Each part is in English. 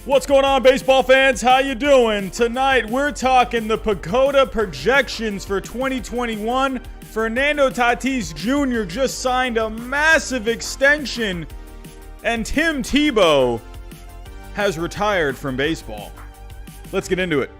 What's going on, baseball fans? How you doing? Tonight, we're talking the Pakoda Projections for 2021. Fernando Tatis Jr. just signed a massive extension, and Tebow has retired from baseball. Let's get into it.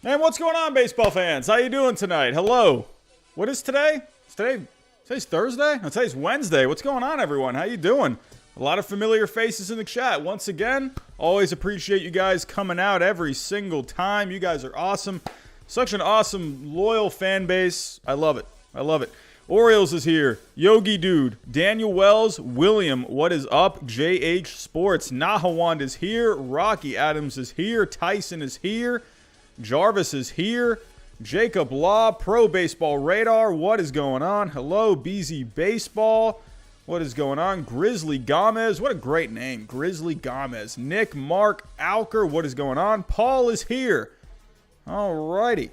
And what's going on, baseball fans? How you doing tonight? Hello. What is today? Today's Thursday? No, today's Wednesday. What's going on, everyone? How you doing? A lot of familiar faces in the chat. Once again, always appreciate you guys coming out every single time. You guys are awesome. Such an awesome, loyal fan base. I love it. I love it. Orioles is here. Yogi Dude. Daniel Wells. William, what is up? JH Sports. Nahawand is here. Rocky Adams is here. Tyson is here. Jarvis is here. Jacob Law, Pro Baseball Radar. What is going on? Hello, BZ Baseball. What is going on? Grizzly Gomez. What a great name. Grizzly Gomez. Nick Mark Alker. What is going on? Paul is here. Alrighty.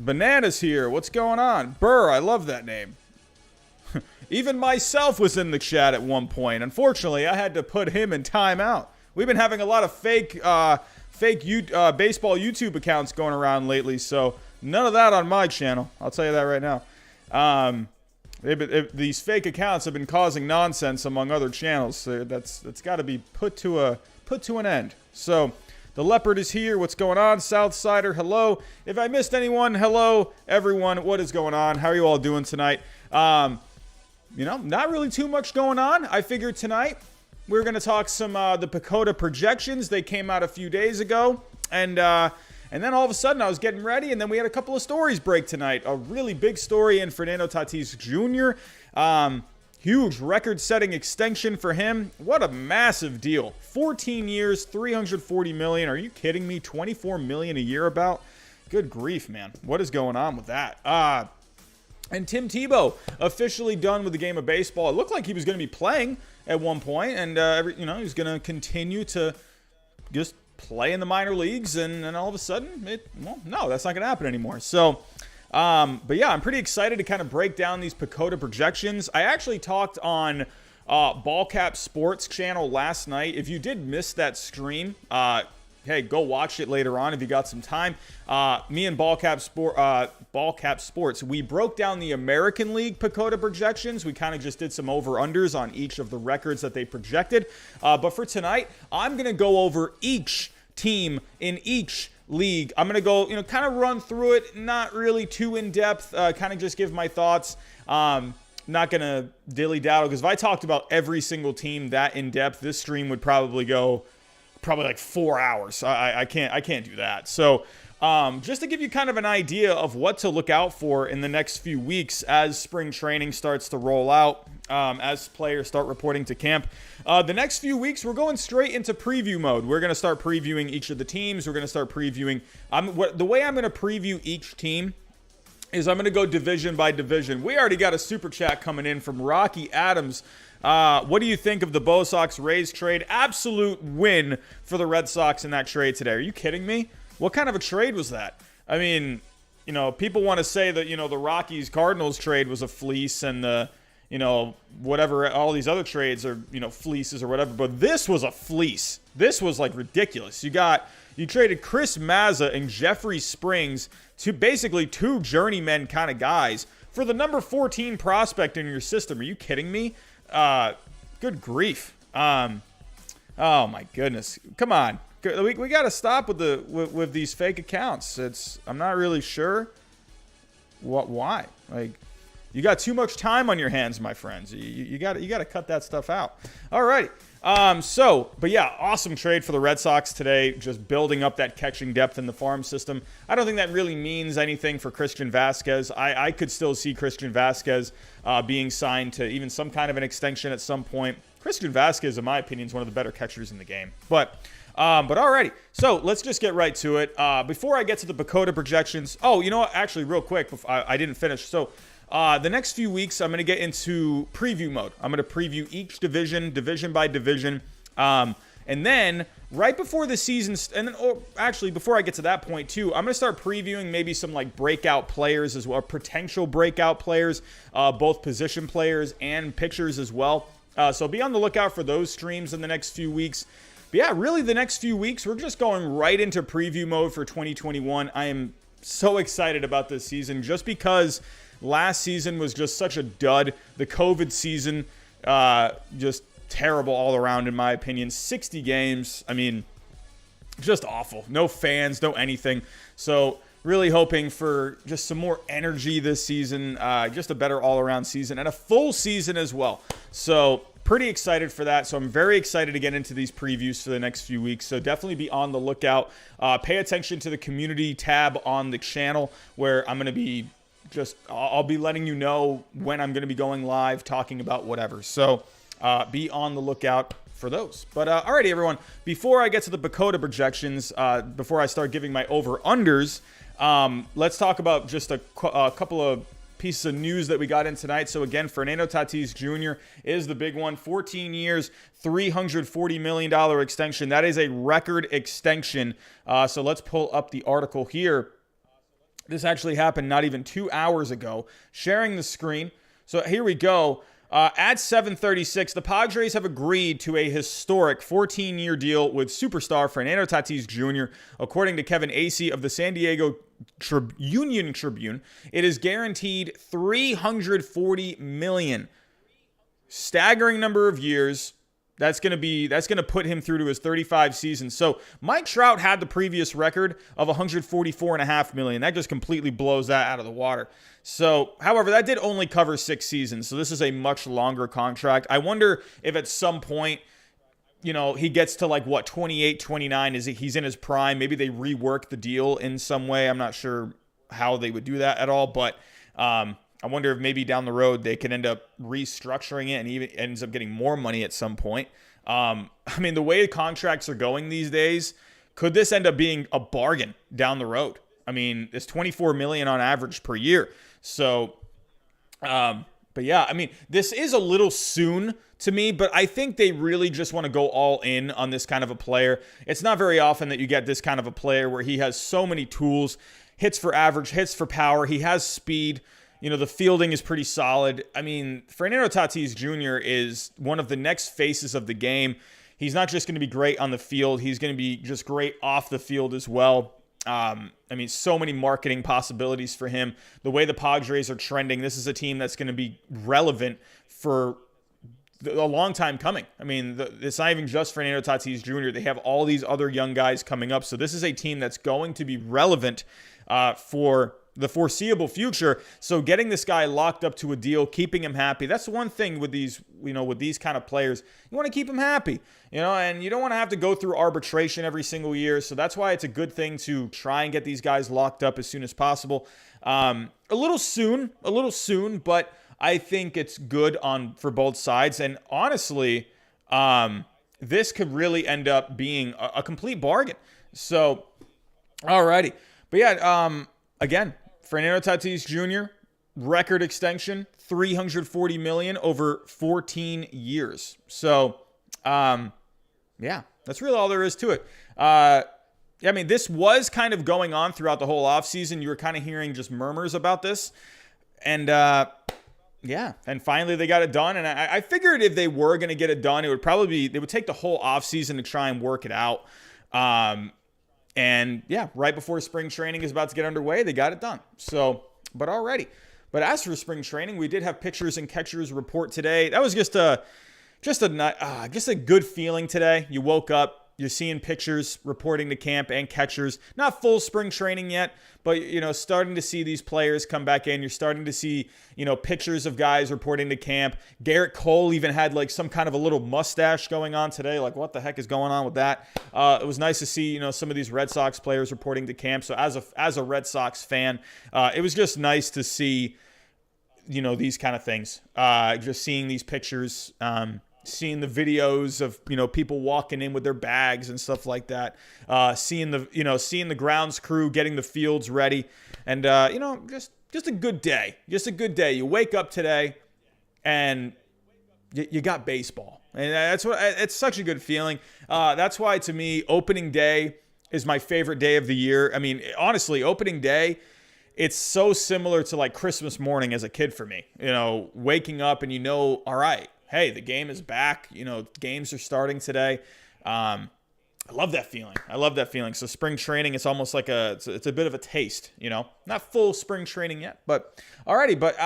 Banana's here. What's going on? Burr. I love that name. Even myself was in the chat at one point. Unfortunately, I had to put him in timeout. We've been having a lot of fake baseball YouTube accounts going around lately, so none of that on my channel. I'll tell you that right now. These fake accounts have been causing nonsense among other channels. So that's got to be put to an end. So the Leopard is here. What's going on? Southsider, hello. If I missed anyone, hello everyone. What is going on? How are you all doing tonight? Not really too much going on. I figured tonight we're going to talk some the Pecota Projections. They came out a few days ago. And then all of a sudden I was getting ready, and then we had a couple of stories break tonight. A really big story in Fernando Tatis Jr. Huge record-setting extension for him. What a massive deal. 14 years, $340 million. Are you kidding me? $24 million a year about? Good grief, man. What is going on with that? And Tim Tebow officially done with the game of baseball. It looked like he was going to be playing at one point, and he's going to continue to just play in the minor leagues, and all of a sudden, no, that's not going to happen anymore. So, but yeah, I'm pretty excited to kind of break down these Pakoda Projections. I actually talked on Ballcap Sports channel last night. If you did miss that stream, hey, go watch it later on if you got some time. Me and Ballcap Sports, we broke down the American League Pakoda Projections. We kind of just did some over-unders on each of the records that they projected. But for tonight, I'm going to go over each team in each league. I'm going to go, kind of run through it, not really too in-depth, kind of just give my thoughts. Not going to dilly-daddle, because if I talked about every single team that in-depth, this stream would probably go like 4 hours. I can't do that. So just to give you kind of an idea of what to look out for in the next few weeks as spring training starts to roll out, as players start reporting to camp. The next few weeks, we're going straight into preview mode. We're going to start previewing each of the teams. We're going to start previewing. The way I'm going to preview each team is I'm going to go division by division. We already got a super chat coming in from Rocky Adams. What do you think of the Bo Sox-Rays trade? Absolute win for the Red Sox in that trade today. Are you kidding me? What kind of a trade was that? I mean, people want to say that, the Rockies-Cardinals trade was a fleece, and the, whatever, all these other trades are, fleeces or whatever. But this was a fleece. This was, ridiculous. You traded Chris Mazza and Jeffrey Springs, to basically two journeymen kind of guys, for the number 14 prospect in your system. Are you kidding me? Good grief. Oh my goodness. Come on. We got to stop with these fake accounts. I'm not really sure why. You got too much time on your hands, my friends. You got to cut that stuff out. All right. But yeah, awesome trade for the Red Sox today, just building up that catching depth in the farm system. I don't think that really means anything for Christian Vasquez. I could still see Christian Vasquez being signed to even some kind of an extension at some point. Christian Vasquez, in my opinion, is one of the better catchers in the game. But alrighty, so let's just get right to it. Before I get to the Pakoda projections, you know what? Actually, real quick, I didn't finish. So the next few weeks, I'm going to get into preview mode. I'm going to preview each division by division. And then right before the season, actually before I get to that point too, I'm going to start previewing maybe some like breakout players as well, potential breakout players, both position players and pitchers as well. So be on the lookout for those streams in the next few weeks. But yeah, really the next few weeks, we're just going right into preview mode for 2021. I am so excited about this season just because last season was just such a dud. The COVID season, just terrible all around, in my opinion. 60 games. I mean, just awful. No fans, no anything. So really hoping for just some more energy this season, just a better all-around season and a full season as well. So pretty excited for that. So I'm very excited to get into these previews for the next few weeks. So definitely be on the lookout. Pay attention to the community tab on the channel where I'm going to be I'll be letting you know when I'm going to be going live talking about whatever. So be on the lookout for those. But alrighty, everyone, before I get to the Pakoda projections, before I start giving my over-unders, let's talk about just a couple of pieces of news that we got in tonight. So again, Fernando Tatis Jr. is the big one. 14 years, $340 million extension. That is a record extension. So let's pull up the article here. This actually happened not even 2 hours ago. Sharing the screen. So here we go. At 7:36, the Padres have agreed to a historic 14-year deal with superstar Fernando Tatis Jr. According to Kevin Acee of the San Diego Union Tribune, it is guaranteed $340 million. Staggering number of years. That's going to put him through to his 35 seasons. So Mike Trout had the previous record of $144.5 million. That just completely blows that out of the water. So, however, that did only cover 6 seasons. So this is a much longer contract. I wonder if at some point, he gets to 28, 29, he's in his prime. Maybe they rework the deal in some way. I'm not sure how they would do that at all, but I wonder if maybe down the road they can end up restructuring it and even ends up getting more money at some point. I mean, the way contracts are going these days, could this end up being a bargain down the road? I mean, it's $24 million on average per year. So, but yeah, I mean, this is a little soon to me, but I think they really just want to go all in on this kind of a player. It's not very often that you get this kind of a player where he has so many tools, hits for average, hits for power. He has speed. The fielding is pretty solid. I mean, Fernando Tatis Jr. is one of the next faces of the game. He's not just going to be great on the field. He's going to be just great off the field as well. I mean, so many marketing possibilities for him. The way the Padres are trending, this is a team that's going to be relevant for a long time coming. I mean, it's not even just Fernando Tatis Jr. They have all these other young guys coming up. So this is a team that's going to be relevant for the foreseeable future. So getting this guy locked up to a deal, keeping him happy, that's one thing with these, with these kind of players. You want to keep him happy, and you don't want to have to go through arbitration every single year. So that's why it's a good thing to try and get these guys locked up as soon as possible. A little soon, but I think it's good for both sides. And honestly, this could really end up being a complete bargain. So, alrighty. But yeah, again, Fernando Tatis Jr., record extension, $340 million over 14 years. So, yeah, that's really all there is to it. I mean, this was kind of going on throughout the whole offseason. You were kind of hearing just murmurs about this. And, yeah, and finally they got it done. And I figured if they were going to get it done, it would probably be, they would take the whole offseason to try and work it out. And yeah, right before spring training is about to get underway, they got it done. So, but as for spring training, we did have pitchers and catchers report today. That was just a good feeling today. You woke up, You're seeing pitchers reporting to camp and catchers. Not full spring training yet, but, starting to see these players come back in. You're starting to see, pictures of guys reporting to camp. Garrett Cole even had like some kind of a little mustache going on today. Like, what the heck is going on with that? It was nice to see, some of these Red Sox players reporting to camp. So as a Red Sox fan, it was just nice to see, these kind of things. Just seeing these pictures, seeing the videos of, people walking in with their bags and stuff like that. Seeing the grounds crew getting the fields ready. And, just a good day. Just a good day. You wake up today and you got baseball. And it's such a good feeling. That's why, to me, opening day is my favorite day of the year. I mean, honestly, opening day, it's so similar to like Christmas morning as a kid for me. Waking up and all right, hey, the game is back. Games are starting today. I love that feeling. So spring training, it's almost like it's a bit of a taste, not full spring training yet, but alrighty. But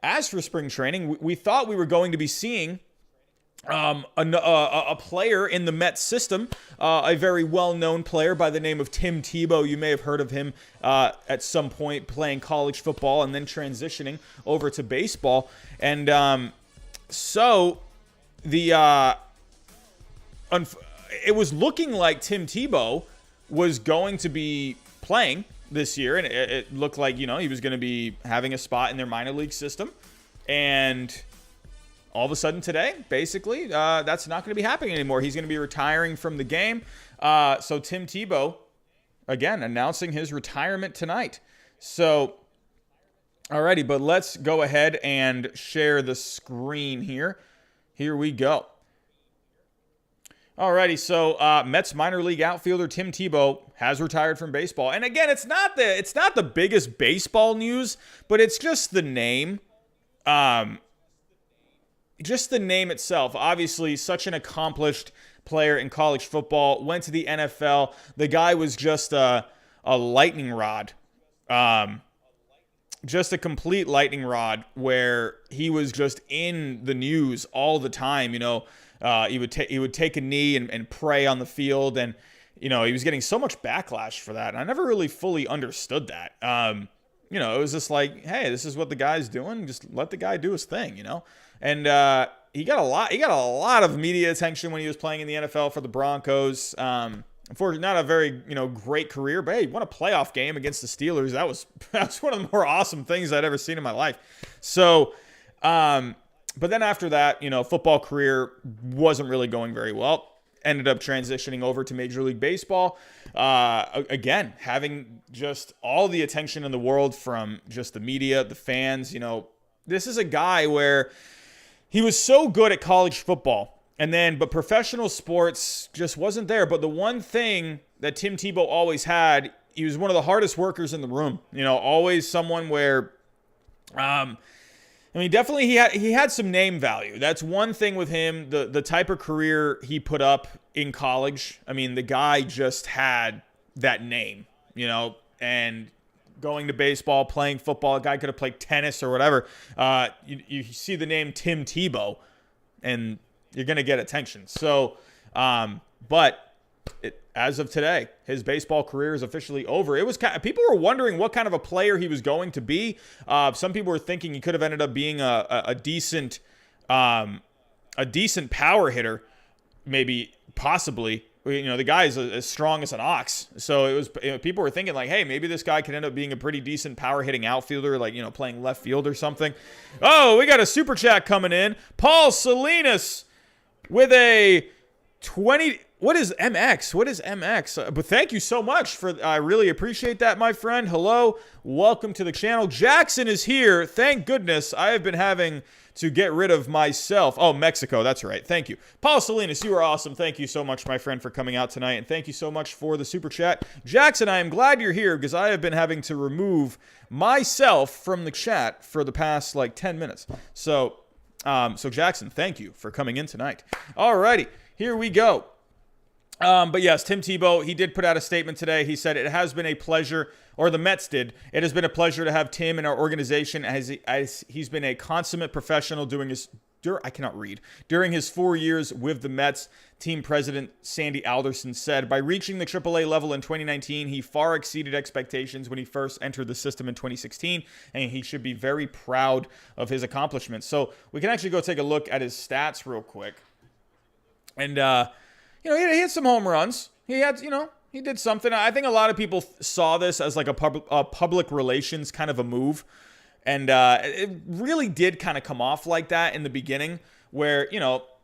as for spring training, we thought we were going to be seeing a player in the Mets system, a very well-known player by the name of Tim Tebow. You may have heard of him at some point playing college football and then transitioning over to baseball. And so it was looking like Tim Tebow was going to be playing this year, and it looked like, he was going to be having a spot in their minor league system. And all of a sudden today, basically, that's not going to be happening anymore. He's going to be retiring from the game. So Tim Tebow, again, announcing his retirement tonight. So, alrighty, but let's go ahead and share the screen here. Here we go. Alrighty, so Mets minor league outfielder Tim Tebow has retired from baseball. And again, it's not the biggest baseball news, but it's just the name. Just the name itself. Obviously, such an accomplished player in college football. Went to the NFL. The guy was just a lightning rod. Just a complete lightning rod where he was just in the news all the time. He would take a knee and pray on the field, and he was getting so much backlash for that. And I never really fully understood that. It was just like, hey, this is what the guy's doing. Just let the guy do his thing, And he got a lot of media attention when he was playing in the NFL for the Broncos. Unfortunately, not a very great career, but hey, he won a playoff game against the Steelers. That was one of the more awesome things I'd ever seen in my life. So, but then after that, football career wasn't really going very well. Ended up transitioning over to Major League Baseball. Again, having just all the attention in the world from just the media, the fans. This is a guy where he was so good at college football. But professional sports just wasn't there. But the one thing that Tim Tebow always had, he was one of the hardest workers in the room. Always someone where, definitely he had some name value. That's one thing with him. The type of career he put up in college. The guy just had that name, and going to baseball, playing football. A guy could have played tennis or whatever. You see the name Tim Tebow, and you're going to get attention. So, as of today, his baseball career is officially over. It was people were wondering what kind of a player he was going to be. Some people were thinking he could have ended up being a decent power hitter, maybe, possibly. The guy is as strong as an ox. So it was. People were thinking like, hey, maybe this guy could end up being a pretty decent power hitting outfielder, like playing left field or something. Oh, we got a super chat coming in. Paul Salinas with a 20. What is MX? What is MX? But thank you so much I really appreciate that, my friend. Hello. Welcome to the channel. Jackson is here. Thank goodness. I have been having to get rid of myself. Oh, Mexico. That's right. Thank you. Paul Salinas, you are awesome. Thank you so much, my friend, for coming out tonight. And thank you so much for the super chat. Jackson, I am glad you're here because I have been having to remove myself from the chat for the past 10 minutes. So Jackson, thank you for coming in tonight. Alrighty, here we go. But yes, Tim Tebow, he did put out a statement today. He said, it has been a pleasure, or the Mets did. It has been a pleasure to have Tim in our organization as he's been a consummate professional doing his I cannot read. During his 4 years with the Mets, team president Sandy Alderson said, by reaching the AAA level in 2019, he far exceeded expectations when he first entered the system in 2016, and he should be very proud of his accomplishments. So we can actually go take a look at his stats real quick. And, he had some home runs. He had, he did something. I think a lot of people saw this as like a public relations kind of a move. And it really did kind of come off like that in the beginning where,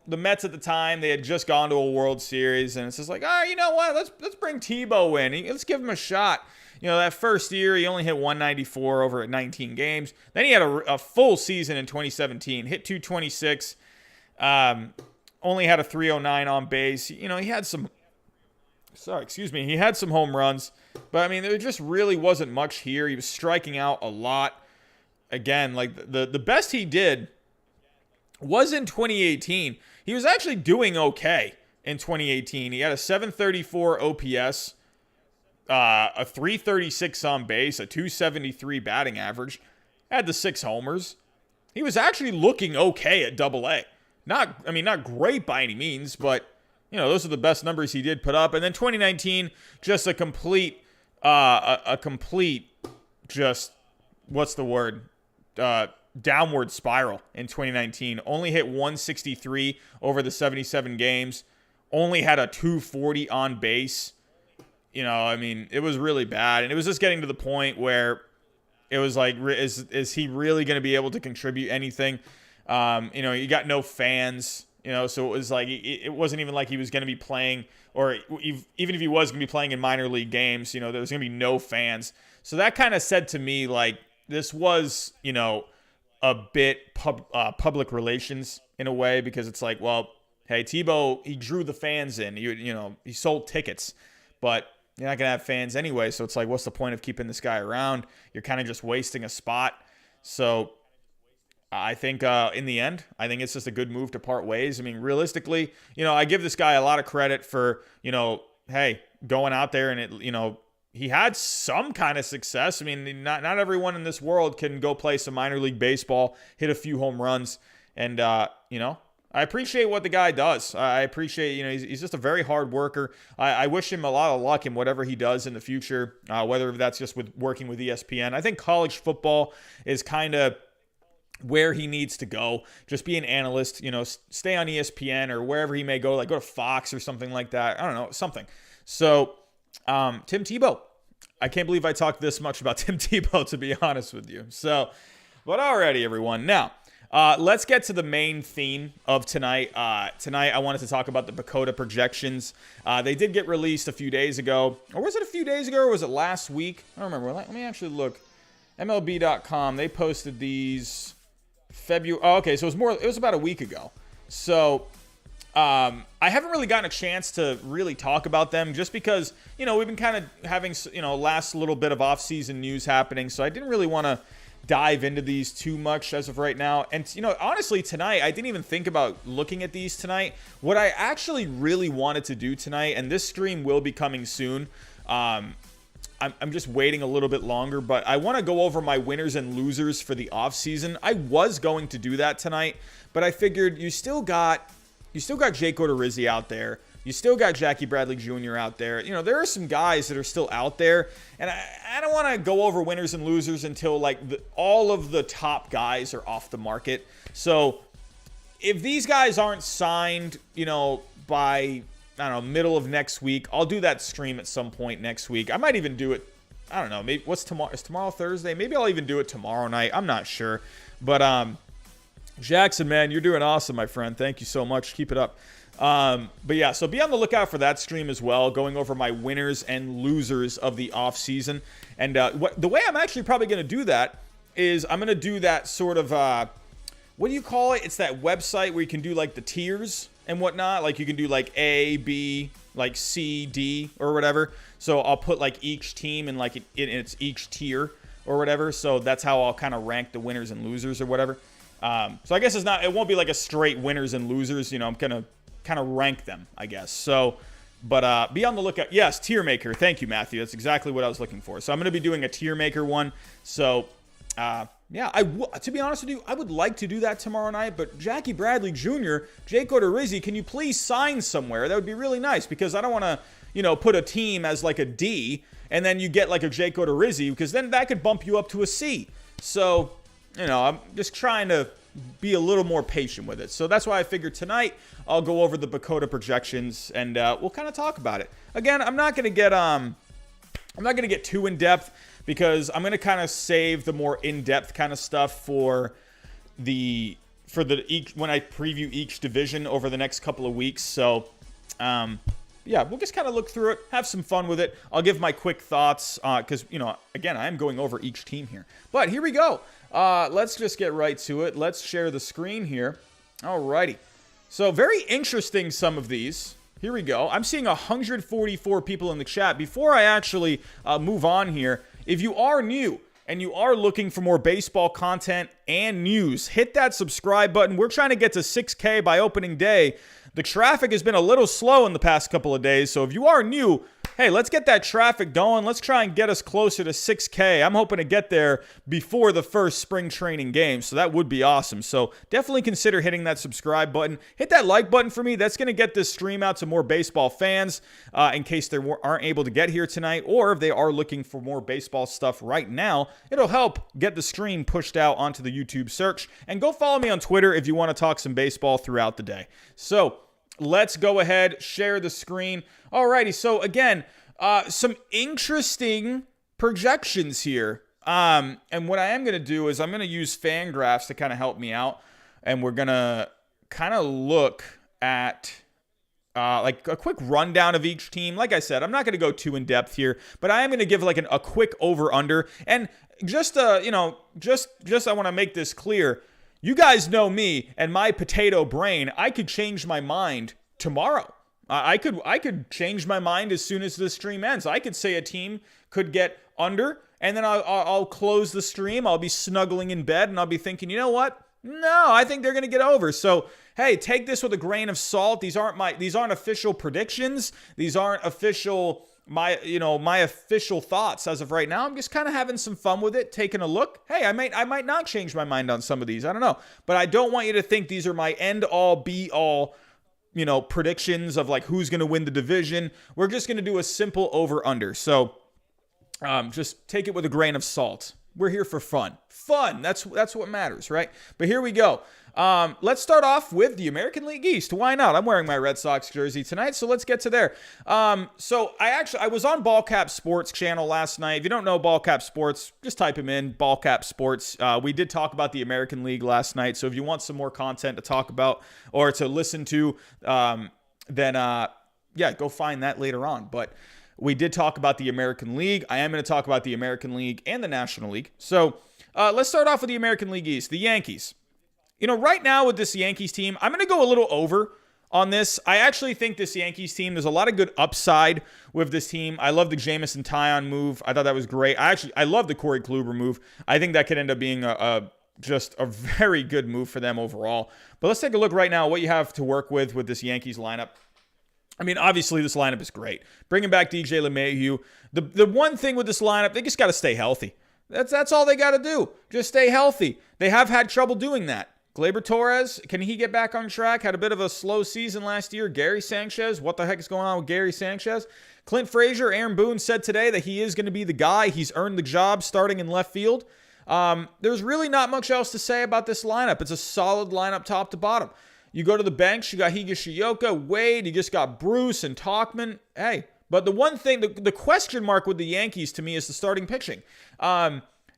the Mets at the time, they had just gone to a World Series. And it's just like, you know what? Let's bring Tebow in. Let's give him a shot. That first year, he only hit 194 over at 19 games. Then he had a full season in 2017. Hit 226. Only had a 309 on base. He had some... He had some home runs. But, there just really wasn't much here. He was striking out a lot. Again, like the best he did was in 2018. He was actually doing okay in 2018. He had a 734 OPS, a 336 on base, a 273 batting average, had the 6 homers. He was actually looking okay at AA. Not great by any means, but those are the best numbers he did put up. And then 2019, just a complete, just what's the word? Downward spiral in 2019. Only hit 163 over the 77 games. Only had a 240 on base. It was really bad. And it was just getting to the point where it was like, is he really going to be able to contribute anything? You got no fans, so it was like, it wasn't even like he was going to be playing, or even if he was going to be playing in minor league games, there was going to be no fans. So that kind of said to me, like, this was, a bit public relations in a way, because it's like, well, hey, Tebow, he drew the fans in. He sold tickets, but you're not going to have fans anyway. So it's like, what's the point of keeping this guy around? You're kind of just wasting a spot. So I think in the end, I think it's just a good move to part ways. Realistically, I give this guy a lot of credit for, hey, going out there and he had some kind of success. Not everyone in this world can go play some minor league baseball, hit a few home runs. And, I appreciate what the guy does. I appreciate, he's just a very hard worker. I wish him a lot of luck in whatever he does in the future, whether that's just with working with ESPN. I think college football is kind of where he needs to go. Just be an analyst, stay on ESPN or wherever he may go, like go to Fox or something like that. I don't know, something. So, Tim Tebow. I can't believe I talked this much about Tim Tebow, to be honest with you. So, but alrighty, everyone. Now, let's get to the main theme of tonight. Tonight, I wanted to talk about the Pakoda Projections. They did get released a few days ago. Or was it a few days ago, or was it last week? I don't remember. Let me actually look. MLB.com, they posted these February. Oh, okay, so it was about a week ago. So, I haven't really gotten a chance to really talk about them just because, we've been kind of having, last little bit of offseason news happening. So I didn't really want to dive into these too much as of right now. And, honestly, tonight, I didn't even think about looking at these tonight. What I actually really wanted to do tonight, and this stream will be coming soon. I'm just waiting a little bit longer, but I want to go over my winners and losers for the offseason. I was going to do that tonight, but I figured you still got Jake Odorizzi out there. You still got Jackie Bradley Jr. out there. There are some guys that are still out there, and I don't want to go over winners and losers until like all of the top guys are off the market. So if these guys aren't signed, by middle of next week, I'll do that stream at some point next week. I might even do it. I don't know. Maybe what's tomorrow? Is tomorrow Thursday? Maybe I'll even do it tomorrow night. I'm not sure, but Jackson, man, you're doing awesome, my friend. Thank you so much. Keep it up. But yeah, so be on the lookout for that stream as well, going over my winners and losers of the offseason. And the way I'm actually probably going to do that is I'm going to do that sort of, what do you call it? It's that website where you can do like the tiers and whatnot. Like you can do like A, B, like C, D or whatever. So I'll put like each team in like it's each tier or whatever. So that's how I'll kind of rank the winners and losers or whatever. So I guess it won't be like a straight winners and losers. I'm going to kind of rank them, I guess. So, but be on the lookout. Yes, tier maker. Thank you, Matthew. That's exactly what I was looking for. So I'm going to be doing a tier maker one. So Yeah, to be honest with you, I would like to do that tomorrow night, but Jackie Bradley Jr., Jake Odorizzi, can you please sign somewhere? That would be really nice, because I don't want to, put a team as like a D, and then you get like a Jake Odorizzi, because then that could bump you up to a C. So, I'm just trying to be a little more patient with it. So that's why I figured tonight I'll go over the Pecota projections, and we'll kind of talk about it. Again, I'm not going to get too in depth, because I'm going to kind of save the more in-depth kind of stuff for when I preview each division over the next couple of weeks. So, we'll just kind of look through it, have some fun with it. I'll give my quick thoughts, because, again, I am going over each team here. But here we go. Let's just get right to it. Let's share the screen here. Alrighty. So, very interesting, some of these. Here we go. I'm seeing 144 people in the chat. Before I actually move on here, if you are new and you are looking for more baseball content and news, hit that subscribe button. We're trying to get to 6K by opening day. The traffic has been a little slow in the past couple of days, so if you are new, hey, let's get that traffic going. Let's try and get us closer to 6K. I'm hoping to get there before the first spring training game, so that would be awesome. So definitely consider hitting that subscribe button. Hit that like button for me. That's going to get this stream out to more baseball fans in case they aren't able to get here tonight, or if they are looking for more baseball stuff right now. It'll help get the stream pushed out onto the YouTube search. And go follow me on Twitter if you want to talk some baseball throughout the day. So let's go ahead, share the screen. Alrighty, so again, some interesting projections here. And what I am going to do is I'm going to use Fangraphs to kind of help me out. And we're going to kind of look at like a quick rundown of each team. Like I said, I'm not going to go too in depth here, but I am going to give like a quick over under. And just I want to make this clear. You guys know me and my potato brain. I could change my mind tomorrow. I could change my mind as soon as the stream ends. I could say a team could get under, and then I'll close the stream. I'll be snuggling in bed, and I'll be thinking, you know what? No, I think they're going to get over. So, hey, take this with a grain of salt. These aren't official predictions. These aren't official my official thoughts as of right now. I'm just kind of having some fun with it, taking a look. Hey, I might not change my mind on some of these. I don't know. But I don't want you to think these are my end all be all, predictions of like who's going to win the division. We're just going to do a simple over under. So just take it with a grain of salt. We're here for fun. Fun. That's what matters, right? But here we go. Let's start off with the American League East. Why not? I'm wearing my Red Sox jersey tonight, so let's get to there. So I was on Ballcap Sports channel last night. If you don't know Ballcap Sports, just type him in, Ballcap Sports. We did talk about the American League last night, so if you want some more content to talk about or to listen to, then go find that later on. But we did talk about the American League. I am going to talk about the American League and the National League. So let's start off with the American League East, the Yankees. Right now with this Yankees team, I'm going to go a little over on this. I actually think this Yankees team, there's a lot of good upside with this team. I love the Jamison Taillon move. I thought that was great. I love the Corey Kluber move. I think that could end up being just a very good move for them overall. But let's take a look right now at what you have to work with this Yankees lineup. I mean, obviously, this lineup is great. Bringing back DJ LeMahieu. The one thing with this lineup, they just got to stay healthy. That's all they got to do. Just stay healthy. They have had trouble doing that. Gleyber Torres, can he get back on track? Had a bit of a slow season last year. Gary Sanchez, what the heck is going on with Gary Sanchez? Clint Frazier, Aaron Boone said today that he is going to be the guy. He's earned the job starting in left field. There's really not much else to say about this lineup. It's a solid lineup top to bottom. You go to the bench, you got Higashioka, Wade, you just got Bruce and Tauchman. Hey, but the one thing, the question mark with the Yankees to me is the starting pitching.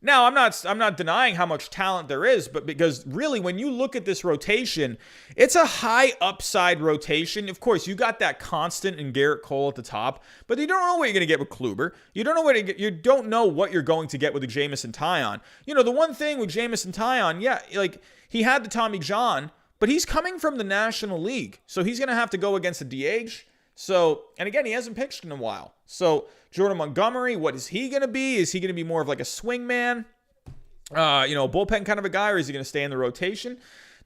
Now, I'm not denying how much talent there is, but because really when you look at this rotation, it's a high upside rotation. Of course, you got that constant in Garrett Cole at the top, but you don't know what you're going to get with Kluber. You don't know what you're going to get with the Jamison Taillon. The one thing with Jamison Taillon, he had the Tommy John, but he's coming from the National League, so he's going to have to go against a DH. So, and again, he hasn't pitched in a while. So, Jordan Montgomery, what is he going to be? Is he going to be more of like a swing man? Bullpen kind of a guy, or is he going to stay in the rotation?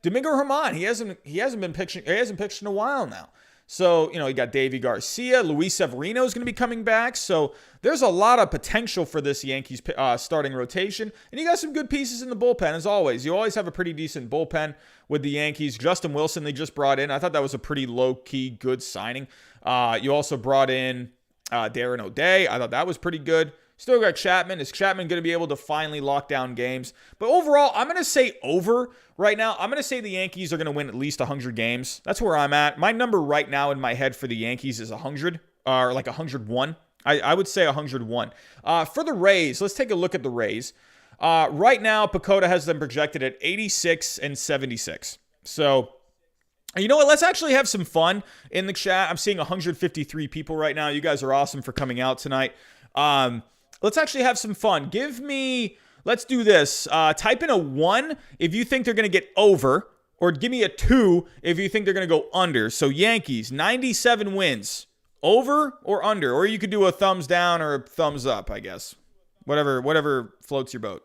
Domingo Germán, he hasn't been pitching. He hasn't pitched in a while now. So, you got Davy Garcia. Luis Severino is going to be coming back. So there's a lot of potential for this Yankees starting rotation. And you got some good pieces in the bullpen, as always. You always have a pretty decent bullpen with the Yankees. Justin Wilson, they just brought in. I thought that was a pretty low-key, good signing. You also brought in Darren O'Day. I thought that was pretty good. Still got Chapman. Is Chapman going to be able to finally lock down games? But overall, I'm going to say over right now. I'm going to say the Yankees are going to win at least 100 games. That's where I'm at. My number right now in my head for the Yankees is 100, or like 101. I would say 101. For the Rays, let's take a look at the Rays. Right now, Pecota has them projected at 86 and 76. So, you know what? Let's actually have some fun in the chat. I'm seeing 153 people right now. You guys are awesome for coming out tonight. Let's actually have some fun. Let's do this. Type in a 1 if you think they're going to get over, or give me a 2 if you think they're going to go under. So Yankees, 97 wins. Over or under? Or you could do a thumbs down or a thumbs up, I guess. Whatever floats your boat.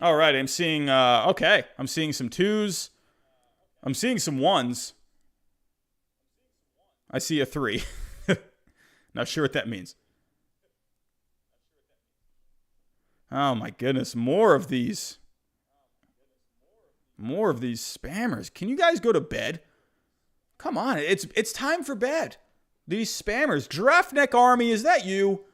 All right, I'm seeing, okay. I'm seeing some 2s. I'm seeing some 1s. I see a 3. Not sure what that means. Oh my goodness, more of these. More of these spammers. Can you guys go to bed? Come on, it's time for bed. These spammers. Giraffe Neck Army, is that you?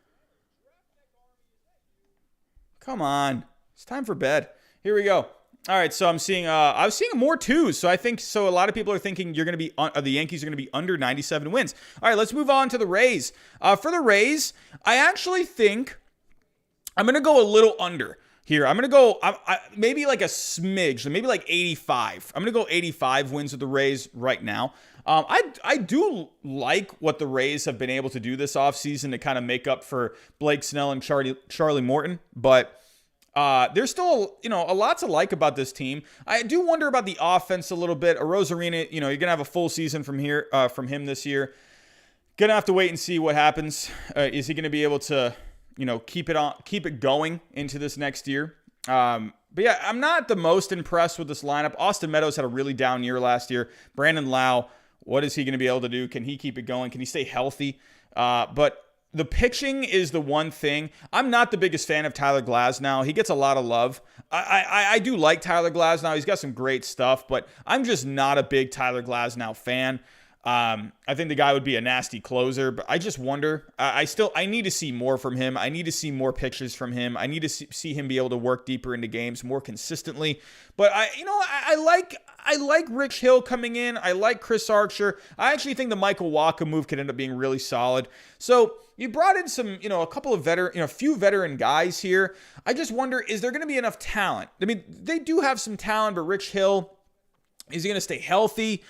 Come on. It's time for bed. Here we go. All right, so I'm seeing I was seeing more 2s. So I think a lot of people are thinking you're going to be the Yankees are going to be under 97 wins. All right, let's move on to the Rays. For the Rays, I actually think I'm going to go a little under here. I'm going to go maybe like a smidge, maybe like 85. I'm going to go 85 wins with the Rays right now. I do like what the Rays have been able to do this offseason to kind of make up for Blake Snell and Charlie Morton, but there's still, a lot to like about this team. I do wonder about the offense a little bit. Arozarena, you're going to have a full season from him this year. Gonna have to wait and see what happens. Is he going to be able to, keep it going into this next year? But yeah, I'm not the most impressed with this lineup. Austin Meadows had a really down year last year. Brandon Lau, what is he going to be able to do? Can he keep it going? Can he stay healthy? But the pitching is the one thing. I'm not the biggest fan of Tyler Glasnow. He gets a lot of love. I do like Tyler Glasnow. He's got some great stuff, but I'm just not a big Tyler Glasnow fan. I think the guy would be a nasty closer, but I just wonder. I need to see more from him. I need to see more pictures from him. I need to see him be able to work deeper into games more consistently. But I like Rich Hill coming in. I like Chris Archer. I actually think the Michael Wacha move could end up being really solid. So you brought in some, a couple of a few veteran guys here. I just wonder, is there going to be enough talent? I mean, they do have some talent, but Rich Hill, is he going to stay healthy?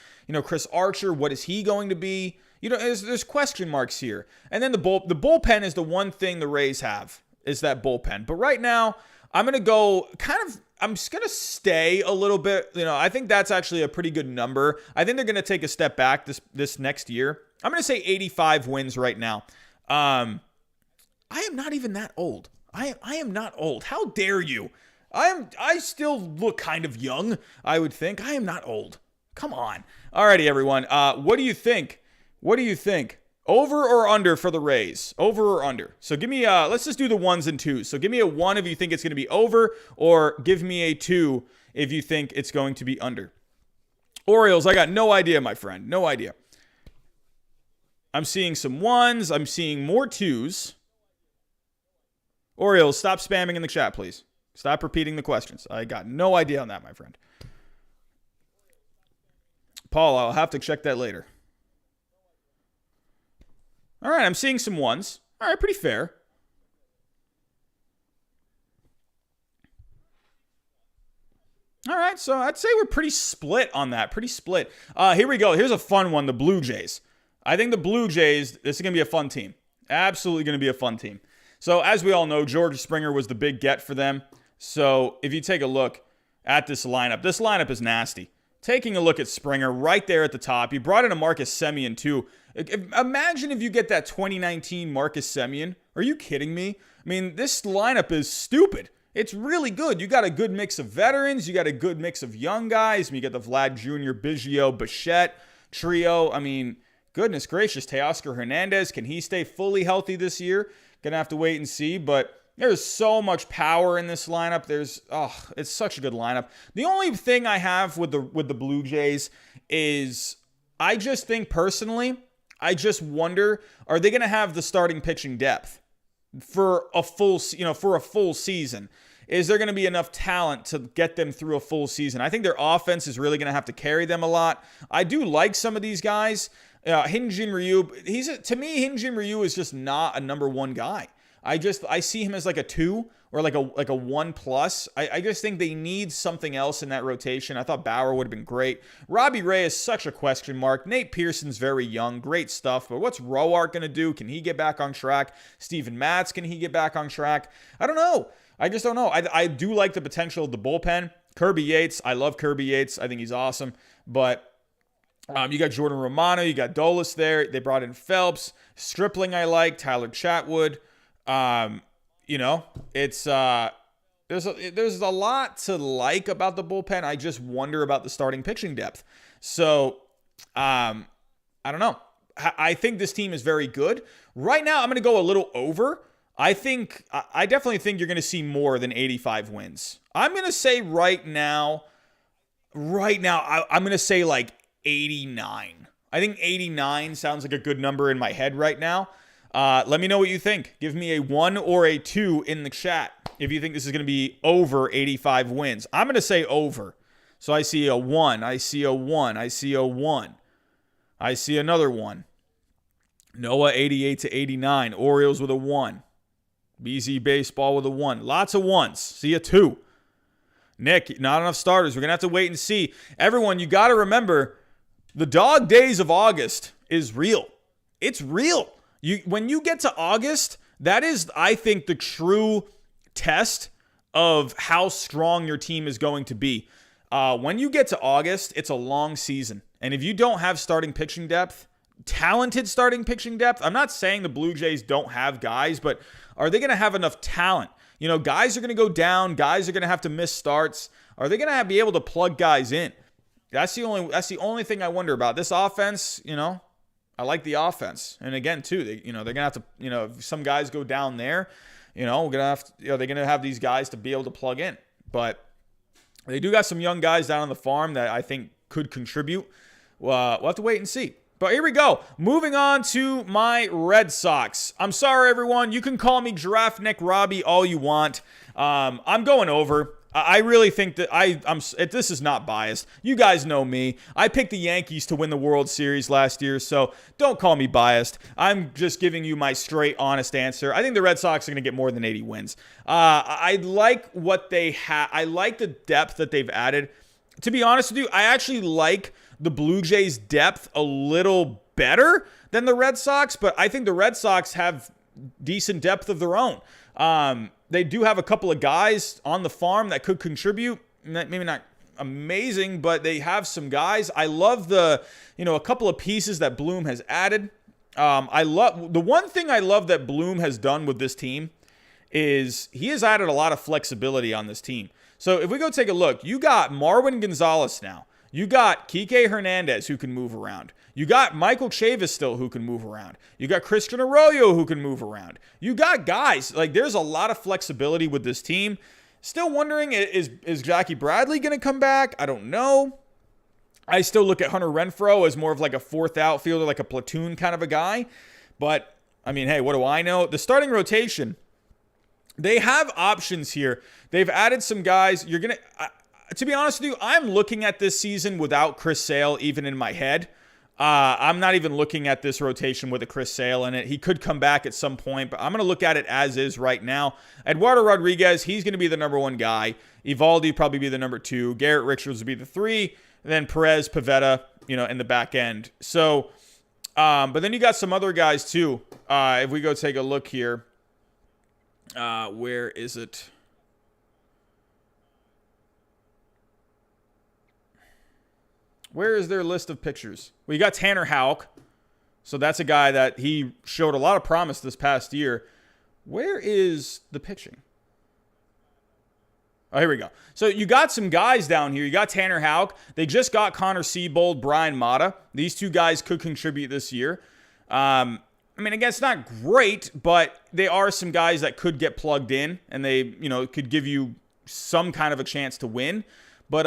Chris Archer, what is he going to be? There's question marks here. And then the bullpen is the one thing the Rays have, is that bullpen. But right now, I'm going to go I'm just going to stay a little bit. I think that's actually a pretty good number. I think they're going to take a step back this next year. I'm going to say 85 wins right now. I am not even that old. I am not old. How dare you? I still look kind of young, I would think. I am not old. Come on. Alrighty, everyone. What do you think? Over or under for the Rays? Over or under? So give me, let's just do the 1s and 2s. So give me a 1 if you think it's going to be over, or give me a 2 if you think it's going to be under. Orioles, I got no idea, my friend. No idea. I'm seeing some 1s. I'm seeing more 2s. Orioles, stop spamming in the chat, please. Stop repeating the questions. I got no idea on that, my friend. Paul, I'll have to check that later. All right, I'm seeing some 1s. All right, pretty fair. All right, so I'd say we're pretty split on that. Pretty split. Here we go. Here's a fun one, the Blue Jays. I think the Blue Jays, this is going to be a fun team. Absolutely going to be a fun team. So as we all know, George Springer was the big get for them. So if you take a look at this lineup is nasty. taking a look at Springer right there at the top. You brought in a Marcus Semien too. Imagine if you get that 2019 Marcus Semien. Are you kidding me? I mean, this lineup is stupid. It's really good. You got a good mix of veterans. You got a good mix of young guys. I mean, you got the Vlad Jr., Biggio, Bichette trio. I mean, goodness gracious. Teoscar Hernandez, can he stay fully healthy this year? Gonna have to wait and see, but there's so much power in this lineup. It's such a good lineup. The only thing I have with the Blue Jays is I just think personally, I just wonder, are they going to have the starting pitching depth for a full season? Is there going to be enough talent to get them through a full season? I think their offense is really going to have to carry them a lot. I do like some of these guys. Hyun-Jin Ryu, to me, Hyun-Jin Ryu is just not a number one guy. I see him as like a 2 or like a 1+. I just think they need something else in that rotation. I thought Bauer would have been great. Robbie Ray is such a question mark. Nate Pearson's very young. Great stuff. But what's Roark going to do? Can he get back on track? Steven Matz, can he get back on track? I don't know. I just don't know. I do like the potential of the bullpen. Kirby Yates. I love Kirby Yates. I think he's awesome. But you got Jordan Romano. You got Dolis there. They brought in Phelps. Stripling I like. Tyler Chatwood. It's there's a lot to like about the bullpen. I just wonder about the starting pitching depth. So, I don't know. I think this team is very good. Right now, I'm going to go a little over. I definitely think you're going to see more than 85 wins. I'm going to say right now, I'm going to say like 89. I think 89 sounds like a good number in my head right now. Let me know what you think. Give me a 1 or a 2 in the chat if you think this is going to be over 85 wins. I'm going to say over. So I see a 1. I see a 1. I see a 1. I see another 1. Noah 88 to 89. Orioles with a 1. BZ Baseball with a 1. Lots of 1s. See a 2. Nick, not enough starters. We're going to have to wait and see. Everyone, you got to remember, the dog days of August is real. It's real. When you get to August, that is, I think, the true test of how strong your team is going to be. When you get to August, it's a long season. And if you don't have starting pitching depth, talented starting pitching depth, I'm not saying the Blue Jays don't have guys, but are they going to have enough talent? Guys are going to go down. Guys are going to have to miss starts. Are they going to be able to plug guys in? That's the only thing I wonder about. This offense, I like the offense. And again, too, they're going to have to, if some guys go down there, they're going to have these guys to be able to plug in. But they do got some young guys down on the farm that I think could contribute. We'll have to wait and see. But here we go. Moving on to my Red Sox. I'm sorry, everyone. You can call me Giraffe Neck Robbie all you want. I'm going over. I really think that this is not biased. You guys know me. I picked the Yankees to win the World Series last year, so don't call me biased. I'm just giving you my straight, honest answer. I think the Red Sox are going to get more than 80 wins. I like what they have. I like the depth that they've added. To be honest with you, I actually like the Blue Jays' depth a little better than the Red Sox, but I think the Red Sox have decent depth of their own. They do have a couple of guys on the farm that could contribute. Maybe not amazing, but they have some guys. I love a couple of pieces that Bloom has added. The one thing I love that Bloom has done with this team is he has added a lot of flexibility on this team. So if we go take a look, you got Marwin Gonzalez now. You got Kike Hernandez who can move around. You got Michael Chavis still who can move around. You got Christian Arroyo who can move around. You got guys. Like, there's a lot of flexibility with this team. Still wondering, is Jackie Bradley going to come back? I don't know. I still look at Hunter Renfroe as more of like a fourth outfielder, like a platoon kind of a guy. But, I mean, hey, what do I know? The starting rotation, they have options here. They've added some guys. You're going to be honest with you, I'm looking at this season without Chris Sale even in my head. I'm not even looking at this rotation with a Chris Sale in it. He could come back at some point, but I'm going to look at it as is right now. Eduardo Rodriguez, he's going to be the number 1 guy. Evaldi probably be the number 2. Garrett Richards would be the 3. And then Perez, Pivetta, in the back end. So, but then you got some other guys too. If we go take a look here, where is it? Where is their list of pitchers? Well, you got Tanner Houck. So that's a guy that he showed a lot of promise this past year. Where is the pitching? Oh, here we go. So you got some guys down here. You got Tanner Houck. They just got Connor Seabold, Brian Mata. These two guys could contribute this year. I mean, again, it's not great, but they are some guys that could get plugged in, and they, could give you some kind of a chance to win. But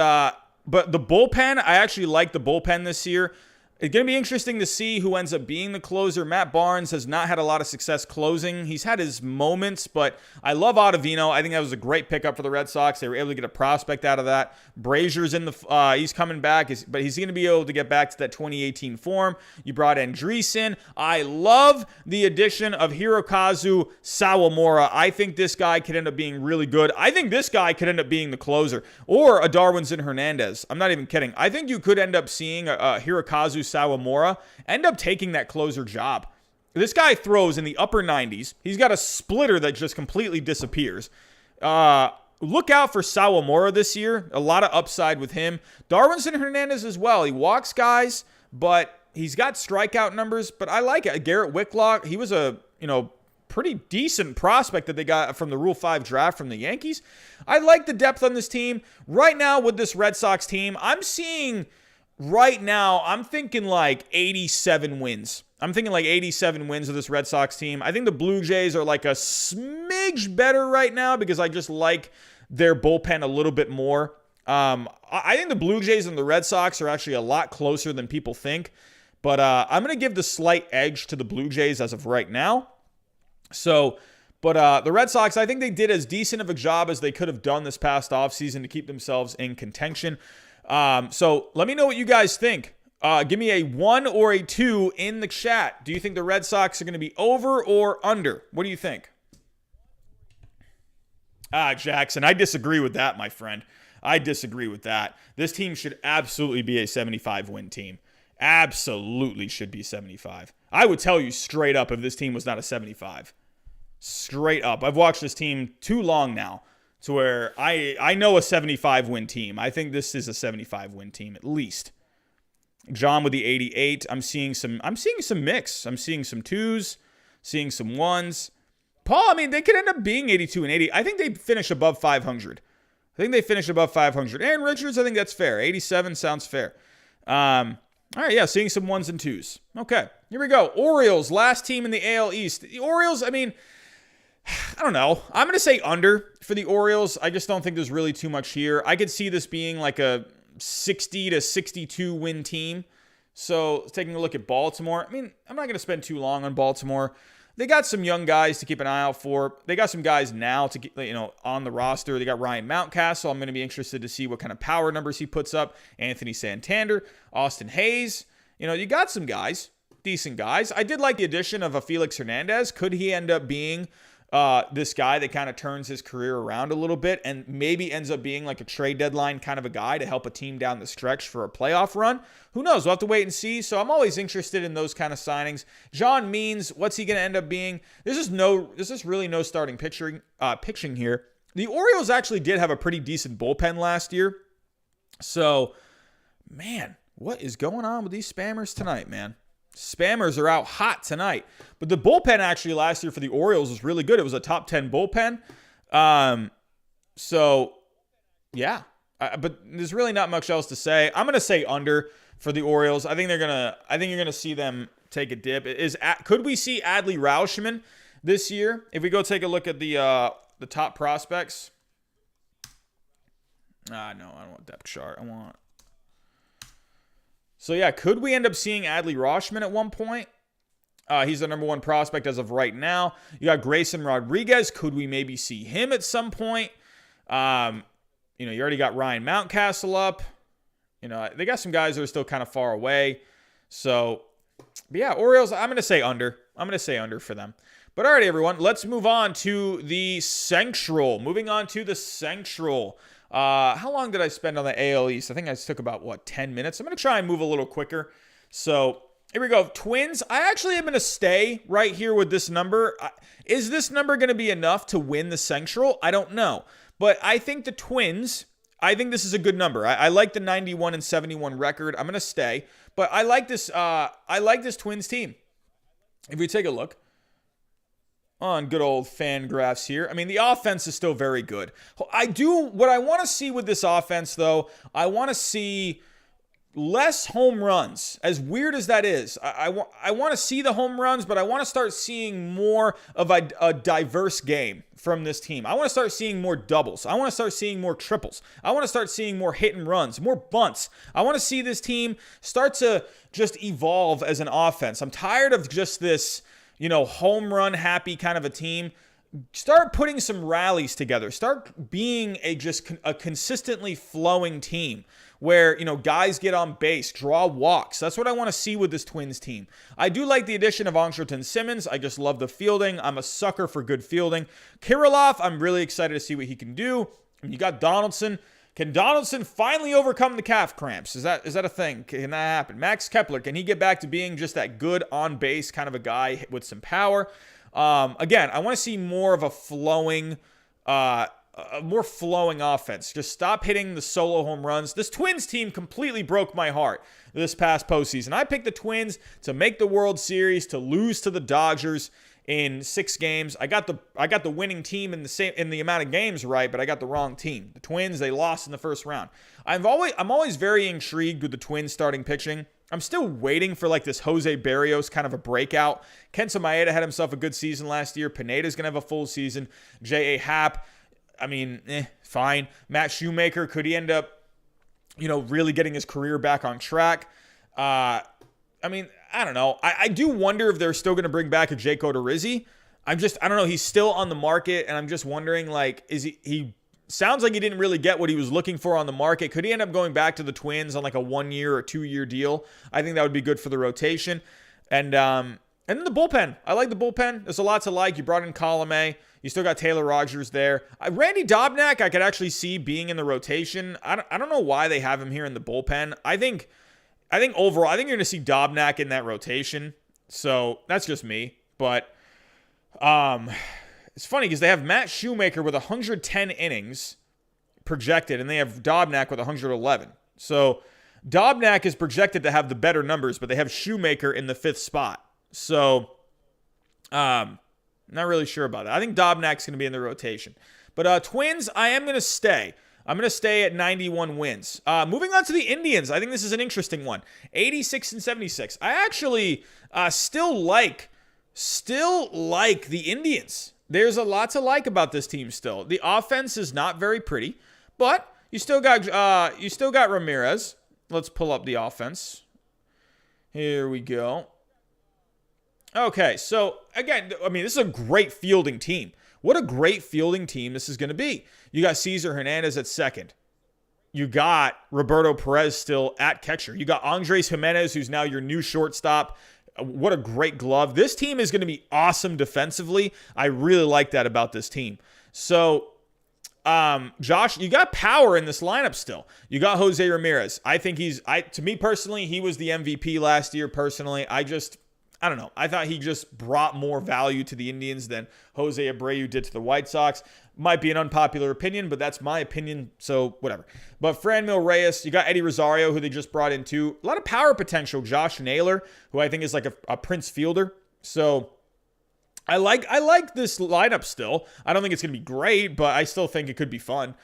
the bullpen, I actually like the bullpen this year. It's going to be interesting to see who ends up being the closer. Matt Barnes has not had a lot of success closing. He's had his moments, but I love Ottavino. I think that was a great pickup for the Red Sox. They were able to get a prospect out of that. Brazier's in the he's coming back, but he's going to be able to get back to that 2018 form. You brought Andreessen. I love the addition of Hirokazu Sawamura. I think this guy could end up being really good. I think this guy could end up being the closer, or a Darwinzon Hernandez. I'm not even kidding. I think you could end up seeing a Hirokazu Sawamura end up taking that closer job. This guy throws in the upper 90s. He's got a splitter that just completely disappears. Look out for Sawamura this year. A lot of upside with him. Darwinzon Hernandez as well. He walks guys, but he's got strikeout numbers. But I like it. Garrett Whitlock, he was a pretty decent prospect that they got from the Rule 5 draft from the Yankees. I like the depth on this team. Right now with this Red Sox team, I'm thinking like 87 wins. I'm thinking like 87 wins of this Red Sox team. I think the Blue Jays are like a smidge better right now because I just like their bullpen a little bit more. I think the Blue Jays and the Red Sox are actually a lot closer than people think. But I'm going to give the slight edge to the Blue Jays as of right now. But the Red Sox, I think they did as decent of a job as they could have done this past offseason to keep themselves in contention. So let me know what you guys think. Give me a 1 or a 2 in the chat. Do you think the Red Sox are going to be over or under? What do you think? Jackson, I disagree with that, my friend. I disagree with that. This team should absolutely be a 75-win team. Absolutely should be 75. I would tell you straight up if this team was not a 75. Straight up. I've watched this team too long now to where I know a 75-win team. I think this is a 75-win team at least. John with the 88. I'm seeing some mix. I'm seeing some 2s, seeing some 1s. Paul, I mean, they could end up being 82 and 80. I think they finish above 500. Aaron Richards, I think that's fair. 87 sounds fair. All right, yeah, seeing some 1s and 2s. Okay, here we go. Orioles, last team in the AL East. The Orioles, I mean, I don't know. I'm going to say under for the Orioles. I just don't think there's really too much here. I could see this being like a 60 to 62 win team. So taking a look at Baltimore, I mean, I'm not going to spend too long on Baltimore. They got some young guys to keep an eye out for. They got some guys now to get, on the roster. They got Ryan Mountcastle. I'm going to be interested to see what kind of power numbers he puts up. Anthony Santander, Austin Hayes. You got some guys, decent guys. I did like the addition of a Felix Hernandez. Could he end up being this guy that kind of turns his career around a little bit and maybe ends up being like a trade deadline kind of a guy to help a team down the stretch for a playoff run? Who knows? We'll have to wait and see. So I'm always interested in those kind of signings. John Means, what's he going to end up being? There's just really no starting pitching here. The Orioles actually did have a pretty decent bullpen last year. So, man, what is going on with these spammers tonight, man? Spammers are out hot tonight. But the bullpen actually last year for the Orioles was really good. It was a top 10 bullpen. So, yeah. But there's really not much else to say. I'm going to say under for the Orioles. I think you're going to see them take a dip. Could we see Adley Rauschman this year? If we go take a look at the top prospects. No, I don't want depth chart. So, yeah, could we end up seeing Adley Rauschman at one point? He's the number 1 prospect as of right now. You got Grayson Rodriguez. Could we maybe see him at some point? You already got Ryan Mountcastle up. They got some guys that are still kind of far away. So, but yeah, Orioles, I'm going to say under. I'm going to say under for them. But all right, everyone, let's move on to the Central. Moving on to the Central. How long did I spend on the AL East? I think I took about, 10 minutes? I'm going to try and move a little quicker. So here we go. Twins, I actually am going to stay right here with this number. Is this number going to be enough to win the Central? I don't know. But I think the Twins, I think this is a good number. I like the 91 and 71 record. I'm going to stay. But I like this Twins team. If we take a look on good old Fangraphs here, I mean, the offense is still very good. What I want to see with this offense, though, I want to see less home runs. As weird as that is, I want to see the home runs, but I want to start seeing more of a diverse game from this team. I want to start seeing more doubles. I want to start seeing more triples. I want to start seeing more hit and runs, more bunts. I want to see this team start to just evolve as an offense. I'm tired of just this, home run happy kind of a team. Start putting some rallies together. Start being a consistently flowing team where, guys get on base, draw walks. That's what I want to see with this Twins team. I do like the addition of Andrelton Simmons. I just love the fielding. I'm a sucker for good fielding. Kirilloff, I'm really excited to see what he can do. You got Donaldson. Can Donaldson finally overcome the calf cramps? Is that a thing? Can that happen? Max Kepler, can he get back to being just that good on base kind of a guy with some power? Again, I want to see more of a more flowing offense. Just stop hitting the solo home runs. This Twins team completely broke my heart this past postseason. I picked the Twins to make the World Series, to lose to the Dodgers in 6 games. I got the winning team in the amount of games right, but I got the wrong team. The Twins, they lost in the first round. I'm always very intrigued with the Twins starting pitching. I'm still waiting for this Jose Barrios kind of a breakout. Kenta Maeda had himself a good season last year. Pineda's going to have a full season. J.A. Happ, fine. Matt Shoemaker, could he end up, really getting his career back on track? I don't know. I do wonder if they're still going to bring back a Jake Odorizzi. I don't know. He's still on the market, and I'm just wondering, is he sounds like he didn't really get what he was looking for on the market. Could he end up going back to the Twins on a 1-year or 2-year deal? I think that would be good for the rotation. And then the bullpen. I like the bullpen. There's a lot to like. You brought in Colomé. You still got Taylor Rogers there. Randy Dobnak, I could actually see being in the rotation. I don't know why they have him here in the bullpen. I think overall, I think you're going to see Dobnak in that rotation. So that's just me. But it's funny because they have Matt Shoemaker with 110 innings projected, and they have Dobnak with 111. So Dobnak is projected to have the better numbers, but they have Shoemaker in the 5th spot. So not really sure about that. I think Dobnak's going to be in the rotation. But Twins, I am going to stay. I'm going to stay at 91 wins. Moving on to the Indians, I think this is an interesting one. 86 and 76. I actually still like the Indians. There's a lot to like about this team still. The offense is not very pretty, but you still got Ramirez. Let's pull up the offense. Here we go. Okay, so again, this is a great fielding team. What a great fielding team this is going to be. You got Cesar Hernandez at second. You got Roberto Perez still at catcher. You got Andres Jimenez, who's now your new shortstop. What a great glove. This team is going to be awesome defensively. I really like that about this team. So, Josh, you got power in this lineup still. You got Jose Ramirez. I think to me personally, he was the MVP last year personally. I don't know. I thought he just brought more value to the Indians than Jose Abreu did to the White Sox. Might be an unpopular opinion, but that's my opinion, so whatever. But Franmil Reyes, you got Eddie Rosario, who they just brought in too. A lot of power potential. Josh Naylor, who I think is like a Prince fielder. So I like this lineup still. I don't think it's going to be great, but I still think it could be fun.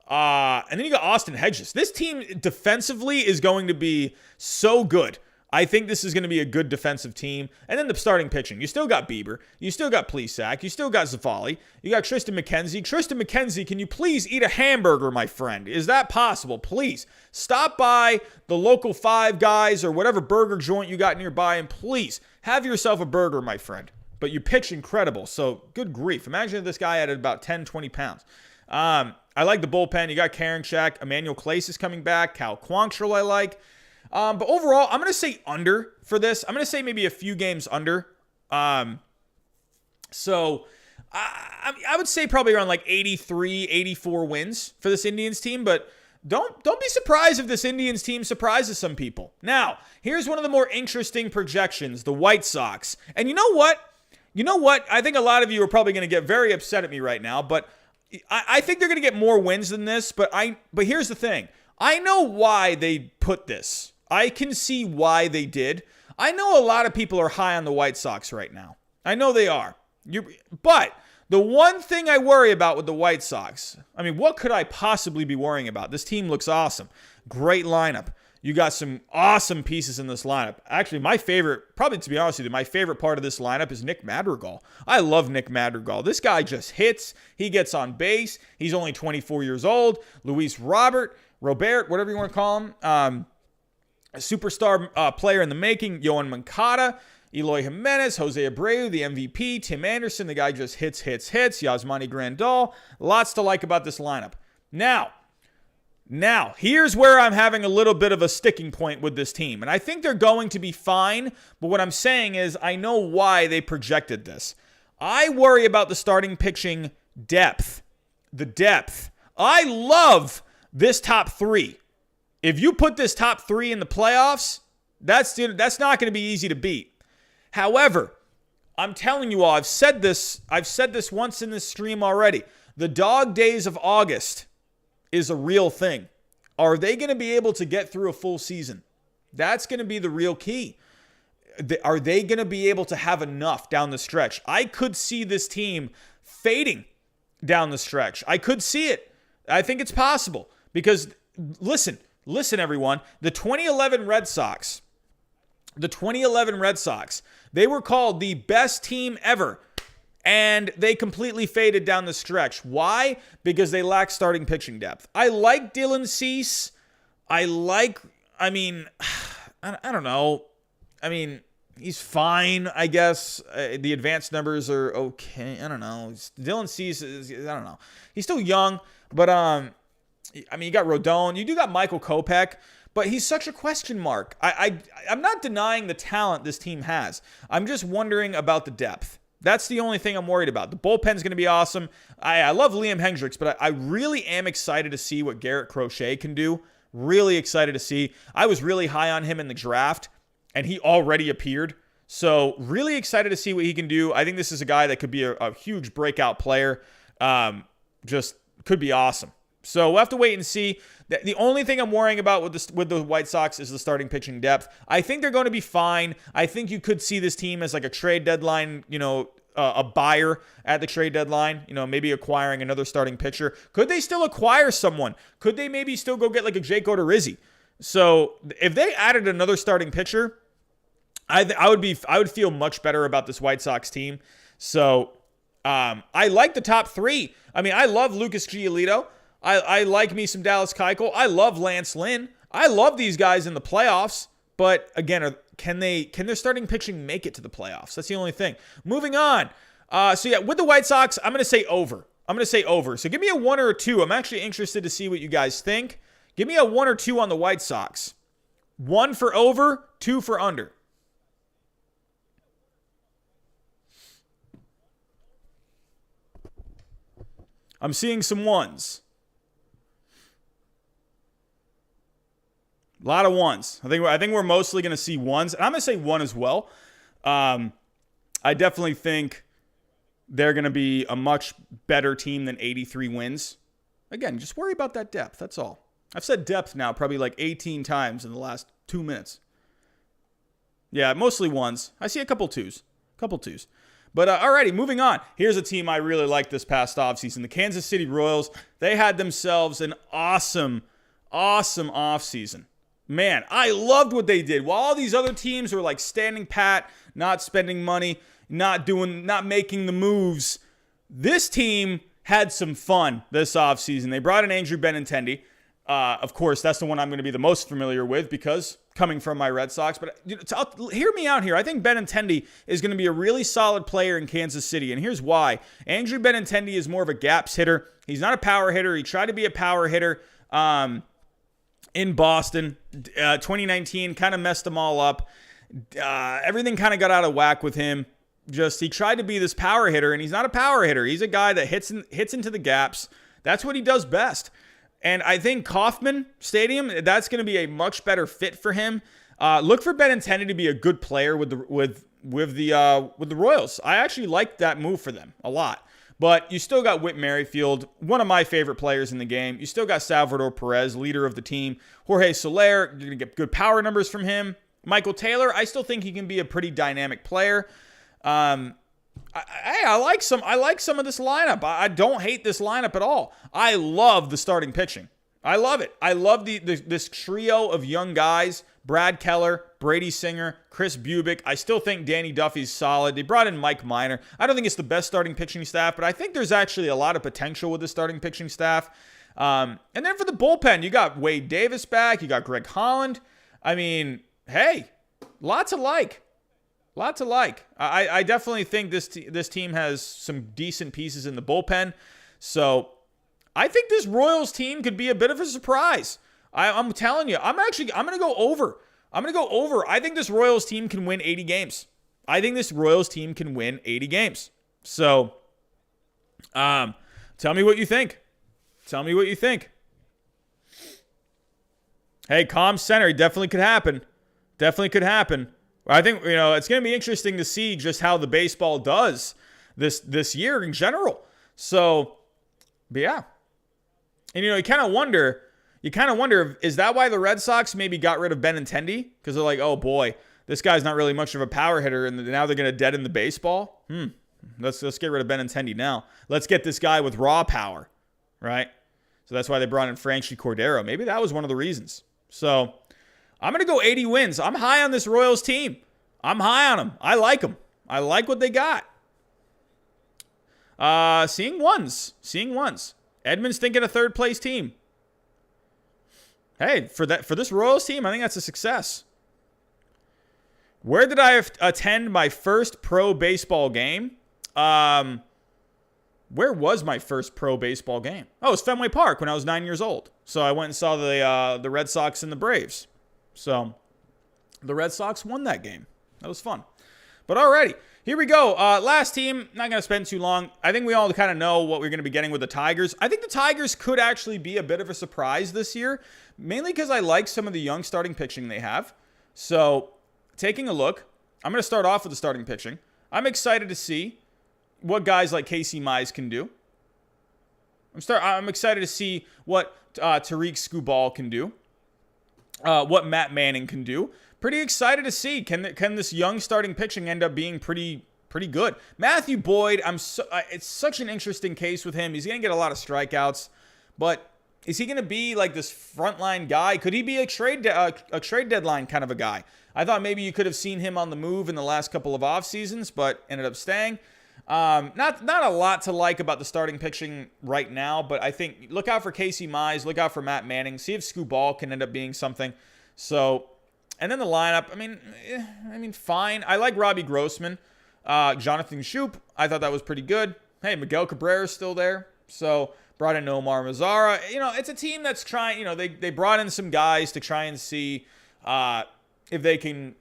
And then you got Austin Hedges. This team defensively is going to be so good. I think this is going to be a good defensive team. And then the starting pitching. You still got Bieber. You still got Plesac. You still got Zavala. You got Tristan McKenzie. Tristan McKenzie, can you please eat a hamburger, my friend? Is that possible? Please. Stop by the local Five Guys or whatever burger joint you got nearby and please have yourself a burger, my friend. But you pitch incredible. So good grief. Imagine if this guy had about 10, 20 pounds. I like the bullpen. You got Karinchak. Emmanuel Clace is coming back. Cal Quantrill I like. But overall, I'm going to say under for this. I'm going to say maybe a few games under. So I would say probably around 83, 84 wins for this Indians team. But don't be surprised if this Indians team surprises some people. Now, here's one of the more interesting projections, the White Sox. And you know what? I think a lot of you are probably going to get very upset at me right now. But I think they're going to get more wins than this, but here's the thing. I know why they put this. I can see why they did. I know a lot of people are high on the White Sox right now. I know they are. But the one thing I worry about with the White Sox, I mean, what could I possibly be worrying about? This team looks awesome. Great lineup. You got some awesome pieces in this lineup. Actually, my favorite, probably to be honest with you, my favorite part of this lineup is Nick Madrigal. I love Nick Madrigal. This guy just hits. He gets on base. He's only 24 years old. Luis Robert, whatever you want to call him. A superstar player in the making. Yohan Moncada, Eloy Jimenez, Jose Abreu, the MVP, Tim Anderson. The guy just hits. Yasmani Grandal. Lots to like about this lineup. Now, here's where I'm having a little bit of a sticking point with this team. And I think they're going to be fine. But what I'm saying is I know why they projected this. I worry about the starting pitching depth. The depth. I love this top three. If you put this top three in the playoffs, that's not going to be easy to beat. However, I'm telling you all, I've said this once in this stream already. The dog days of August is a real thing. Are they going to be able to get through a full season? That's going to be the real key. Are they going to be able to have enough down the stretch? I could see this team fading down the stretch. I could see it. I think it's possible because listen everyone, the 2011 Red Sox, they were called the best team ever. And they completely faded down the stretch. Why? Because they lack starting pitching depth. I like Dylan Cease. I don't know. I mean, he's fine, I guess. The advanced numbers are okay. I don't know. Dylan Cease is, I don't know. He's still young, but you got Rodon. You do got Michael Kopech, but he's such a question mark. I'm not denying the talent this team has. I'm just wondering about the depth. That's the only thing I'm worried about. The bullpen's going to be awesome. I love Liam Hendricks, but I really am excited to see what Garrett Crochet can do. Really excited to see. I was really high on him in the draft, and he already appeared. So really excited to see what he can do. I think this is a guy that could be a huge breakout player. Just could be awesome. So we'll have to wait and see. The only thing I'm worrying about with the White Sox is the starting pitching depth. I think they're going to be fine. I think you could see this team as like a trade deadline, a buyer at the trade deadline, maybe acquiring another starting pitcher. Could they still acquire someone? Could they maybe still go get like a Jake Odorizzi? So if they added another starting pitcher, I would feel much better about this White Sox team. So I like the top three. I mean, I love Lucas Giolito. I like me some Dallas Keuchel. I love Lance Lynn. I love these guys in the playoffs. But again, can their starting pitching make it to the playoffs? That's the only thing. Moving on. With the White Sox, I'm going to say over. So give me a 1 or a 2. I'm actually interested to see what you guys think. Give me a 1 or 2 on the White Sox. 1 for over, 2 for under. I'm seeing some ones. A lot of ones. I think we're mostly going to see ones. And I'm going to say 1 as well. I definitely think they're going to be a much better team than 83 wins. Again, just worry about that depth. That's all. I've said depth now probably like 18 times in the last 2 minutes. Yeah, mostly ones. I see a couple twos. But alrighty, moving on. Here's a team I really liked this past offseason. The Kansas City Royals. They had themselves an awesome offseason. Man, I loved what they did. While all these other teams were like standing pat, not spending money, not making the moves, this team had some fun this offseason. They brought in Andrew Benintendi. Of course, that's the one I'm going to be the most familiar with because coming from my Red Sox. But hear me out here. I think Benintendi is going to be a really solid player in Kansas City, and here's why. Andrew Benintendi is more of a gaps hitter. He's not a power hitter. He tried to be a power hitter in Boston. 2019 kind of messed them all up. Everything kind of got out of whack with him. He tried to be this power hitter, and he's not a power hitter. He's a guy that hits into the gaps. That's what he does best. And I think Kauffman Stadium, that's going to be a much better fit for him. Look for Benintendi to be a good player with the Royals. I actually like that move for them a lot. But you still got Whit Merrifield, one of my favorite players in the game. You still got Salvador Perez, leader of the team. Jorge Soler, you're going to get good power numbers from him. Michael Taylor, I still think he can be a pretty dynamic player. I like some of this lineup. I don't hate this lineup at all. I love the starting pitching. I love it. I love this trio of young guys. Brad Keller, Brady Singer, Chris Bubick. I still think Danny Duffy's solid. They brought in Mike Minor. I don't think it's the best starting pitching staff, but I think there's actually a lot of potential with the starting pitching staff. And then for the bullpen, you got Wade Davis back. You got Greg Holland. I mean, hey, lots of like. Lots of like. I definitely think this team has some decent pieces in the bullpen. So I think this Royals team could be a bit of a surprise. I'm telling you, I'm going to go over. I think this Royals team can win 80 games. So, tell me what you think. Hey, Comm Center, definitely could happen. I think, it's going to be interesting to see just how the baseball does this year in general. So, but yeah. And, you kind of wonder, is that why the Red Sox maybe got rid of Benintendi? Because they're like, oh boy, this guy's not really much of a power hitter, and now they're going to deaden the baseball? Let's get rid of Benintendi now. Let's get this guy with raw power, right? So that's why they brought in Franchi Cordero. Maybe that was one of the reasons. So I'm going to go 80 wins. I'm high on this Royals team. I'm high on them. I like them. I like what they got. Seeing ones. Edmonds thinking a third place team. Hey, for this Royals team, I think that's a success. Where did I attend my first pro baseball game? Where was my first pro baseball game? Oh, it was Fenway Park when I was 9 years old. So I went and saw the Red Sox and the Braves. So the Red Sox won that game. That was fun. But alrighty, here we go. Last team, not going to spend too long. I think we all kind of know what we're going to be getting with the Tigers. I think the Tigers could actually be a bit of a surprise this year, mainly because I like some of the young starting pitching they have. So taking a look, I'm going to start off with the starting pitching. I'm excited to see what guys like Casey Mize can do. I'm excited to see what Tariq Skubal can do, what Matt Manning can do. Pretty excited to see can this young starting pitching end up being pretty good. Matthew Boyd, it's such an interesting case with him. He's going to get a lot of strikeouts, but is he going to be like this frontline guy? Could he be a trade deadline kind of a guy? I thought maybe you could have seen him on the move in the last couple of off seasons, but ended up staying. Not a lot to like about the starting pitching right now, but I think look out for Casey Mize, look out for Matt Manning, see if Skubal can end up being something. So, and then the lineup, I mean, fine. I like Robbie Grossman, Jonathan Schoop. I thought that was pretty good. Hey, Miguel Cabrera's still there, so brought in Nomar Mazara. It's a team that's trying. They brought in some guys to try and see if they can,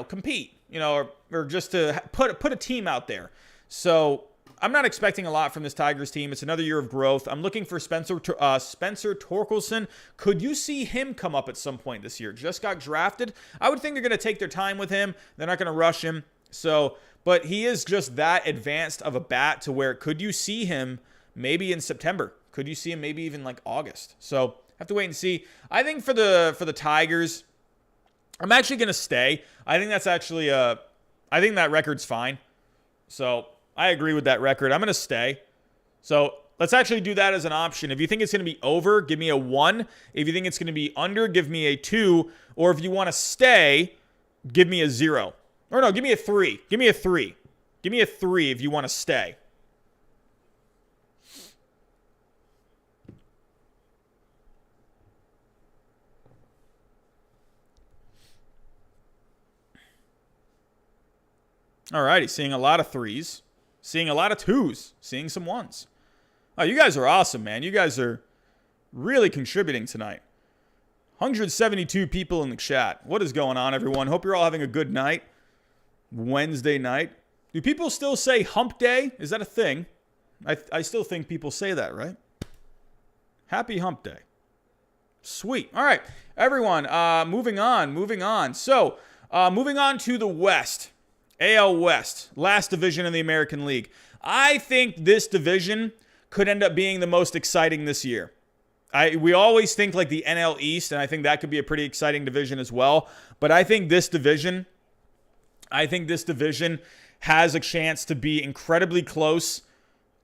compete, or just to put a team out there. So I'm not expecting a lot from this Tigers team. It's another year of growth. I'm looking for Spencer Torkelson. Could you see him come up at some point this year? Just got drafted. I would think they're going to take their time with him. They're not going to rush him. So, but he is just that advanced of a bat to where could you see him maybe in September? Could you see him maybe even like August? So have to wait and see. I think for the Tigers, I'm actually going to stay. I think that's actually I think that record's fine. So I agree with that record. I'm going to stay. So let's actually do that as an option. If you think it's going to be over, give me a 1. If you think it's going to be under, give me a 2. Or if you want to stay, give me a 0. Or no, give me a 3. Give me a 3. Give me a 3 if you want to stay. Alrighty, seeing a lot of 3s. Seeing a lot of 2s. Seeing some 1s. Oh, you guys are awesome, man. You guys are really contributing tonight. 172 people in the chat. What is going on, everyone? Hope you're all having a good night. Wednesday night. Do people still say hump day? Is that a thing? I still think people say that, right? Happy hump day. Sweet. All right, everyone. Moving on. So, moving on to the West. AL West, last division in the American League. I think this division could end up being the most exciting this year. We always think like the NL East, and I think that could be a pretty exciting division as well. But I think this division has a chance to be incredibly close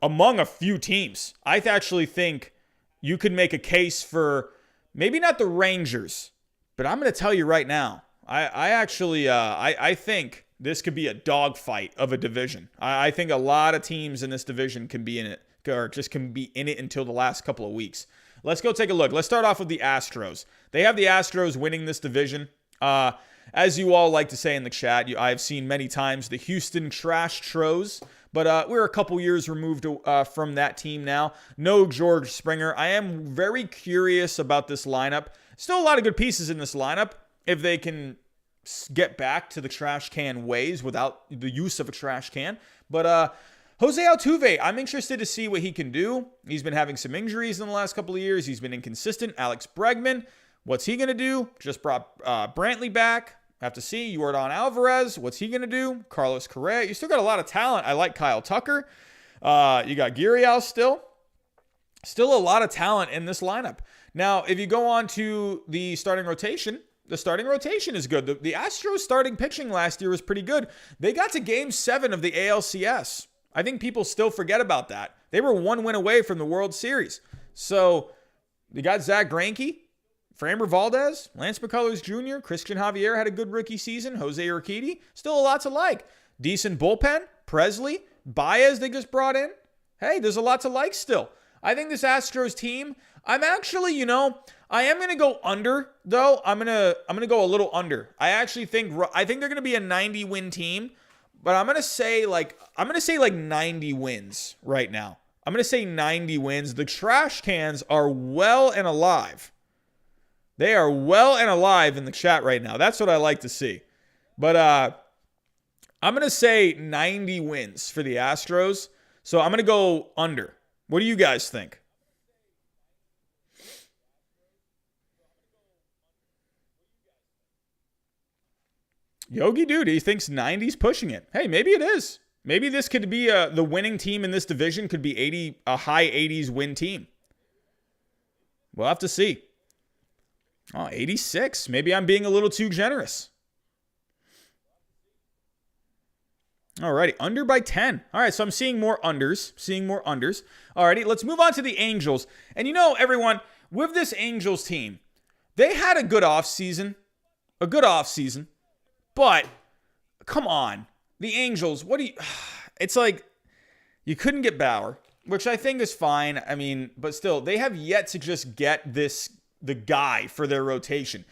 among a few teams. I actually think you could make a case for maybe not the Rangers, but I'm going to tell you right now, I think this could be a dogfight of a division. I think a lot of teams in this division can be in it, or just can be in it until the last couple of weeks. Let's go take a look. Let's start off with the Astros. They have the Astros winning this division. As you all like to say in the chat, I've seen many times the Houston Trash Tros, but we're a couple years removed from that team now. No George Springer. I am very curious about this lineup. Still a lot of good pieces in this lineup if they can get back to the trash can ways without the use of a trash can. But Jose Altuve, I'm interested to see what he can do. He's been having some injuries in the last couple of years. He's been inconsistent. Alex Bregman, what's he going to do? Just brought Brantley back. Have to see. Yordan Alvarez, what's he going to do? Carlos Correa. You still got a lot of talent. I like Kyle Tucker. You got Gurriel still. Still a lot of talent in this lineup. Now, if you go on to the starting rotation, the starting rotation is good. The Astros starting pitching last year was pretty good. They got to Game 7 of the ALCS. I think people still forget about that. They were one win away from the World Series. So, you got Zach Greinke, Framber Valdez, Lance McCullers Jr., Christian Javier had a good rookie season, Jose Urquidy, still a lot to like. Decent bullpen, Presley, Baez they just brought in. Hey, there's a lot to like still. I think this Astros team, I'm actually, I am going to go under, though. I'm going to go a little under. I actually think they're going to be a 90-win team, but I'm going to say like 90 wins right now. I'm going to say 90 wins. The trash cans are well and alive. They are well and alive in the chat right now. That's what I like to see. But I'm going to say 90 wins for the Astros. So I'm going to go under. What do you guys think? Yogi Dude, he thinks 90's pushing it. Hey, maybe it is. Maybe this could be the winning team in this division could be a high 80s win team. We'll have to see. Oh, 86. Maybe I'm being a little too generous. Alrighty, under by 10. All right, so I'm seeing more unders. Alrighty, let's move on to the Angels. And everyone, with this Angels team, they had a good offseason. But, come on. The Angels, it's like, you couldn't get Bauer, which I think is fine. I mean, but still, they have yet to just get the guy for their rotation.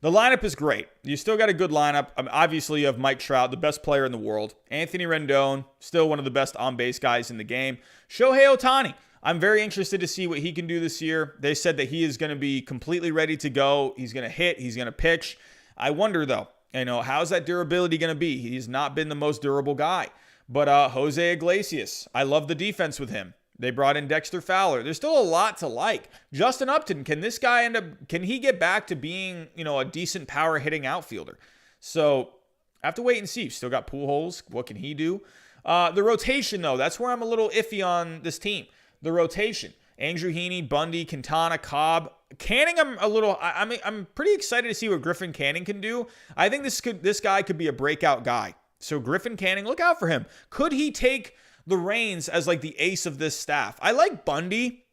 The lineup is great. You still got a good lineup. Obviously, you have Mike Trout, the best player in the world. Anthony Rendon, still one of the best on-base guys in the game. Shohei Ohtani, I'm very interested to see what he can do this year. They said that he is going to be completely ready to go. He's going to hit. He's going to pitch. I wonder, though, how's that durability going to be? He's not been the most durable guy. But Jose Iglesias, I love the defense with him. They brought in Dexter Fowler. There's still a lot to like. Justin Upton, can this guy can he get back to being, a decent power hitting outfielder? So, I have to wait and see. Still got Pujols. What can he do? The rotation, though, that's where I'm a little iffy on this team. The rotation. Andrew Heaney, Bundy, Quintana, Cobb. Canning, I'm pretty excited to see what Griffin Canning can do. I think this guy could be a breakout guy. So, Griffin Canning, look out for him. Could he take the reins as like the ace of this staff? I like Bundy,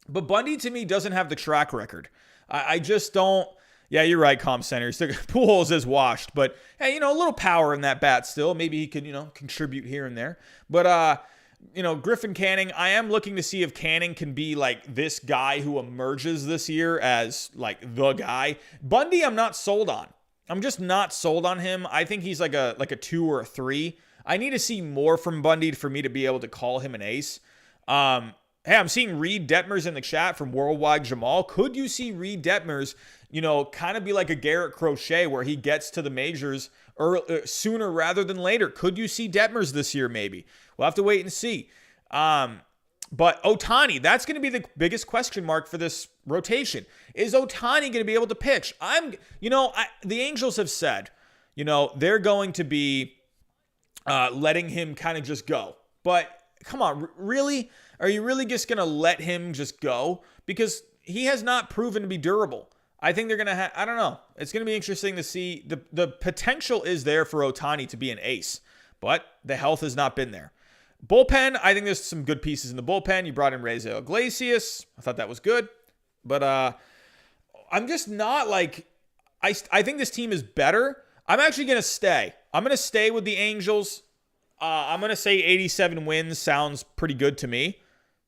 but Bundy to me doesn't have the track record. I just don't. Yeah, you're right, Comm Center. Pujols is washed, but hey, a little power in that bat still. Maybe he could, contribute here and there. But Griffin Canning, I am looking to see if Canning can be like this guy who emerges this year as like the guy. Bundy, I'm not sold on. I'm just not sold on him. I think he's like a 2 or a 3. I need to see more from Bundy for me to be able to call him an ace. Hey, I'm seeing Reed Detmers in the chat from Worldwide Jamal. Could you see Reed Detmers, kind of be like a Garrett Crochet where he gets to the majors sooner rather than later? Could you see Detmers this year maybe? We'll have to wait and see. But Ohtani, that's going to be the biggest question mark for this rotation. Is Ohtani going to be able to pitch? The Angels have said, they're going to be letting him kind of just go. But come on, really? Are you really just going to let him just go? Because he has not proven to be durable. I think they're going to have, I don't know. It's going to be interesting to see. The potential is there for Ohtani to be an ace, but the health has not been there. Bullpen, I think there's some good pieces in the bullpen. You brought in Raisel Iglesias. I thought that was good. But I'm just not like, I think this team is better. I'm actually going to stay. I'm going to stay with the Angels. I'm going to say 87 wins sounds pretty good to me.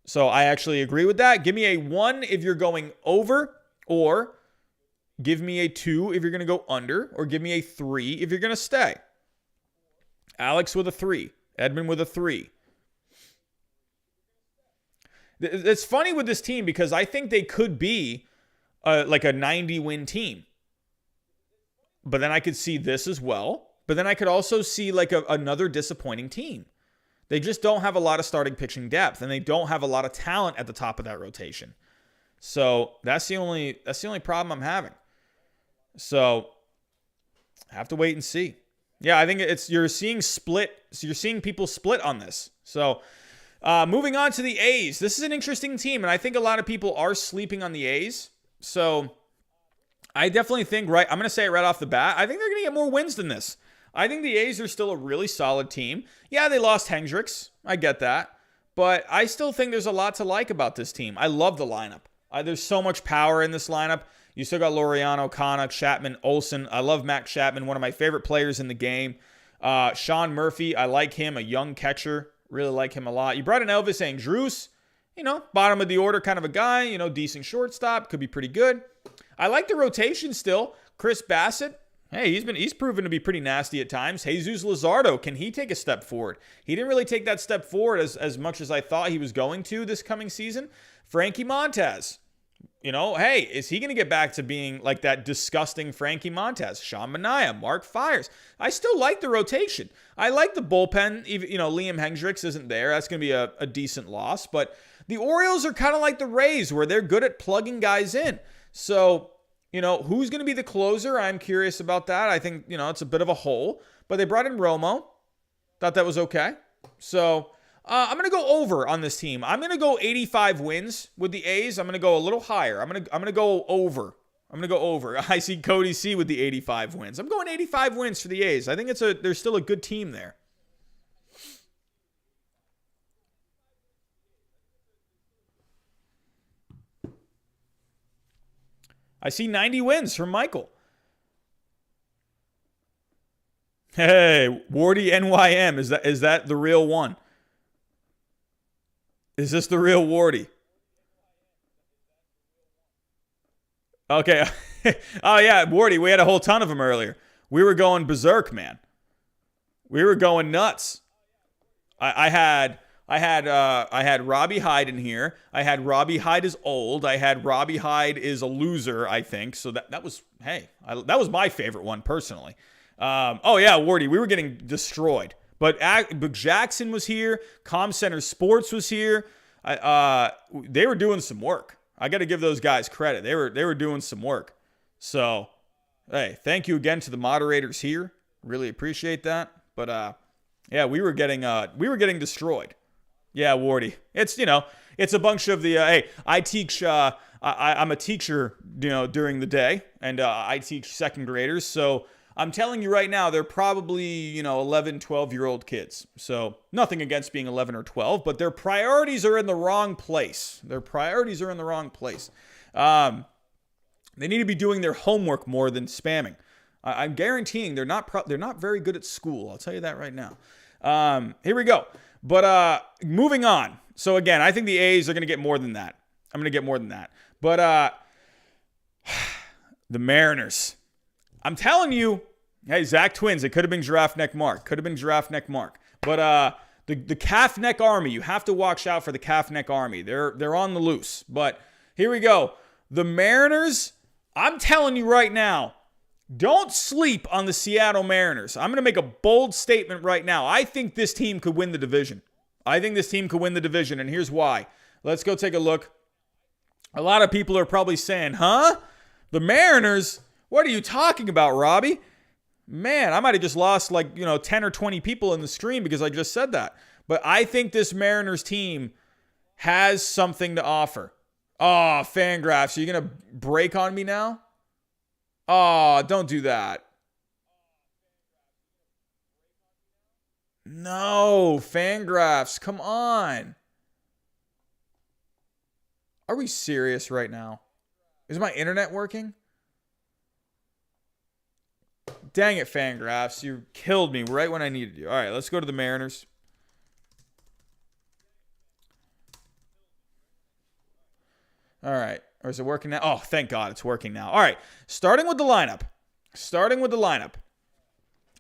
So I actually agree with that. Give me a 1 if you're going over, or give me a 2 if you're going to go under, or give me a 3 if you're going to stay. Alex with a 3. Edmund with a 3. It's funny with this team because I think they could be like a 90-win team. But then I could see this as well. But then I could also see like another disappointing team. They just don't have a lot of starting pitching depth, and they don't have a lot of talent at the top of that rotation. So that's the only problem I'm having. So I have to wait and see. Yeah, I think you're seeing people split on this. So moving on to the A's. This is an interesting team, and I think a lot of people are sleeping on the A's. So I definitely think, I'm going to say it right off the bat, I think they're going to get more wins than this. I think the A's are still a really solid team. Yeah, they lost Hendricks. I get that. But I still think there's a lot to like about this team. I love the lineup. There's so much power in this lineup. You still got Laureano, Connick, Chapman, Olsen. I love Matt Chapman, one of my favorite players in the game. Sean Murphy, I like him, a young catcher. Really like him a lot. You brought in Elvis Andrus, bottom of the order kind of a guy, decent shortstop, could be pretty good. I like the rotation still. Chris Bassett, hey, he's proven to be pretty nasty at times. Jesus Luzardo, can he take a step forward? He didn't really take that step forward as much as I thought he was going to this coming season. Frankie Montas, hey, is he going to get back to being like that disgusting Frankie Montas? Sean Manaea, Mark Fires. I still like the rotation. I like the bullpen. Even, Liam Hendricks isn't there. That's going to be a decent loss. But the Orioles are kind of like the Rays, where they're good at plugging guys in. So, who's going to be the closer? I'm curious about that. I think, it's a bit of a hole. But they brought in Romo. Thought that was okay. So, I'm going to go over on this team. I'm going to go 85 wins with the A's. I'm going to go a little higher. I'm going to go over. I see Cody C with the 85 wins. I'm going 85 wins for the A's. I think there's still a good team there. I see 90 wins from Michael. Hey, Wardy NYM, is that the real one? Is this the real Wardy? Okay. Oh yeah, Wardy, we had a whole ton of them earlier. We were going berserk, man. We were going nuts. I had Robbie Hyde in here. I had Robbie Hyde is old. I had Robbie Hyde is a loser, I think. So that was that was my favorite one personally. Oh yeah, Wardy, we were getting destroyed. But Jackson was here. Com Center Sports was here. They were doing some work. I got to give those guys credit. They were doing some work. So, hey, thank you again to the moderators here. Really appreciate that. But yeah, we were getting destroyed. Yeah, Wardy. It's it's a bunch of the hey, I teach. I'm a teacher, during the day, and I teach second graders. So I'm telling you right now, they're probably, 11, 12-year-old kids. So nothing against being 11 or 12, but their priorities are in the wrong place. They need to be doing their homework more than spamming. I'm guaranteeing they're not very good at school. I'll tell you that right now. Here we go. But moving on. So again, I think the A's are going to get more than that. I'm going to get more than that. But the Mariners. I'm telling you, hey, Zach Twins, it could have been Giraffe Neck Mark. But the Calf Neck Army, you have to watch out for the Calf Neck Army. They're on the loose. But here we go. The Mariners, I'm telling you right now, don't sleep on the Seattle Mariners. I'm going to make a bold statement right now. I think this team could win the division. And here's why. Let's go take a look. A lot of people are probably saying, huh? The Mariners? What are you talking about, Robbie? Man, I might have just lost 10 or 20 people in the stream because I just said that. But I think this Mariners team has something to offer. Oh, Fangraphs, are you going to break on me now? Oh, don't do that. No, Fangraphs, come on. Are we serious right now? Is my internet working? Dang it, Fangraphs. You killed me right when I needed you. All right, let's go to the Mariners. All right. Or is it working now? Oh, thank God it's working now. All right. Starting with the lineup.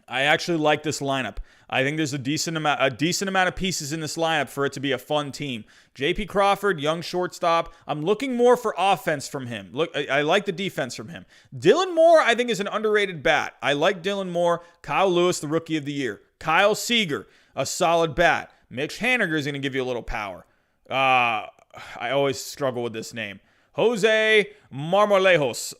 I actually like this lineup. I think there's a decent amount of pieces in this lineup for it to be a fun team. J.P. Crawford, young shortstop. I'm looking more for offense from him. Look, I like the defense from him. Dylan Moore, I think, is an underrated bat. I like Dylan Moore. Kyle Lewis, the Rookie of the Year. Kyle Seager, a solid bat. Mitch Haniger is going to give you a little power. I always struggle with this name. Jose Marmolejos.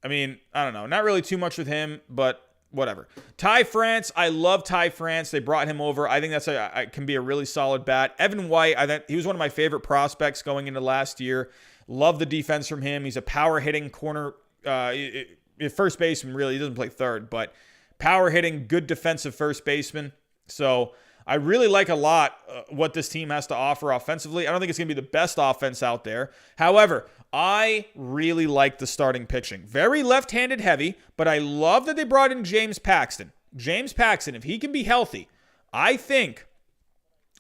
I mean, I don't know. Not really too much with him, but whatever. Ty France. I love Ty France. They brought him over. I think that's can be a really solid bat. Evan White. I think he was one of my favorite prospects going into last year. Love the defense from him. He's a power hitting corner. First baseman, really. He doesn't play third, but power hitting, good defensive first baseman. So I really like a lot what this team has to offer offensively. I don't think it's going to be the best offense out there. However, I really like the starting pitching. Very left-handed heavy, but I love that they brought in James Paxton. James Paxton, if he can be healthy, I think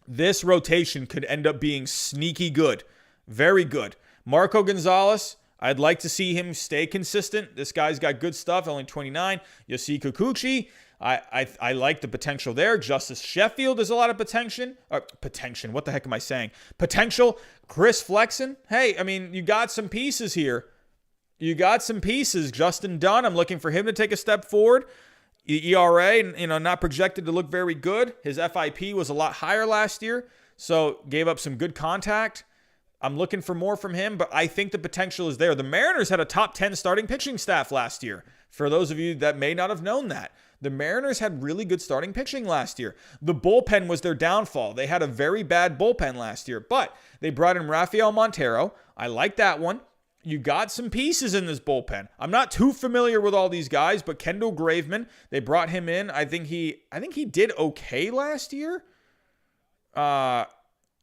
this rotation could end up being sneaky good. Very good. Marco Gonzalez, I'd like to see him stay consistent. This guy's got good stuff, only 29. Yoshi Kikuchi, I like the potential there. Justice Sheffield has a lot of potential. What the heck am I saying? Potential. Chris Flexen. Hey, I mean, you got some pieces here. Justin Dunn, I'm looking for him to take a step forward. ERA, not projected to look very good. His FIP was a lot higher last year, so gave up some good contact. I'm looking for more from him, but I think the potential is there. The Mariners had a top 10 starting pitching staff last year. For those of you that may not have known that, the Mariners had really good starting pitching last year. The bullpen was their downfall. They had a very bad bullpen last year, but they brought in Rafael Montero. I like that one. You got some pieces in this bullpen. I'm not too familiar with all these guys, but Kendall Graveman, they brought him in. I think he did okay last year.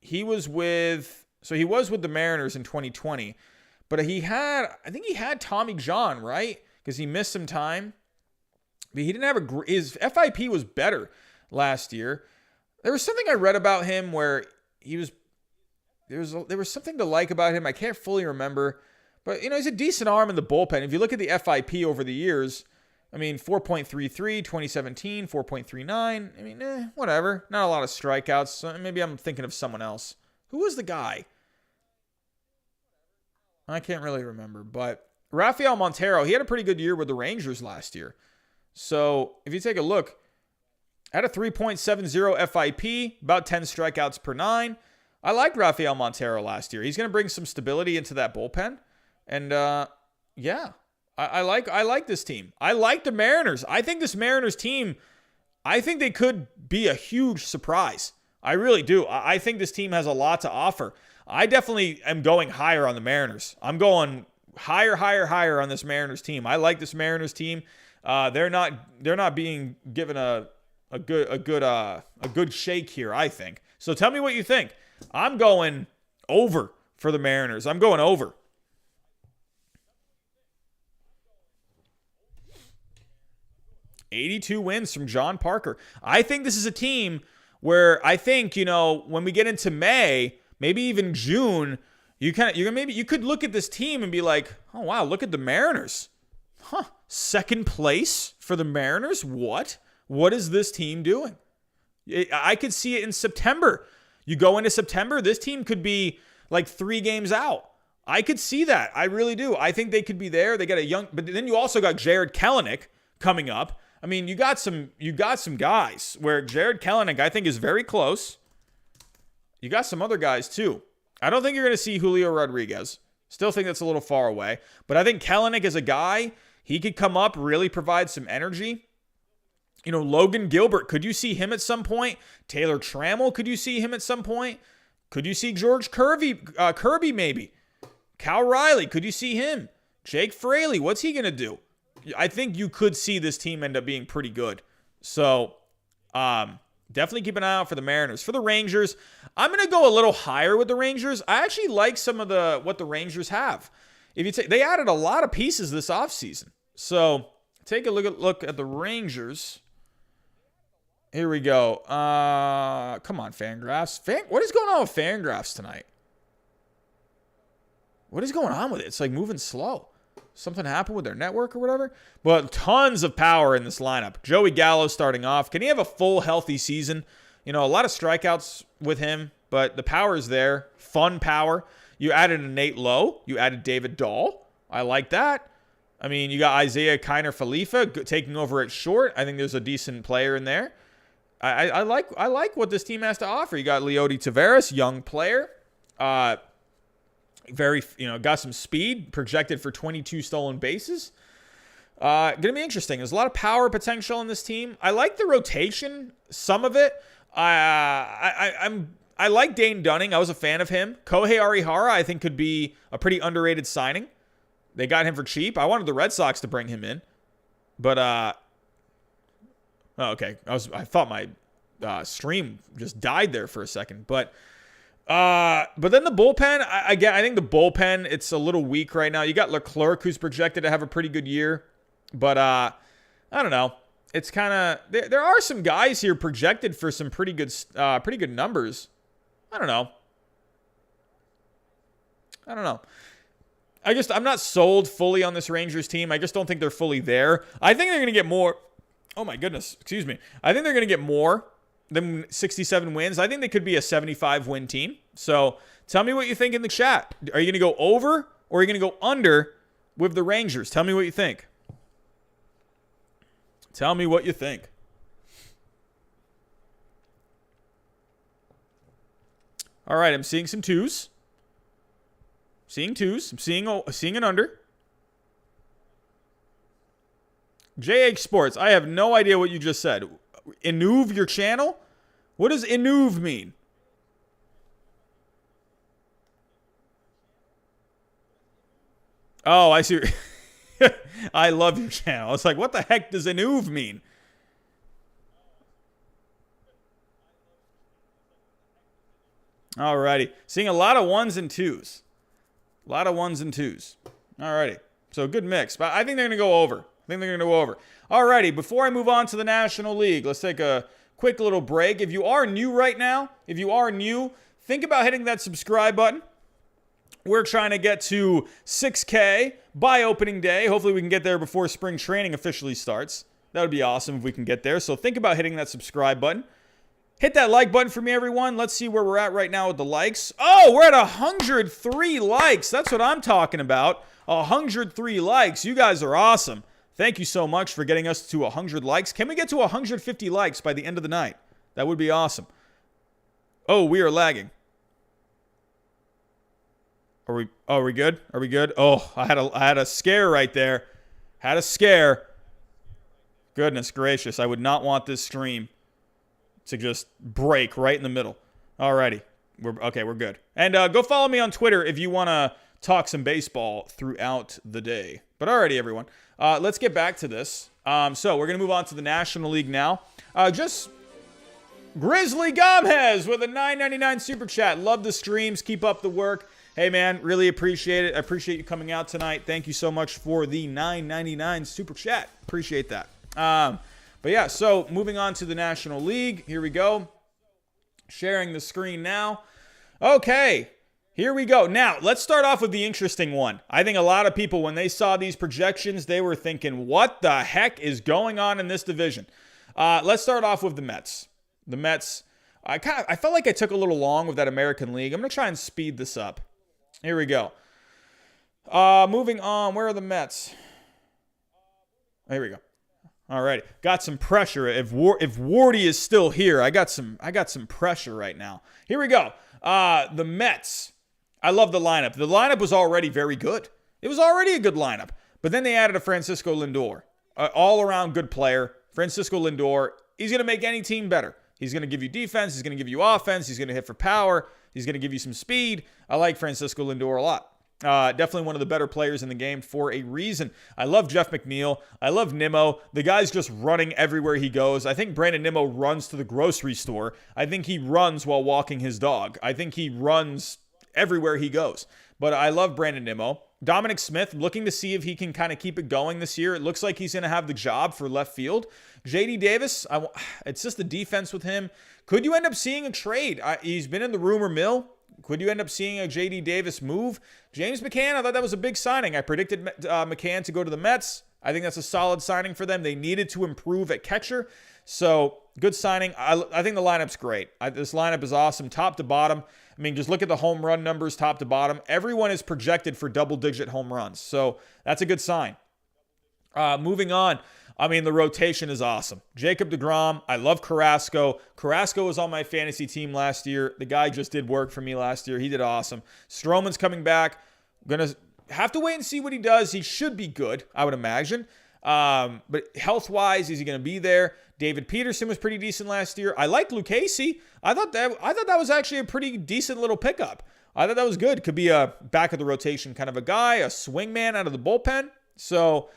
He was with the Mariners in 2020, but I think he had Tommy John, right? Because he missed some time. But he didn't have his FIP was better last year. There was something I read about him where there was something to like about him. I can't fully remember, but he's a decent arm in the bullpen. If you look at the FIP over the years, I mean 4.33, 2017, 4.39. I mean, whatever. Not a lot of strikeouts. So maybe I'm thinking of someone else. Who was the guy? I can't really remember, but Rafael Montero, he had a pretty good year with the Rangers last year. So if you take a look, had a 3.70 FIP, about 10 strikeouts per 9. I liked Rafael Montero last year. He's going to bring some stability into that bullpen. And I like this team. I like the Mariners. I think this Mariners team, I think they could be a huge surprise. I really do. I think this team has a lot to offer. I definitely am going higher on the Mariners. I'm going higher on this Mariners team. I like this Mariners team. They're not being given a good shake here, I think. So tell me what you think. I'm going over for the Mariners. I'm going over. $82 wins from John Parker. I think this is a team where I think, when we get into May, maybe even June, you could look at this team and be like, oh wow, look at the Mariners. Huh. Second place for the Mariners? What? What is this team doing? I could see it in September. You go into September, this team could be like 3 games out. I could see that. I really do. I think they could be there. They got but then you also got Jared Kelenic coming up. I mean, you got some guys where Jared Kelenic, I think, is very close. You got some other guys too. I don't think you're going to see Julio Rodriguez. Still think that's a little far away. But I think Kelenic is a guy, he could come up, really provide some energy. Logan Gilbert, could you see him at some point? Taylor Trammell, could you see him at some point? Could you see George Kirby maybe? Cal Riley, could you see him? Jake Fraley, what's he going to do? I think you could see this team end up being pretty good. So, definitely keep an eye out for the Mariners. For the Rangers, I'm going to go a little higher with the Rangers. I actually like some of what the Rangers have. They added a lot of pieces this offseason. So, take a look at the Rangers. Here we go. Come on, Fangraphs. What is going on with Fangraphs tonight? What is going on with it? It's like moving slow. Something happened with their network or whatever. But tons of power in this lineup. Joey Gallo starting off. Can he have a full, healthy season? A lot of strikeouts with him, but the power is there. Fun power. You added a Nate Lowe. You added David Dahl. I like that. I mean, you got Isaiah Kiner Falefa taking over at short. I think there's a decent player in there. I like what this team has to offer. You got Leody Taveras, young player. Got some speed, projected for 22 stolen bases. Going to be interesting. There's a lot of power potential in this team. I like the rotation, some of it. I like Dane Dunning. I was a fan of him. Kohei Arihara, I think, could be a pretty underrated signing. They got him for cheap. I wanted the Red Sox to bring him in, but okay. I thought my stream just died there for a second, but then the bullpen, I think the bullpen, it's a little weak right now. You got Leclerc, who's projected to have a pretty good year, but I don't know. It's kind of there are some guys here projected for some pretty good numbers. I don't know. I'm not sold fully on this Rangers team. I just don't think they're fully there. I think they're going to get more. Oh my goodness, excuse me. I think they're going to get more than 67 wins. I think they could be a 75-win team. So tell me what you think in the chat. Are you going to go over or are you going to go under with the Rangers? Tell me what you think. Tell me what you think. All right, I'm seeing some twos. I'm seeing an under. JH Sports, I have no idea what you just said. Inuve your channel? What does Inuve mean? Oh, I see. I love your channel. It's like, what the heck does Inuve mean? Alrighty. Seeing a lot of ones and twos. Alrighty. So good mix. But I think they're going to go over. Alrighty, before I move on to the National League, let's take a quick little break. If you are new right now, think about hitting that subscribe button. We're trying to get to 6K by opening day. Hopefully we can get there before spring training officially starts. That would be awesome if we can get there. So think about hitting that subscribe button. Hit that like button for me, everyone. Let's see where we're at right now with the likes. Oh, we're at 103 likes. That's what I'm talking about. 103 likes. You guys are awesome. Thank you so much for getting us to 100 likes. Can we get to 150 likes by the end of the night? That would be awesome. Oh, we are lagging. Are we good? Oh, I had a scare right there. Goodness gracious. I would not want this stream to just break right in the middle. Alrighty. We're good. And go follow me on Twitter if you want to talk some baseball throughout the day. But alrighty, everyone. Let's get back to this. So we're going to move on to the National League now. Just Grizzly Gomez with a $9.99 super chat. Love the streams. Keep up the work. Hey, man, really appreciate it. I appreciate you coming out tonight. Thank you so much for the $9.99 super chat. Appreciate that. But yeah, so moving on to the National League. Here we go. Sharing the screen now. Okay. Here we go. Now, let's start off with the interesting one. I think a lot of people, when they saw these projections, they were thinking, what the heck is going on in this division? Let's start off with the Mets. The Mets, I felt like I took a little long with that American League. I'm going to try and speed this up. Here we go. Moving on. Where are the Mets? Here we go. All right. Got some pressure. If Wardy is still here, I got some pressure right now. Here we go. The Mets. I love the lineup. The lineup was already very good. It was already a good lineup. But then they added a Francisco Lindor. All-around good player. Francisco Lindor, he's going to make any team better. He's going to give you defense. He's going to give you offense. He's going to hit for power. He's going to give you some speed. I like Francisco Lindor a lot. Definitely one of the better players in the game for a reason. I love Jeff McNeil. I love Nimmo. The guy's just running everywhere he goes. I think Brandon Nimmo runs to the grocery store. I think he runs while walking his dog. I think he runs everywhere he goes. But I love Brandon Nimmo. Dominic Smith, looking to see if he can kind of keep it going this year. It looks like he's going to have the job for left field. JD Davis, it's just the defense with him. Could you end up seeing a trade? He's been in the rumor mill. Could you end up seeing a JD Davis move? James McCann, I thought that was a big signing. I predicted McCann to go to the Mets. I think that's a solid signing for them. They needed to improve at catcher. So, good signing. I think the lineup's great. This lineup is awesome, top to bottom. I mean, just look at the home run numbers, top to bottom. Everyone is projected for double-digit home runs. So, that's a good sign. Moving on. I mean, the rotation is awesome. Jacob deGrom. I love Carrasco. Carrasco was on my fantasy team last year. The guy just did work for me last year. He did awesome. Stroman's coming back. I'm going to have to wait and see what he does. He should be good, I would imagine. But health-wise, is he going to be there? David Peterson was pretty decent last year. I liked Lucchesi. I thought that was actually a pretty decent little pickup. I thought that was good. Could be a back of the rotation kind of a guy, a swingman out of the bullpen. So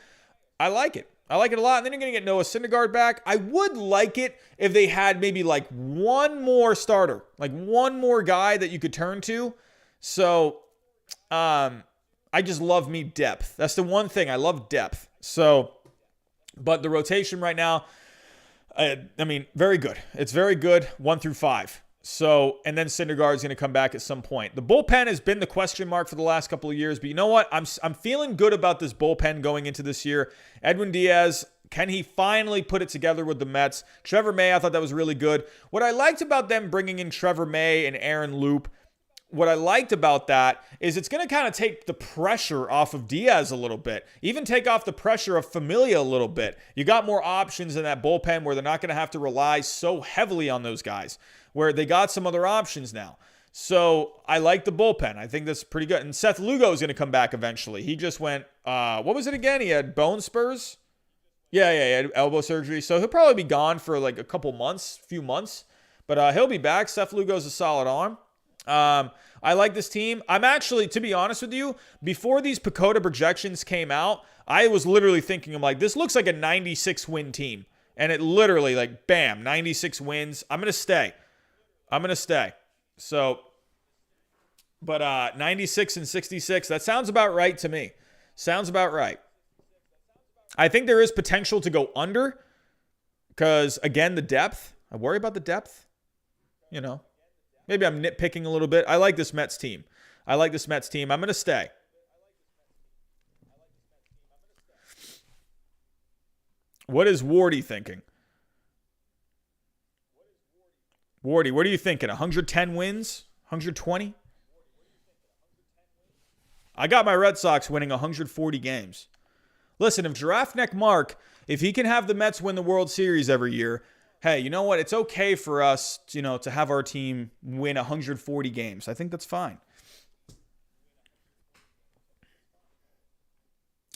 I like it. I like it a lot. And then you're going to get Noah Syndergaard back. I would like it if they had maybe like one more starter, like one more guy that you could turn to. So I just love me depth. That's the one thing. I love depth. So, but the rotation right now, I mean, very good. It's very good, 1 through 5. So, and then Syndergaard's going to come back at some point. The bullpen has been the question mark for the last couple of years, but you know what? I'm feeling good about this bullpen going into this year. Edwin Diaz, can he finally put it together with the Mets? Trevor May, I thought that was really good. What I liked about them bringing in Trevor May and Aaron Loop, what I liked about that is it's going to kind of take the pressure off of Diaz a little bit. Even take off the pressure of Familia a little bit. You got more options in that bullpen where they're not going to have to rely so heavily on those guys, where they got some other options now. So I like the bullpen. I think that's pretty good. And Seth Lugo is going to come back eventually. He just went, what was it again? He had bone spurs? Yeah, he had elbow surgery. So he'll probably be gone for like a few months. But he'll be back. Seth Lugo's a solid arm. I like this team. I'm actually, to be honest with you, before these Pakoda projections came out, I was literally thinking, I'm like, this looks like a 96 win team. And it literally, like, bam, 96 wins. I'm going to stay. So, but 96 and 66, that sounds about right to me. Sounds about right. I think there is potential to go under because, again, the depth. I worry about the depth, you know. Maybe I'm nitpicking a little bit. I like this Mets team. I'm going to stay. What is Wardy thinking? Wardy, what are you thinking? 110 wins? 120? I got my Red Sox winning 140 games. Listen, if Giraffe Neck Mark, if he can have the Mets win the World Series every year, hey, you know what? It's okay for us, to have our team win 140 games. I think that's fine.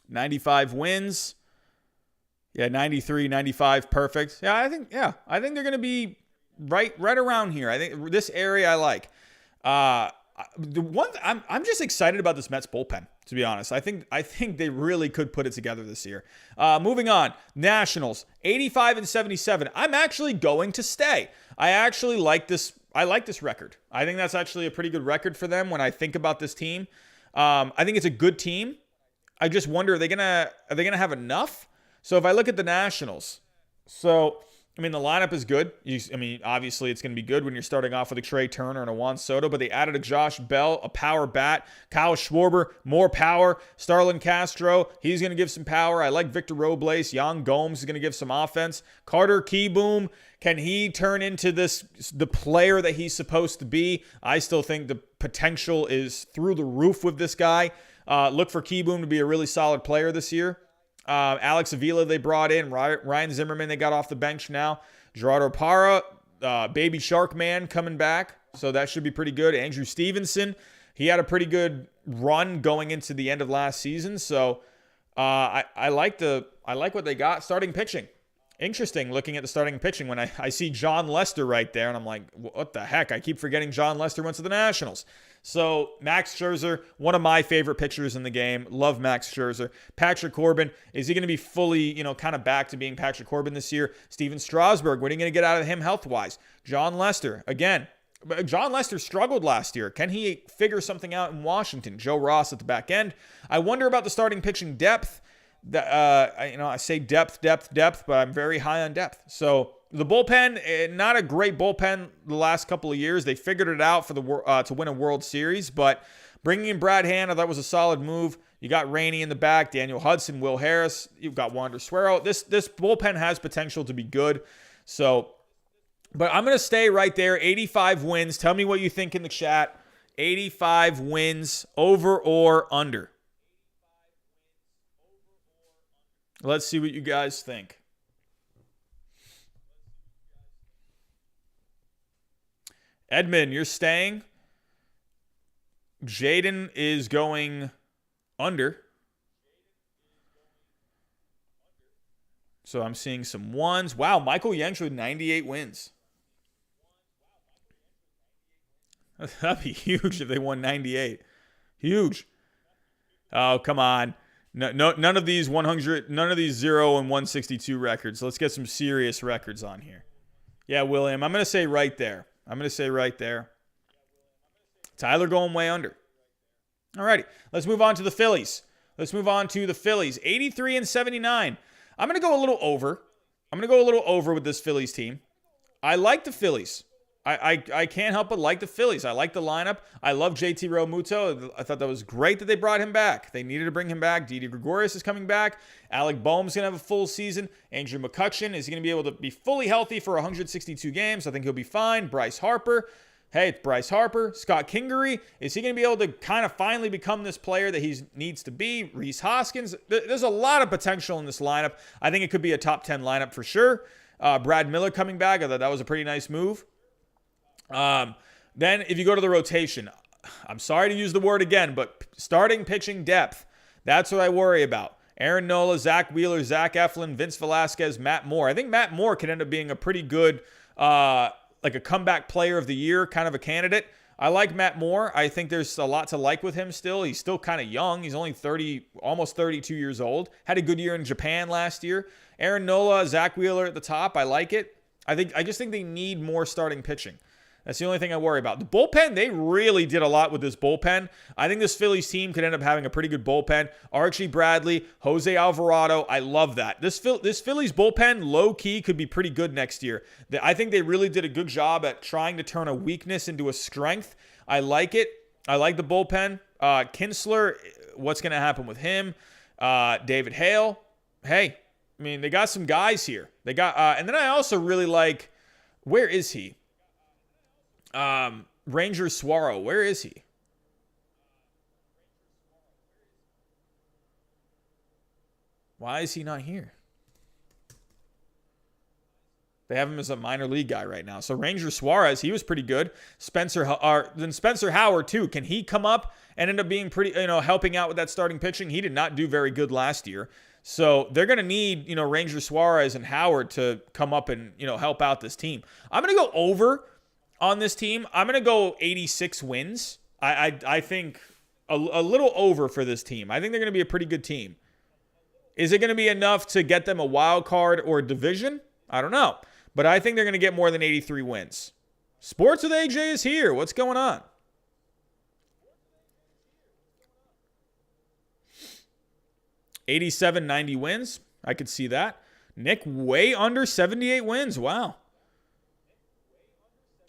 95 wins. Yeah, 93, 95, perfect. Yeah, I think they're going to be right around here. I think this area I like. I'm just excited about this Mets bullpen, to be honest. I think they really could put it together this year. Moving on, Nationals, 85 and 77. I'm actually going to stay. I actually like this. I like this record. I think that's actually a pretty good record for them when I think about this team. I think it's a good team. I just wonder, are they gonna have enough? So if I look at the Nationals, the lineup is good. Obviously it's going to be good when you're starting off with a Trey Turner and a Juan Soto, but they added a Josh Bell, a power bat, Kyle Schwarber, more power, Starlin Castro, he's going to give some power. I like Victor Robles, Yan Gomes is going to give some offense. Carter Kieboom, can he turn into the player that he's supposed to be? I still think the potential is through the roof with this guy. Look for Kieboom to be a really solid player this year. Alex Avila they brought in. Ryan Zimmerman they got off the bench now. Gerardo Parra, Baby Shark Man coming back. So that should be pretty good. Andrew Stevenson, he had a pretty good run going into the end of last season. So I like what they got. Starting pitching. interesting looking at the starting pitching when I see John Lester right there, and I'm like, what the heck? I keep forgetting John Lester went to the Nationals. So Max Scherzer, one of my favorite pitchers in the game. Love Max Scherzer. Patrick Corbin, is he going to be fully, kind of back to being Patrick Corbin this year? Steven Strasburg, what are you going to get out of him health-wise? John Lester, again. John Lester struggled last year. Can he figure something out in Washington? Joe Ross at the back end. I wonder about the starting pitching depth. I say depth, but I'm very high on depth. So the bullpen, not a great bullpen the last couple of years. They figured it out for to win a World Series, but bringing in Brad Hand, I thought was a solid move. You got Rainey in the back, Daniel Hudson, Will Harris. You've got Wander Suero. This bullpen has potential to be good. So, but I'm going to stay right there. 85 wins. Tell me what you think in the chat. 85 wins, over or under. Let's see what you guys think. Edmund, you're staying. Jaden is going under. So I'm seeing some ones. Wow, Michael Yench with 98 wins. That'd be huge if they won 98. Huge. Oh, come on. No, none of these 100, none of these 0 and 162 records. Let's get some serious records on here. Yeah, William, I'm going to say right there. Tyler going way under. All righty, let's move on to the Phillies. 83 and 79. I'm going to go a little over. With this Phillies team. I like the Phillies. I can't help but like the Phillies. I like the lineup. I love JT Realmuto. I thought that was great that they brought him back. They needed to bring him back. Didi Gregorius is coming back. Alec Boehm's going to have a full season. Andrew McCutchen is going to be able to be fully healthy for 162 games. I think he'll be fine. Bryce Harper. Hey, it's Bryce Harper. Scott Kingery. Is he going to be able to kind of finally become this player that he needs to be? Rhys Hoskins. There's a lot of potential in this lineup. I think it could be a top 10 lineup for sure. Brad Miller coming back. I thought that was a pretty nice move. Then if you go to the rotation, I'm sorry to use the word again, but starting pitching depth, that's what I worry about. Aaron Nola, Zach Wheeler, Zach Eflin, Vince Velasquez, Matt Moore. I think Matt Moore could end up being a pretty good, like a comeback player of the year kind of a candidate. I like Matt Moore. I think there's a lot to like with him still. He's still kind of young. He's only almost 32 years old. Had a good year in Japan last year. Aaron Nola, Zach Wheeler at the top. I like it. I just think they need more starting pitching. That's the only thing I worry about. The bullpen, they really did a lot with this bullpen. I think this Phillies team could end up having a pretty good bullpen. Archie Bradley, Jose Alvarado, I love that. This Phillies bullpen, low-key, could be pretty good next year. I think they really did a good job at trying to turn a weakness into a strength. I like it. I like the bullpen. Kinsler, what's going to happen with him? David Hale. Hey, I mean, they got some guys here. They got, and then I also really like, where is he? Ranger Suaro, where is he? Why is he not here? They have him as a minor league guy right now. So Ranger Suarez, he was pretty good. Spencer Howard too. Can he come up and end up being pretty, helping out with that starting pitching? He did not do very good last year. So they're going to need, Ranger Suarez and Howard to come up and, help out this team. I'm going to go over on this team. I'm going to go 86 wins. I think a little over for this team. I think they're going to be a pretty good team. Is it going to be enough to get them a wild card or a division? I don't know. But I think they're going to get more than 83 wins. Sports with AJ is here. What's going on? $87, 90 wins. I could see that. Nick way under 78 wins. Wow.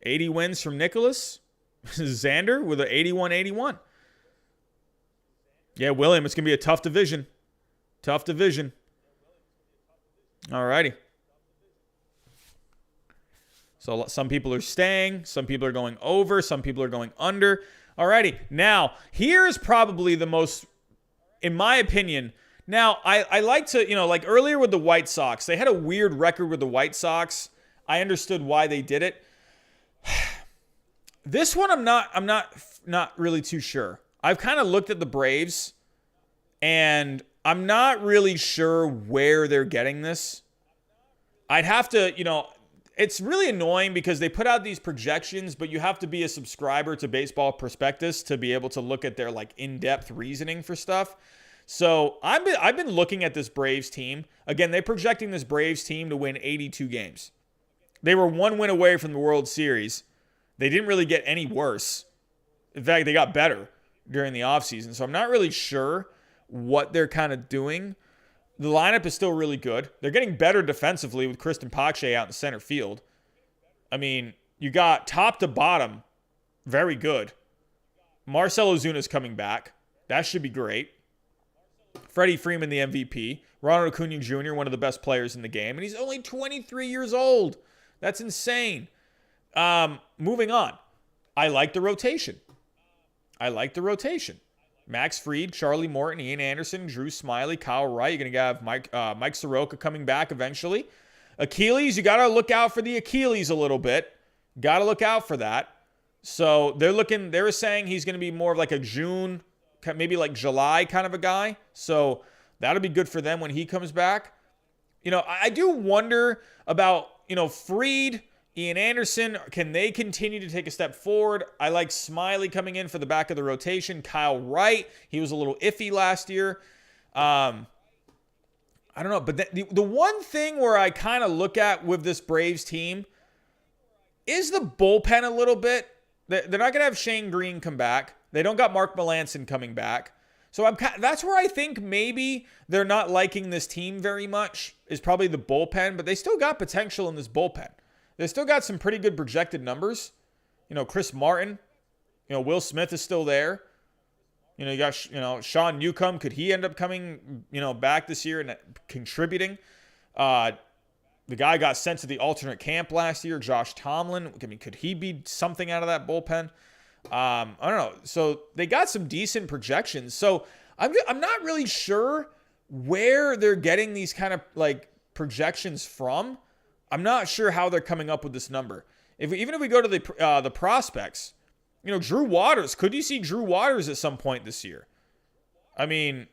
80 wins from Nicholas. Xander with an 81-81. Yeah, William, it's going to be a tough division. Tough division. All righty. So some people are staying. Some people are going over. Some people are going under. All righty. Now, here's probably the most, in my opinion. Now, I like to, like earlier with the White Sox, they had a weird record with the White Sox. I understood why they did it. This one I'm not really too sure. I've kind of looked at the Braves and I'm not really sure where they're getting this. I'd have to, it's really annoying because they put out these projections, but you have to be a subscriber to Baseball Prospectus to be able to look at their like in-depth reasoning for stuff. So I've been looking at this Braves team. Again, they're projecting this Braves team to win 82 games. They were 1 win away from the World Series. They didn't really get any worse. In fact, they got better during the offseason. So I'm not really sure what they're kind of doing. The lineup is still really good. They're getting better defensively with Kristen Pache out in center field. I mean, you got top to bottom, very good. Marcell Ozuna's coming back. That should be great. Freddy Freeman, the MVP. Ronald Acuna Jr., one of the best players in the game. And he's only 23 years old. That's insane. Moving on. I like the rotation. Max Fried, Charlie Morton, Ian Anderson, Drew Smyly, Kyle Wright. You're going to have Mike Soroka coming back eventually. Achilles, you got to look out for the Achilles a little bit. Got to look out for that. So they were saying he's going to be more of like a June, maybe like July kind of a guy. So that'll be good for them when he comes back. I do wonder about, Fried, Ian Anderson, can they continue to take a step forward? I like Smyly coming in for the back of the rotation. Kyle Wright, he was a little iffy last year. I don't know, but the one thing where I kind of look at with this Braves team is the bullpen a little bit. They're not going to have Shane Green come back. They don't got Mark Melancon coming back. So that's where I think maybe they're not liking this team very much, is probably the bullpen, but they still got potential in this bullpen. They still got some pretty good projected numbers. Chris Martin, Will Smith is still there. You got, Sean Newcomb. Could he end up coming, back this year and contributing? The guy got sent to the alternate camp last year, Josh Tomlin. I mean, could he be something out of that bullpen? I don't know. So they got some decent projections. So I'm not really sure where they're getting these kind of like projections from. I'm not sure how they're coming up with this number. Even if we go to the prospects, Drew Waters, could you see Drew Waters at some point this year? I mean,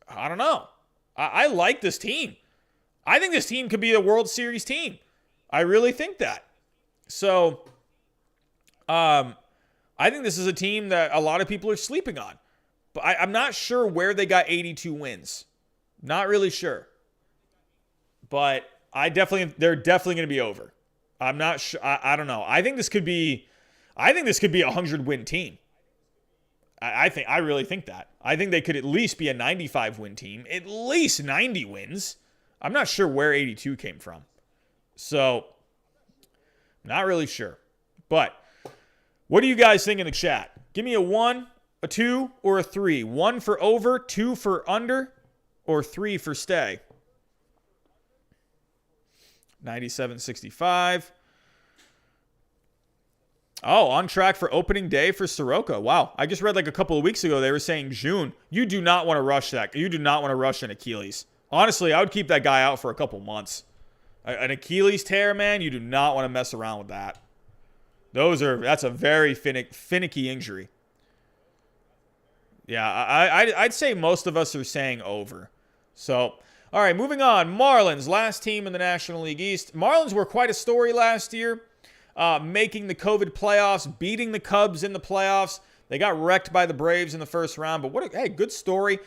I don't know. I like this team. I think this team could be a World Series team. I really think that. So, I think this is a team that a lot of people are sleeping on. But I'm not sure where they got 82 wins. Not really sure. But they're definitely going to be over. I'm not sure. I don't know. I think this could be a 100-win team. I really think that. I think they could at least be a 95-win team. At least 90 wins. I'm not sure where 82 came from. So, not really sure. But what do you guys think in the chat? Give me a 1, a 2, or a 3. 1 for over, 2 for under, or 3 for stay. 97.65. Oh, on track for opening day for Soroka. Wow. I just read like a couple of weeks ago they were saying June. You do not want to rush that. You do not want to rush an Achilles. Honestly, I would keep that guy out for a couple months. An Achilles tear, man, you do not want to mess around with that. That's a very finicky injury. Yeah, I'd say most of us are saying over. So, all right, moving on. Marlins, last team in the National League East. Marlins were quite a story last year, making the COVID playoffs, beating the Cubs in the playoffs. They got wrecked by the Braves in the first round, but good story.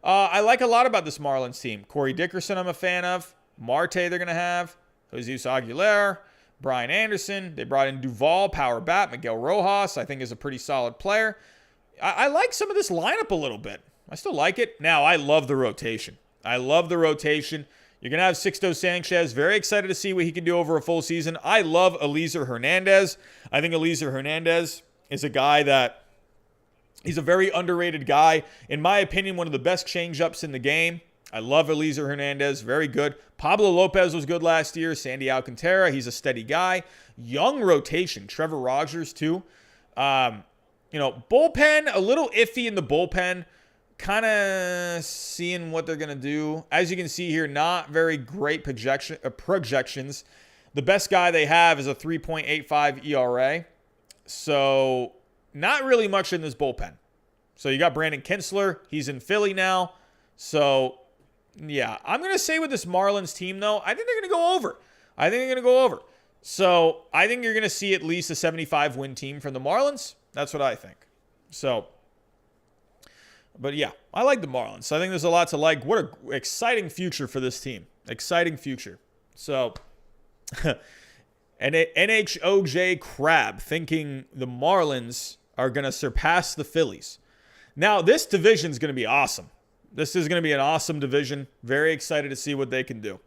I like a lot about this Marlins team. Corey Dickerson, I'm a fan of. Marte, they're going to have. Jesus Aguilar, Brian Anderson. They brought in Duvall, power bat. Miguel Rojas, I think, is a pretty solid player. I like some of this lineup a little bit. I still like it. Now, I love the rotation. You're going to have Sixto Sanchez. Very excited to see what he can do over a full season. I love Eliezer Hernandez. I think Eliezer Hernandez is a guy that he's a very underrated guy. In my opinion, one of the best changeups in the game. I love Eliezer Hernandez. Very good. Pablo Lopez was good last year. Sandy Alcantara, he's a steady guy. Young rotation. Trevor Rogers, too. Bullpen, a little iffy in the bullpen. Kind of seeing what they're going to do. As you can see here, not very great projections. The best guy they have is a 3.85 ERA. So, not really much in this bullpen. So, you got Brandon Kinsler. He's in Philly now. So, Yeah, I'm going to say with this Marlins team, though, I think they're going to go over. So I think you're going to see at least a 75-win team from the Marlins. That's what I think. So, but yeah, I like the Marlins. I think there's a lot to like. What an exciting future for this team. Exciting future. So, and NHOJ Crab thinking the Marlins are going to surpass the Phillies. Now, this division is going to be awesome. This is going to be an awesome division. Very excited to see what they can do.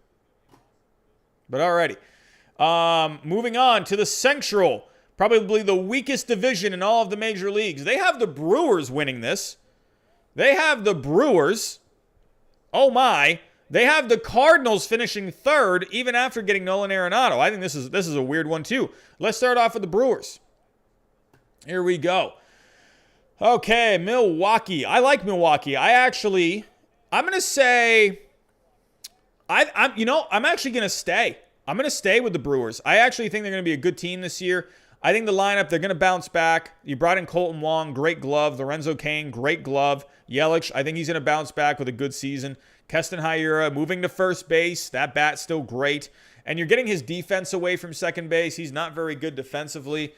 But alrighty. Moving on to the Central. Probably the weakest division in all of the major leagues. They have the Brewers winning this. They have the Brewers. Oh my. They have the Cardinals finishing third even after getting Nolan Arenado. I think this is a weird one too. Let's start off with the Brewers. Here we go. Okay, Milwaukee. I like Milwaukee. I'm going to say I'm actually going to stay. I'm going to stay with the Brewers. I actually think they're going to be a good team this year. I think the lineup, they're going to bounce back. You brought in Colton Wong, great glove. Lorenzo Cain, great glove. Yelich, I think he's going to bounce back with a good season. Keston Hiura moving to first base. That bat's still great. And you're getting his defense away from second base. He's not very good defensively.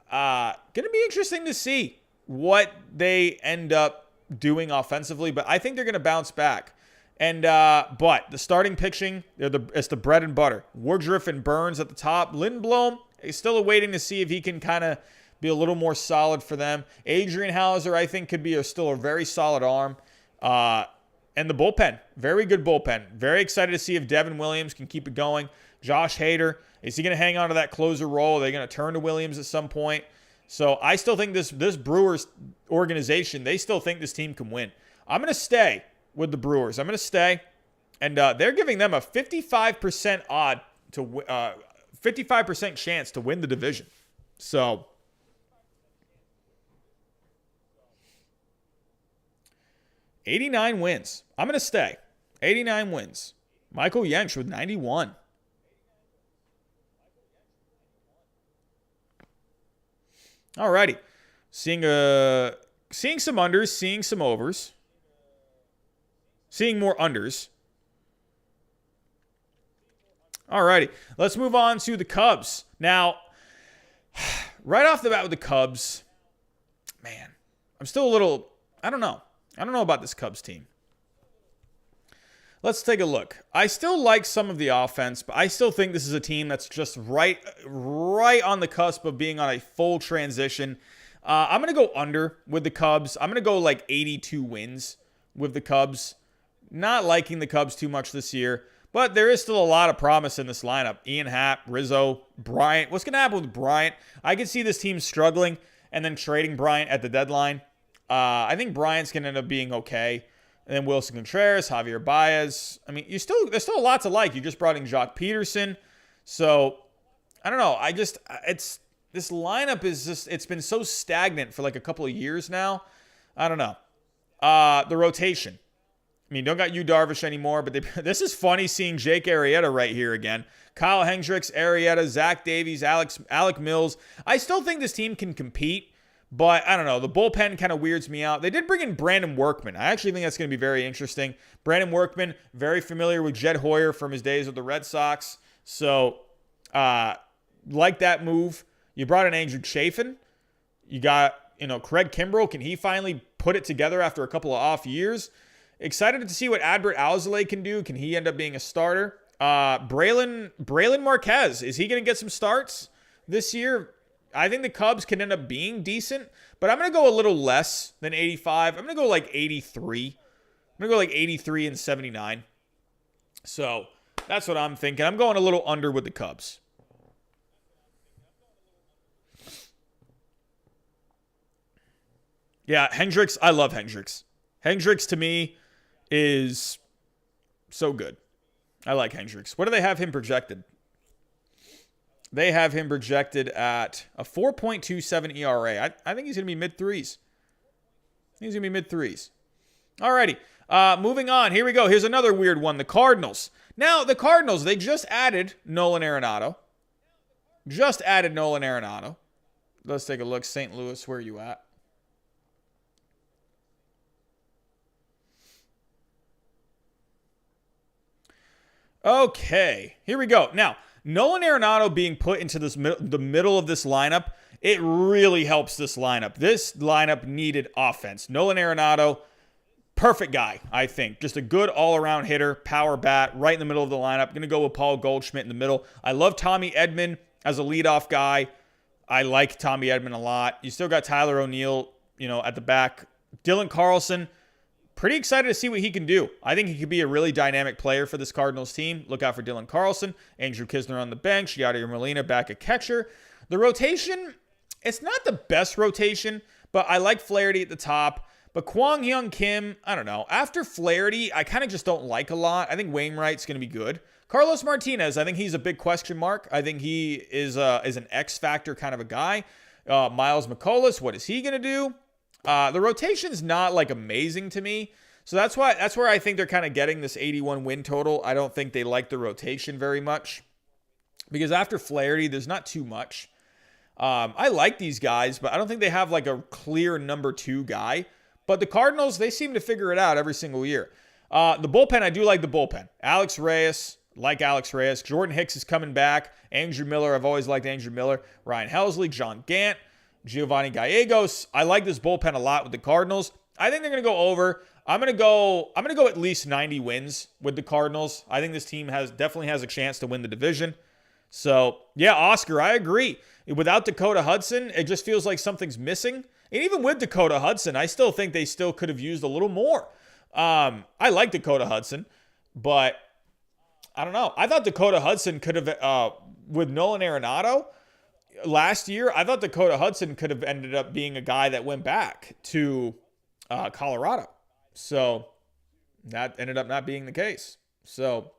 Going to be interesting to see what they end up doing offensively. But I think they're going to bounce back. And but the starting pitching, it's the bread and butter. Woodruff and Burns at the top. Lindblom is still waiting to see if he can kind of be a little more solid for them. Adrian Hauser, I think, could be still a very solid arm. And the bullpen, very good bullpen. Very excited to see if Devin Williams can keep it going. Josh Hader, is he going to hang on to that closer role? Are they going to turn to Williams at some point? So I still think this Brewers organization, they still think this team can win. I'm going to stay with the Brewers. I'm going to stay. And they're giving them a 55% odd to 55% chance to win the division. So 89 wins. I'm going to stay. 89 wins. Michael Yench with 91. Alrighty. Seeing some unders, seeing some overs. Seeing more unders. Alrighty. Let's move on to the Cubs. Now, right off the bat with the Cubs, man, I'm still a little, I don't know about this Cubs team. Let's take a look. I still like some of the offense, but I still think this is a team that's just right on the cusp of being on a full transition. I'm going to go under with the Cubs. I'm going to go like 82 wins with the Cubs. Not liking the Cubs too much this year, but there is still a lot of promise in this lineup. Ian Happ, Rizzo, Bryant. What's going to happen with Bryant? I could see this team struggling and then trading Bryant at the deadline. I think Bryant's going to end up being okay. And then Wilson Contreras, Javier Baez. I mean, there's still a lot to like. You just brought in Jock Peterson. So, I don't know. This lineup is just, it's been so stagnant for like a couple of years now. I don't know. The rotation. I mean, don't got Yu Darvish anymore, but this is funny seeing Jake Arrieta right here again. Kyle Hendricks, Arrieta, Zach Davies, Alec Mills. I still think this team can compete. But I don't know. The bullpen kind of weirds me out. They did bring in Brandon Workman. I actually think that's going to be very interesting. Brandon Workman, very familiar with Jed Hoyer from his days with the Red Sox. So, like that move. You brought in Andrew Chafin. You got, Craig Kimbrell. Can he finally put it together after a couple of off years? Excited to see what Adbert Alzolay can do. Can he end up being a starter? Braylon Marquez. Is he going to get some starts this year? I think the Cubs can end up being decent, but I'm going to go a little less than 85. I'm going to go like 83. I'm going to go like 83 and 79. So that's what I'm thinking. I'm going a little under with the Cubs. Yeah, Hendricks. I love Hendricks. Hendricks to me is so good. I like Hendricks. What do they have him projected? They have him projected at a 4.27 ERA. I think he's going to be mid-threes. He's going to be mid-threes. Alrighty. Moving on. Here we go. Here's another weird one. The Cardinals. Now, the Cardinals, they just added Nolan Arenado. Let's take a look. St. Louis, where are you at? Okay, here we go. Now, Nolan Arenado being put into the middle of this lineup, it really helps this lineup. This lineup needed offense. Nolan Arenado, perfect guy, I think. Just a good all-around hitter, power bat, right in the middle of the lineup. Going to go with Paul Goldschmidt in the middle. I love Tommy Edman as a leadoff guy. I like Tommy Edman a lot. You still got Tyler O'Neill, at the back. Dylan Carlson, pretty excited to see what he can do. I think he could be a really dynamic player for this Cardinals team. Look out for Dylan Carlson. Andrew Kisner on the bench. Yadier Molina back at catcher. The rotation, it's not the best rotation, but I like Flaherty at the top. But Kwang Hyun Kim, I don't know. After Flaherty, I kind of just don't like a lot. I think Wainwright's going to be good. Carlos Martinez, I think he's a big question mark. I think he is an X factor kind of a guy. Miles McCullough, what is he going to do? The rotation's not like amazing to me. So that's where I think they're kind of getting this 81 win total. I don't think they like the rotation very much. Because after Flaherty, there's not too much. I like these guys, but I don't think they have like a clear number 2 guy. But the Cardinals, they seem to figure it out every single year. The bullpen, I do like the bullpen. Alex Reyes. Jordan Hicks is coming back. Andrew Miller, I've always liked Andrew Miller. Ryan Helsley, John Gant, Giovanni Gallegos. I like this bullpen a lot with the Cardinals. I think they're going to go over. I'm going to go at least 90 wins with the Cardinals. I think this team definitely has a chance to win the division. So, yeah, Oscar, I agree. Without Dakota Hudson, it just feels like something's missing. And even with Dakota Hudson, I still think they still could have used a little more. I like Dakota Hudson, but I don't know. I thought Dakota Hudson could have, with Nolan Arenado last year, I thought Dakota Hudson could have ended up being a guy that went back to Colorado. So that ended up not being the case. So,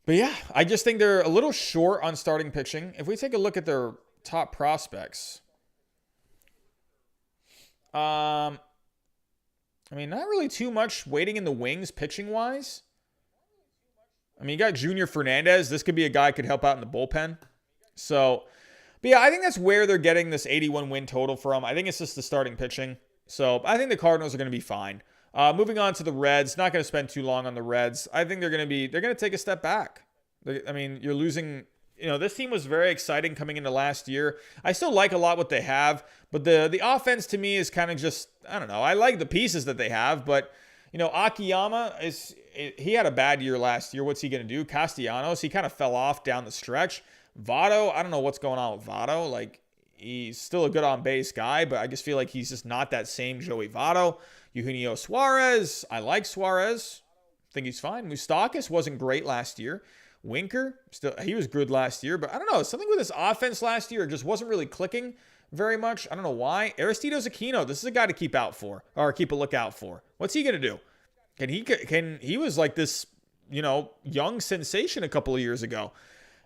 but yeah, I just think they're a little short on starting pitching. If we take a look at their top prospects, not really too much waiting in the wings pitching-wise. You got Junior Fernandez. This could be a guy who could help out in the bullpen. So, but yeah, I think that's where they're getting this 81 win total from. I think it's just the starting pitching. So, I think the Cardinals are going to be fine. Moving on to the Reds. Not going to spend too long on the Reds. I think they're going to take a step back. You're losing. This team was very exciting coming into last year. I still like a lot what they have, but the offense to me is kind of just, I don't know. I like the pieces that they have, but, Akiyama, he had a bad year last year. What's he going to do? Castellanos, he kind of fell off down the stretch. Votto, I don't know what's going on with Votto. Like, he's still a good on-base guy, but I just feel like he's just not that same Joey Votto. Eugenio Suarez, I like Suarez. Think he's fine. Moustakas wasn't great last year. Winker, he was good last year, but I don't know. Something with his offense last year just wasn't really clicking very much. I don't know why. Aristides Aquino, this is a guy to keep a lookout for. What's he going to do? He was like this, young sensation a couple of years ago.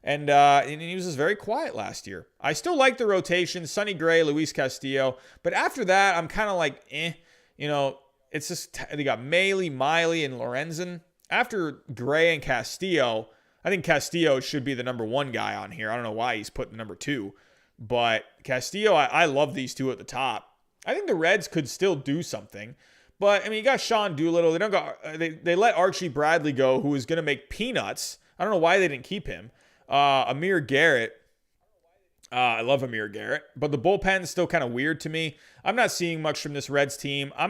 And he was just very quiet last year. I still like the rotation, Sonny Gray, Luis Castillo. But after that, I'm kind of like, it's just, they got Miley, and Lorenzen. After Gray and Castillo, I think Castillo should be the number 1 guy on here. I don't know why he's put number 2. But Castillo, I love these two at the top. I think the Reds could still do something. But, you got Sean Doolittle. They let Archie Bradley go, who was going to make peanuts. I don't know why they didn't keep him. Amir Garrett. I love Amir Garrett. But the bullpen's still kind of weird to me. I'm not seeing much from this Reds team. I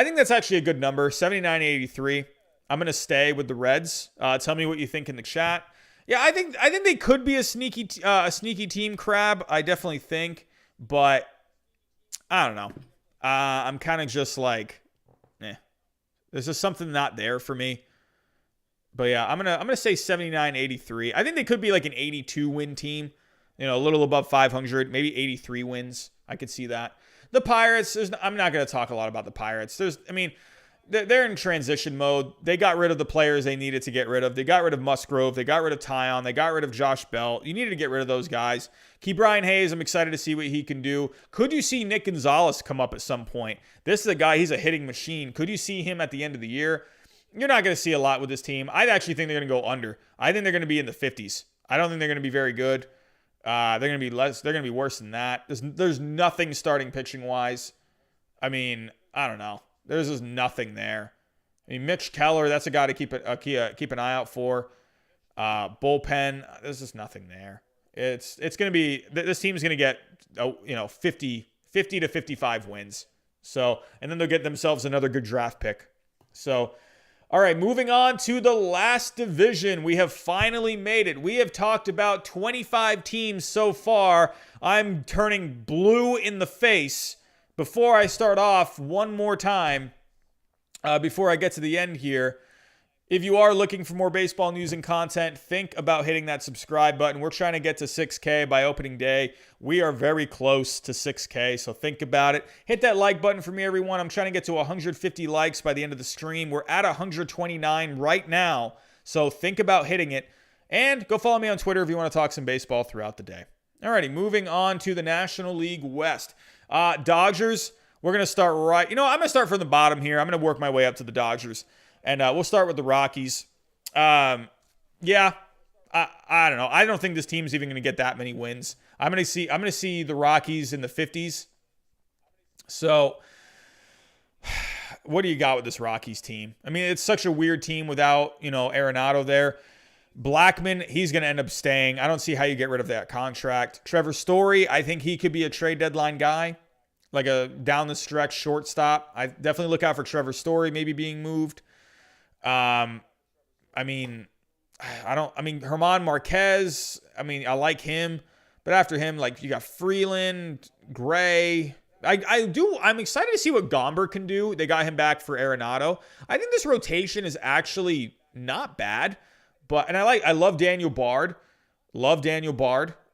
think that's actually a good number, 79-83. I'm going to stay with the Reds. Tell me what you think in the chat. Yeah, I think they could be a sneaky team, Crab. I definitely think, but I don't know. I'm kind of just like, there's just something not there for me. But yeah, I'm gonna say 79-83. I think they could be like an 82 win team, a little above 500, maybe 83 wins. I could see that. The Pirates, I'm not gonna talk a lot about the Pirates. They're in transition mode. They got rid of the players they needed to get rid of. They got rid of Musgrove. They got rid of Tyon. They got rid of Josh Bell. You needed to get rid of those guys. Keep Brian Hayes. I'm excited to see what he can do. Could you see Nick Gonzalez come up at some point? This is a guy, he's a hitting machine. Could you see him at the end of the year? You're not going to see a lot with this team. I actually think they're going to go under. I think they're going to be in the 50s. I don't think they're going to be very good. They're going to be less. They're going to be worse than that. There's nothing starting pitching wise. I don't know. There's just nothing there. I mean, Mitch Keller, that's a guy to keep an eye out for. Bullpen, there's just nothing there. It's going to be, this team's going to get 50 to 55 wins. So, and then they'll get themselves another good draft pick. So, all right, moving on to the last division. We have finally made it. We have talked about 25 teams so far. I'm turning blue in the face. Before I start off one more time, before I get to the end here, if you are looking for more baseball news and content, think about hitting that subscribe button. We're trying to get to 6K by opening day. We are very close to 6K, so think about it. Hit that like button for me, everyone. I'm trying to get to 150 likes by the end of the stream. We're at 129 right now, so think about hitting it. And go follow me on Twitter if you want to talk some baseball throughout the day. Alrighty, moving on to the National League West. Dodgers, we're going to start right. I'm going to start from the bottom here. I'm going to work my way up to the Dodgers. And we'll start with the Rockies. I don't know. I don't think this team's even going to get that many wins. I'm going to see the Rockies in the 50s. So, what do you got with this Rockies team? I mean, it's such a weird team without, Arenado there. Blackman, he's going to end up staying. I don't see how you get rid of that contract. Trevor Story, I think he could be a trade deadline guy, like a down the stretch shortstop. I definitely look out for Trevor Story maybe being moved. Herman Marquez, I like him, but after him, you got Freeland, Gray. I'm excited to see what Gomber can do. They got him back for Arenado. I think this rotation is actually not bad, I love Daniel Bard. I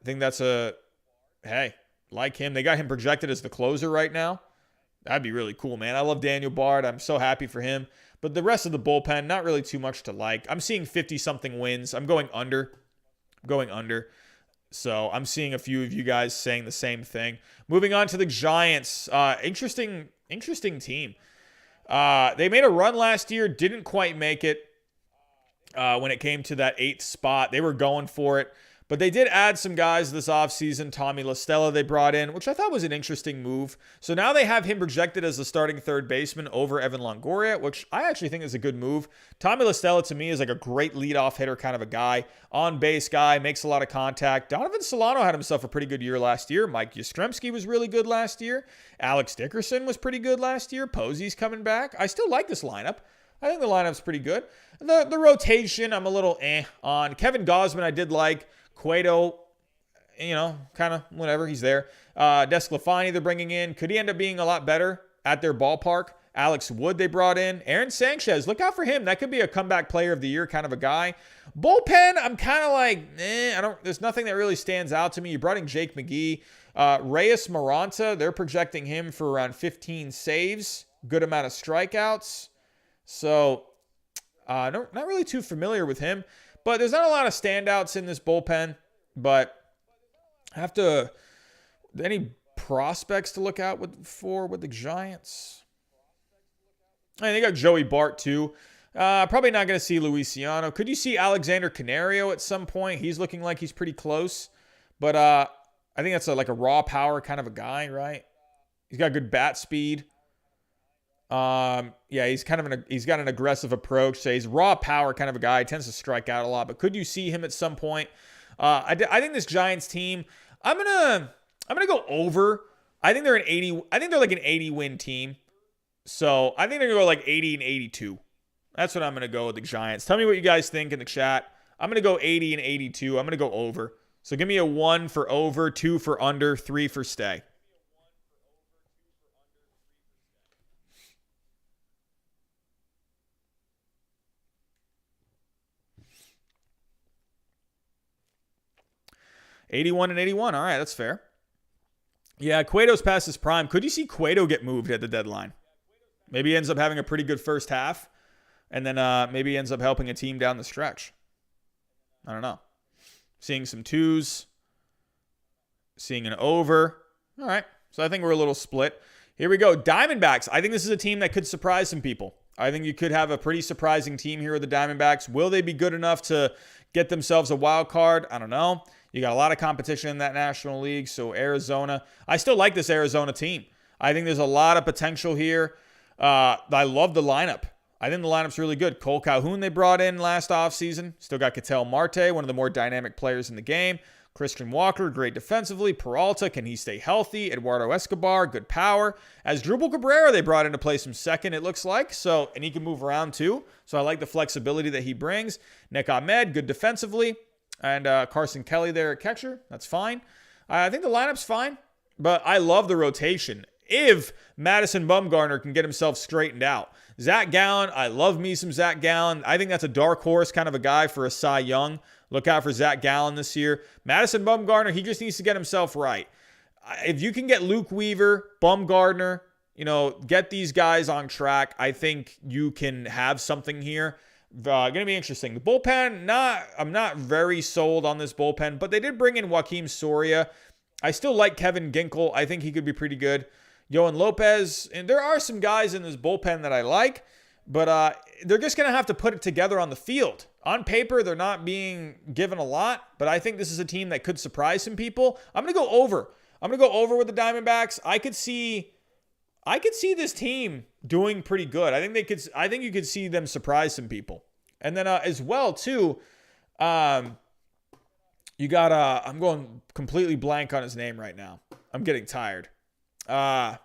think that's like him. They got him projected as the closer right now. That'd be really cool, man. I love Daniel Bard. I'm so happy for him. But the rest of the bullpen, not really too much to like. I'm seeing 50-something wins. I'm going under. So I'm seeing a few of you guys saying the same thing. Moving on to the Giants. Interesting team. They made a run last year. Didn't quite make it when it came to that 8th spot. They were going for it. But they did add some guys this offseason. Tommy La Stella they brought in, which I thought was an interesting move. So now they have him projected as the starting third baseman over Evan Longoria, which I actually think is a good move. Tommy La Stella to me is like a great leadoff hitter kind of a guy. On-base guy, makes a lot of contact. Donovan Solano had himself a pretty good year last year. Mike Yastrzemski was really good last year. Alex Dickerson was pretty good last year. Posey's coming back. I still like this lineup. I think the lineup's pretty good. The rotation, I'm a little on. Kevin Gausman I did like. Cueto, kind of whatever. He's there. Desclafani they're bringing in. Could he end up being a lot better at their ballpark? Alex Wood they brought in. Aaron Sanchez, look out for him. That could be a comeback player of the year kind of a guy. Bullpen, I'm kind of like, there's nothing that really stands out to me. You brought in Jake McGee. Reyes Maranta, they're projecting him for around 15 saves. Good amount of strikeouts. So, not really too familiar with him. But there's not a lot of standouts in this bullpen. But any prospects to look out for with the Giants? I think they got Joey Bart too. Probably not going to see Luisiano. Could you see Alexander Canario at some point? He's looking like he's pretty close. But I think that's like a raw power kind of a guy, right? He's got good bat speed. He's got an aggressive approach. So he's raw power kind of a guy. He tends to strike out a lot. But could you see him at some point? I think this Giants team, I'm gonna go over. I think they're like an 80 win team. So I think they're gonna go like 80 and 82. That's what I'm gonna go with the Giants. Tell me what you guys think in the chat. I'm gonna go 80 and 82. I'm gonna go over. So give me a 1 for over, 2 for under, 3 for stay. $81 and $81. All right, that's fair. Yeah, Cueto's past his prime. Could you see Cueto get moved at the deadline? Maybe he ends up having a pretty good first half, and then maybe he ends up helping a team down the stretch. I don't know. Seeing some 2s. Seeing an over. All right, so I think we're a little split. Here we go. Diamondbacks. I think this is a team that could surprise some people. I think you could have a pretty surprising team here with the Diamondbacks. Will they be good enough to get themselves a wild card? I don't know. You got a lot of competition in that National League, so Arizona. I still like this Arizona team. I think there's a lot of potential here. I love the lineup. I think the lineup's really good. Cole Calhoun they brought in last offseason. Still got Ketel Marte, one of the more dynamic players in the game. Christian Walker, great defensively. Peralta, can he stay healthy? Eduardo Escobar, good power. As Drupal Cabrera, they brought in to play some second, it looks like. So, and he can move around too. So I like the flexibility that he brings. Nick Ahmed, good defensively. And Carson Kelly there at catcher. That's fine. I think the lineup's fine. But I love the rotation. If Madison Bumgarner can get himself straightened out. Zach Gallen, I love me some Zach Gallen. I think that's a dark horse kind of a guy for a Cy Young. Look out for Zach Gallen this year. Madison Bumgarner, he just needs to get himself right. If you can get Luke Weaver, Bumgarner, get these guys on track, I think you can have something here. Going to be interesting. The bullpen, I'm not very sold on this bullpen, but they did bring in Joaquim Soria. I still like Kevin Ginkel. I think he could be pretty good. Yohan Lopez, and there are some guys in this bullpen that I like, but they're just going to have to put it together on the field. On paper, they're not being given a lot, but I think this is a team that could surprise some people. I'm going to go over. I'm going to go over with the Diamondbacks. I could see this team doing pretty good. I think you could see them surprise some people. And then as well too, you got I'm going completely blank on his name right now. I'm getting tired. Dalton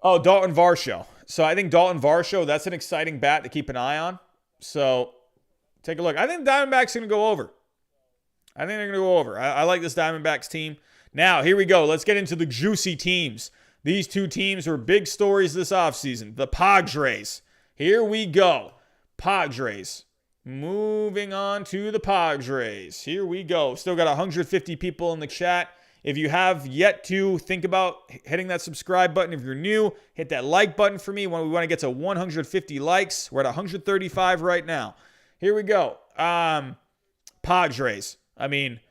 Varsho. So I think Dalton Varsho, that's an exciting bat to keep an eye on. So take a look. I think Diamondbacks are going to go over. I like this Diamondbacks team. Now, here we go. Let's get into the juicy teams. These two teams were big stories this offseason. The Padres. Here we go. Padres. Moving on to the Padres. Here we go. Still got 150 people in the chat. If you have yet to think about hitting that subscribe button, if you're new, hit that like button for me. When we want to get to 150 likes. We're at 135 right now. Here we go. Padres. I mean,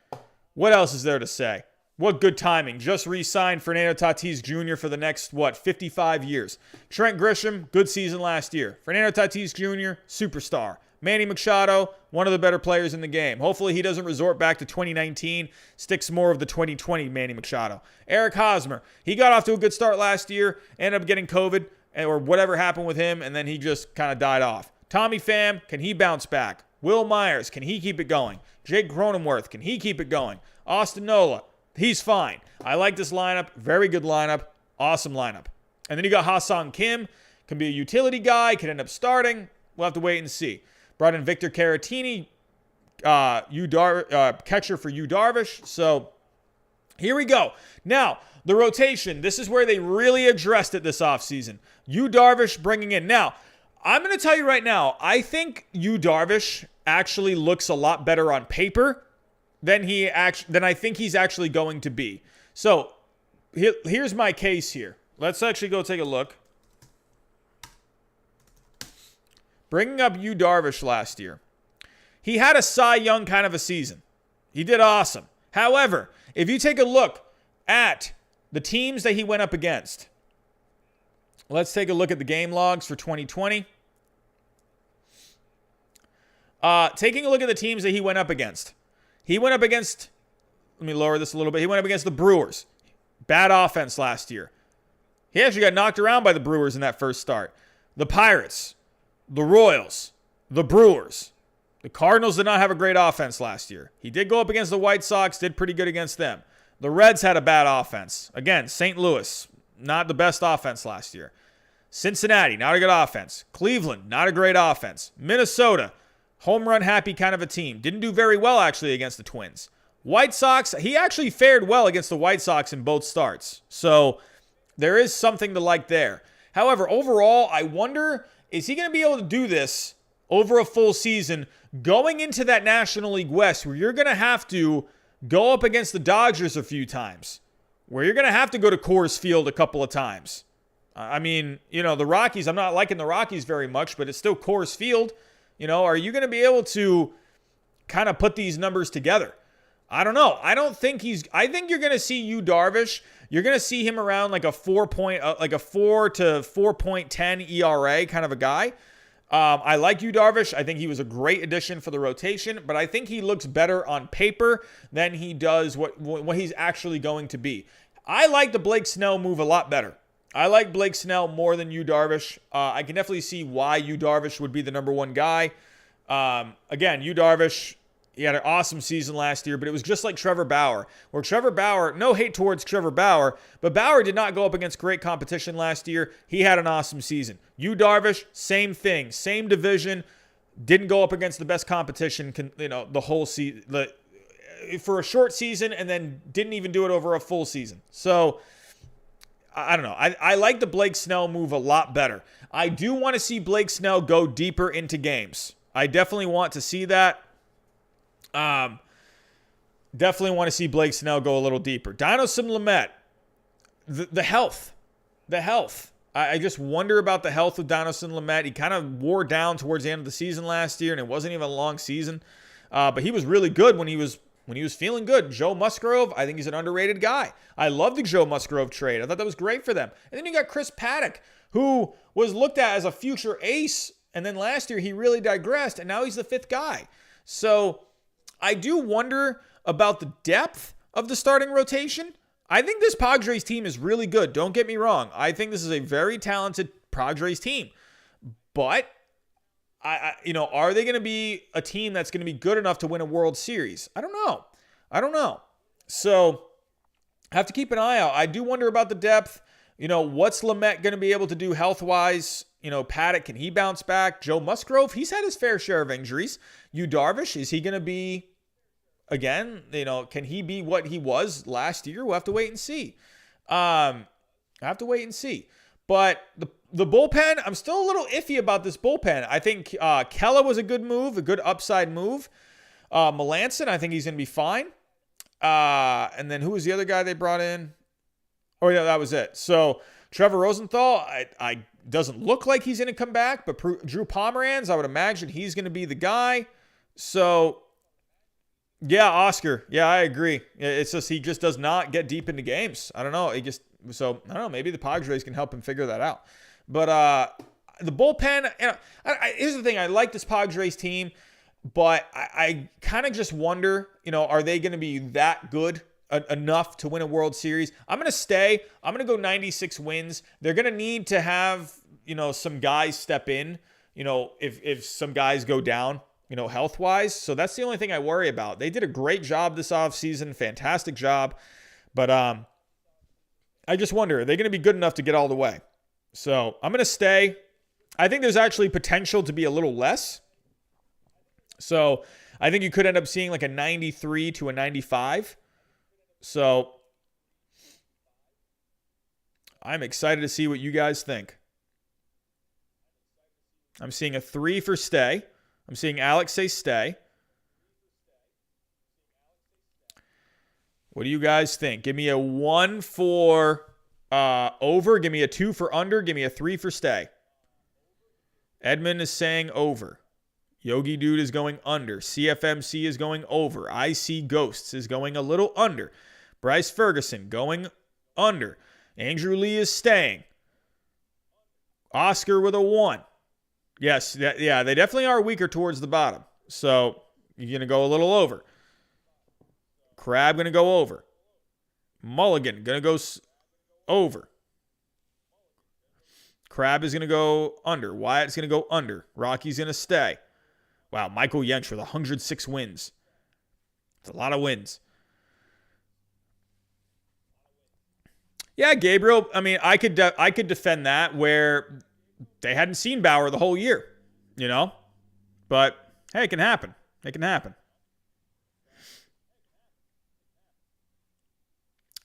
what else is there to say? What good timing. Just re-signed Fernando Tatis Jr. for the next, 55 years. Trent Grisham, good season last year. Fernando Tatis Jr., superstar. Manny Machado, one of the better players in the game. Hopefully he doesn't resort back to 2019, sticks more of the 2020 Manny Machado. Eric Hosmer, he got off to a good start last year, ended up getting COVID or whatever happened with him, and then he just kind of died off. Tommy Pham, can he bounce back? Will Myers, can he keep it going? Jake Cronenworth, can he keep it going? Austin Nola, he's fine. I like this lineup. Very good lineup. Awesome lineup. And then you got Ha-Seong Kim, can be a utility guy, can end up starting. We'll have to wait and see. Brought in Victor Caratini, catcher for Yu Darvish. So here we go. Now, the rotation. This is where they really addressed it this offseason. Yu Darvish bringing in. Now, I'm going to tell you right now, I think Yu Darvish actually looks a lot better on paper than I think he's actually going to be. So here's my case here. Let's actually go take a look. Bringing up Yu Darvish last year. He had a Cy Young kind of a season. He did awesome. However, if you take a look at the teams that he went up against, let's take a look at the game logs for 2020. Taking a look at the teams that he went up against. He went up against, let me lower this a little bit. He went up against the Brewers. Bad offense last year. He actually got knocked around by the Brewers in that first start. The Pirates. The Royals, the Brewers. The Cardinals did not have a great offense last year. He did go up against the White Sox, did pretty good against them. The Reds had a bad offense. Again, St. Louis, not the best offense last year. Cincinnati, not a good offense. Cleveland, not a great offense. Minnesota, home run happy kind of a team. Didn't do very well actually against the Twins. White Sox, he actually fared well against the White Sox in both starts. So there is something to like there. However, overall, I wonder, is he going to be able to do this over a full season going into that National League West where you're going to have to go up against the Dodgers a few times, where you're going to have to go to Coors Field a couple of times? I mean, the Rockies, I'm not liking the Rockies very much, but it's still Coors Field. Are you going to be able to kind of put these numbers together? I don't know. I think you're going to see Yu Darvish. You're going to see him around like a 4 to 4.10 ERA kind of a guy. I like Yu Darvish. I think he was a great addition for the rotation, but I think he looks better on paper than he does what he's actually going to be. I like the Blake Snell move a lot better. I like Blake Snell more than Yu Darvish. I can definitely see why Yu Darvish would be the number one guy. Again, Yu Darvish, he had an awesome season last year, but it was just like Trevor Bauer, where Trevor Bauer, no hate towards Trevor Bauer, but Bauer did not go up against great competition last year. He had an awesome season. Yu Darvish, same thing, same division, didn't go up against the best competition, the whole season, for a short season, and then didn't even do it over a full season. So I don't know. I like the Blake Snell move a lot better. I do want to see Blake Snell go deeper into games. I definitely want to see that. Definitely want to see Blake Snell go a little deeper. Dinelson Lamet, the health. I just wonder about the health of Dinelson Lamet. He kind of wore down towards the end of the season last year, and it wasn't even a long season. But he was really good when he was feeling good. Joe Musgrove, I think he's an underrated guy. I love the Joe Musgrove trade. I thought that was great for them. And then you got Chris Paddock, who was looked at as a future ace, and then last year he really digressed, and now he's the fifth guy. So I do wonder about the depth of the starting rotation. I think this Padres team is really good. Don't get me wrong. I think this is a very talented Padres team. But are they going to be a team that's going to be good enough to win a World Series? I don't know. So I have to keep an eye out. I do wonder about the depth. What's Lamet going to be able to do health-wise? Paddock, can he bounce back? Joe Musgrove, he's had his fair share of injuries. Yu Darvish, is he going to be, again, can he be what he was last year? We'll have to wait and see. But the bullpen, I'm still a little iffy about this bullpen. I think Kella was a good move, a good upside move. Melanson, I think he's going to be fine. And then who was the other guy they brought in? Oh, yeah, that was it. So Trevor Rosenthal, I doesn't look like he's going to come back, but Drew Pomeranz, I would imagine he's going to be the guy. So, yeah, Oscar. Yeah, I agree. It's just he just does not get deep into games. I don't know. Maybe the Padres can help him figure that out. But the bullpen, here's the thing. I like this Padres team, but I kind of just wonder, are they going to be that good enough to win a World Series? I'm going to stay. I'm going to go 96 wins. They're going to need to have, some guys step in, if some guys go down, health-wise. So that's the only thing I worry about. They did a great job this offseason, fantastic job. But I just wonder, are they going to be good enough to get all the way? So I'm going to stay. I think there's actually potential to be a little less. So I think you could end up seeing like a 93 to a 95. So I'm excited to see what you guys think. I'm seeing a 3 for stay. I'm seeing Alex say stay. What do you guys think? Give me a 1 for over. Give me a 2 for under. Give me a 3 for stay. Edmund is saying over. Yogi Dude is going under. CFMC is going over. I See Ghosts is going a little under. Bryce Ferguson going under. Andrew Lee is staying. Oscar with a 1. Yes, they definitely are weaker towards the bottom. So you're going to go a little over. Crab going to go over. Mulligan going to go over. Crab is going to go under. Wyatt's going to go under. Rocky's going to stay. Wow, Michael Yench with 106 wins. It's a lot of wins. Yeah, Gabriel, I mean, I could defend that where they hadn't seen Bauer the whole year, But, hey, it can happen.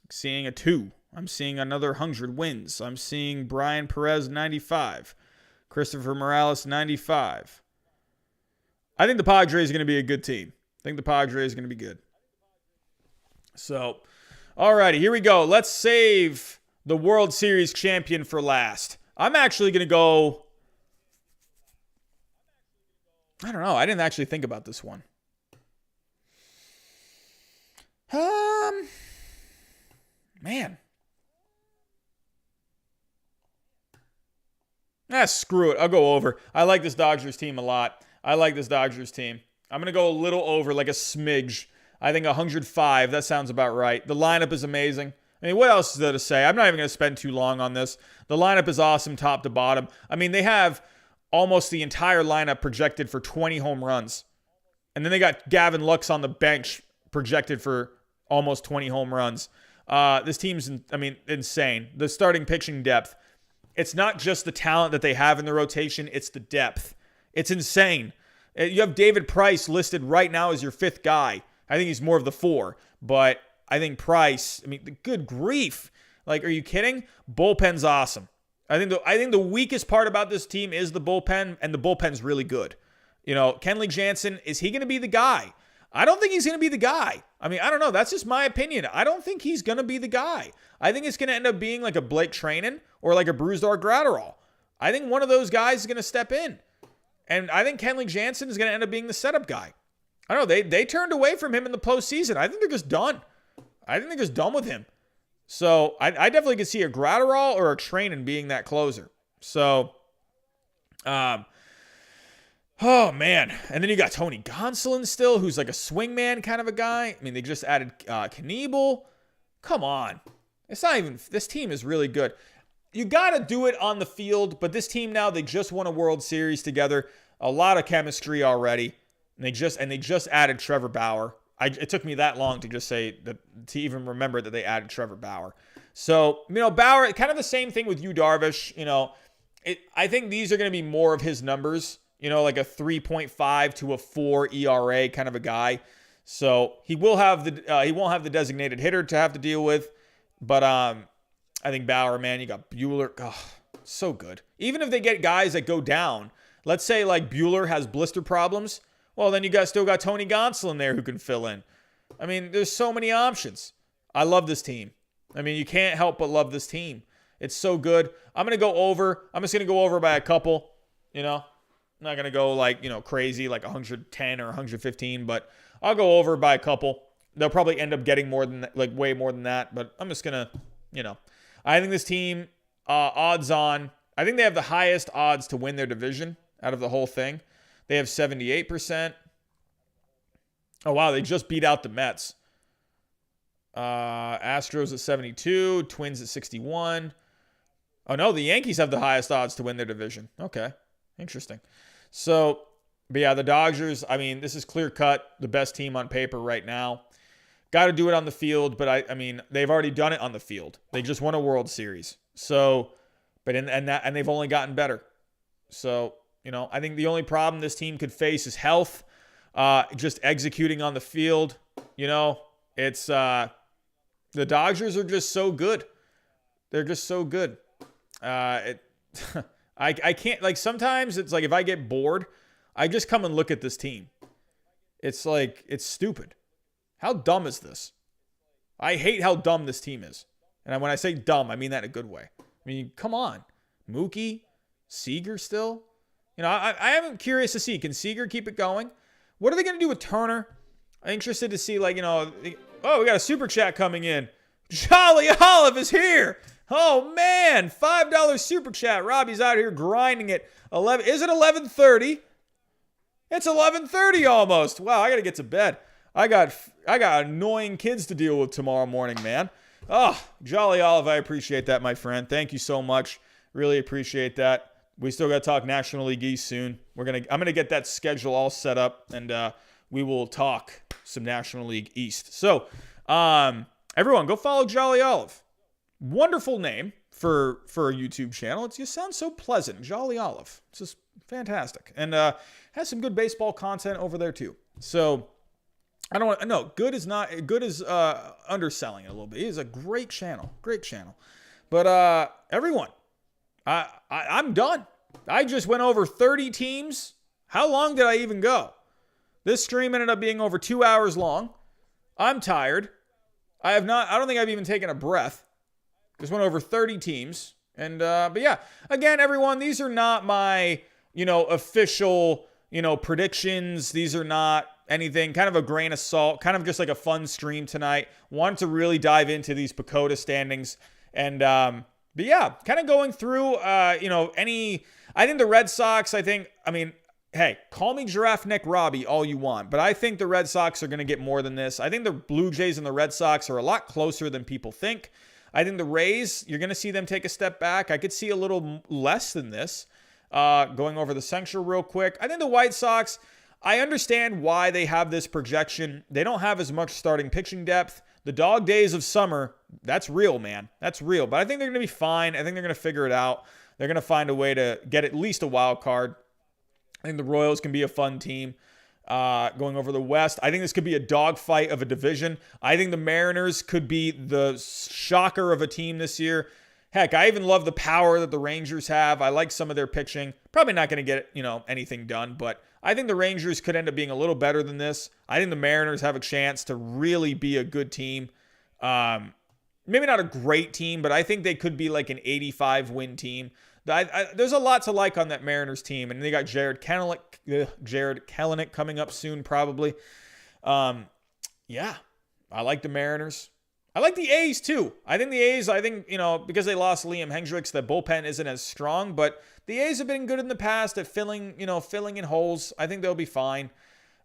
Seeing a 2. I'm seeing another 100 wins. I'm seeing Brian Perez 95. Christopher Morales 95. I think the Padres are going to be a good team. I think the Padres are going to be good. So, alrighty, here we go. Let's save the World Series champion for last. I'm actually going to go... I don't know. I didn't actually think about this one. Man. Screw it. I'll go over. I like this Dodgers team a lot. I'm going to go a little over, like a smidge. I think 105. That sounds about right. The lineup is amazing. I mean, what else is there to say? I'm not even going to spend too long on this. The lineup is awesome top to bottom. I mean, they have almost the entire lineup projected for 20 home runs. And then they got Gavin Lux on the bench projected for almost 20 home runs. This team's, insane. The starting pitching depth. It's not just the talent that they have in the rotation. It's the depth. It's insane. You have David Price listed right now as your 5th guy. I think he's more of the 4. But I think Price, good grief. Like, are you kidding? Bullpen's awesome. I think the weakest part about this team is the bullpen, and the bullpen's really good. Kenley Jansen, is he going to be the guy? I don't think he's going to be the guy. I don't know. That's just my opinion. I don't think he's going to be the guy. I think it's going to end up being like a Blake Treinen or like a Brusdar Graterol. I think one of those guys is going to step in. And I think Kenley Jansen is going to end up being the setup guy. I don't know. They turned away from him in the postseason. I think they're just done. I think they're just done with him. So I definitely could see a Graterol or a Treinen being that closer. So, oh man. And then you got Tony Gonsolin still, who's like a swingman kind of a guy. They just added Knievel. Come on. It's not even, this team is really good. You got to do it on the field, but this team now, they just won a World Series together. A lot of chemistry already. And they just added Trevor Bauer. It took me that long to just say that, to even remember that they added Trevor Bauer. So, Bauer, kind of the same thing with Yu Darvish. I think these are going to be more of his numbers. Like a 3.5 to a 4 ERA kind of a guy. So he won't have the designated hitter to have to deal with. But I think Bauer, man, you got Buehler. Oh, so good. Even if they get guys that go down, let's say like Buehler has blister problems. Well, then you still got Tony Gonsolin there who can fill in. There's so many options. I love this team. You can't help but love this team. It's so good. I'm going to go over. I'm just going to go over by a couple. I'm not going to go crazy, like 110 or 115, but I'll go over by a couple. They'll probably end up getting more than way more than that, but I'm just going to, I think this team, odds on, I think they have the highest odds to win their division out of the whole thing. They have 78%. Oh, wow. They just beat out the Mets. Astros at 72. Twins at 61. Oh, no. The Yankees have the highest odds to win their division. Okay. Interesting. So, but yeah, the Dodgers, this is clear cut. The best team on paper right now. Got to do it on the field, but they've already done it on the field. They just won a World Series. So, and they've only gotten better. So, I think the only problem this team could face is health. Just executing on the field. It's the Dodgers are just so good. They're just so good. I can't, sometimes it's like if I get bored, I just come and look at this team. It's like, it's stupid. How dumb is this? I hate how dumb this team is. And when I say dumb, I mean that in a good way. Come on. Mookie, Seager still. I am curious to see, can Seager keep it going? What are they going to do with Turner? I'm interested to see, we got a super chat coming in. Jolly Olive is here. Oh, man. $5 super chat. Robbie's out here grinding it. Is it 11:30? It's 11:30 almost. Wow, I got to get to bed. I got annoying kids to deal with tomorrow morning, man. Oh, Jolly Olive, I appreciate that, my friend. Thank you so much. Really appreciate that. We still got to talk National League East soon. I'm gonna get that schedule all set up, and we will talk some National League East. So, everyone, go follow Jolly Olive. Wonderful name for a YouTube channel. It just sounds so pleasant. Jolly Olive. It's just fantastic, and has some good baseball content over there too. So, I don't want no good is underselling it a little bit. It is a great channel, But everyone. I'm done. I just went over 30 teams. How long did I even go? This stream ended up being over 2 hours long. I'm tired. I don't think I've even taken a breath. Just went over 30 teams. And, but yeah, again, everyone, these are not my, official, predictions. These are not anything, kind of a grain of salt, kind of just like a fun stream tonight. Wanted to really dive into these Pecota standings. And, but yeah, kind of going through, I think the Red Sox, hey, call me Giraffe Neck Robbie all you want, but I think the Red Sox are going to get more than this. I think the Blue Jays and the Red Sox are a lot closer than people think. I think the Rays, you're going to see them take a step back. I could see a little less than this. Going over the Central real quick. I think the White Sox, I understand why they have this projection. They don't have as much starting pitching depth. The dog days of summer, that's real, man. That's real. But I think they're going to be fine. I think they're going to figure it out. They're going to find a way to get at least a wild card. I think the Royals can be a fun team. Going over the West, I think this could be a dogfight of a division. I think the Mariners could be the shocker of a team this year. Heck, I even love the power that the Rangers have. I like some of their pitching. Probably not going to get, anything done, but I think the Rangers could end up being a little better than this. I think the Mariners have a chance to really be a good team. Maybe not a great team, but I think they could be like an 85-win team. There's a lot to like on that Mariners team, and they got Jared Kelenic coming up soon, probably. Yeah, I like the Mariners. I like the A's too. I think the A's, because they lost Liam Hendricks, the bullpen isn't as strong, but the A's have been good in the past at filling in holes. I think they'll be fine.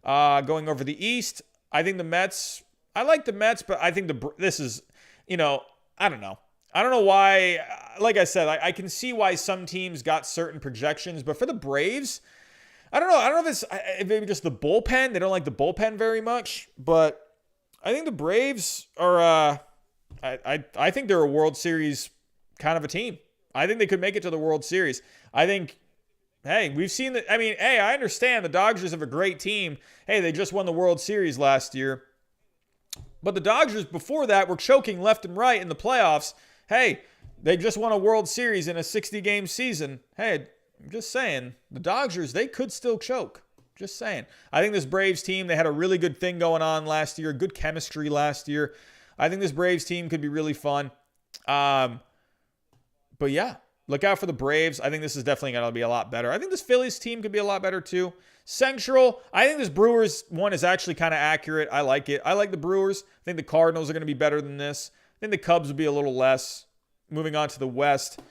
Going over the East, I think the Mets, I like the Mets, but I think this is, I don't know. I don't know why. Like I said, I can see why some teams got certain projections, but for the Braves, I don't know. I don't know if it's maybe just the bullpen. They don't like the bullpen very much, but I think the Braves are, I think they're a World Series kind of a team. I think they could make it to the World Series. I think, hey, we've seen that. I mean, hey, I understand the Dodgers have a great team. Hey, they just won the World Series last year. But the Dodgers before that were choking left and right in the playoffs. Hey, they just won a World Series in a 60-game season. Hey, I'm just saying, the Dodgers, they could still choke. Just saying. I think this Braves team, they had a really good thing going on last year, good chemistry last year. I think this Braves team could be really fun. But yeah, look out for the Braves. I think this is definitely going to be a lot better. I think this Phillies team could be a lot better too. Central, I think this Brewers one is actually kind of accurate. I like it. I like the Brewers. I think the Cardinals are going to be better than this. I think the Cubs would be a little less. Moving on to the West,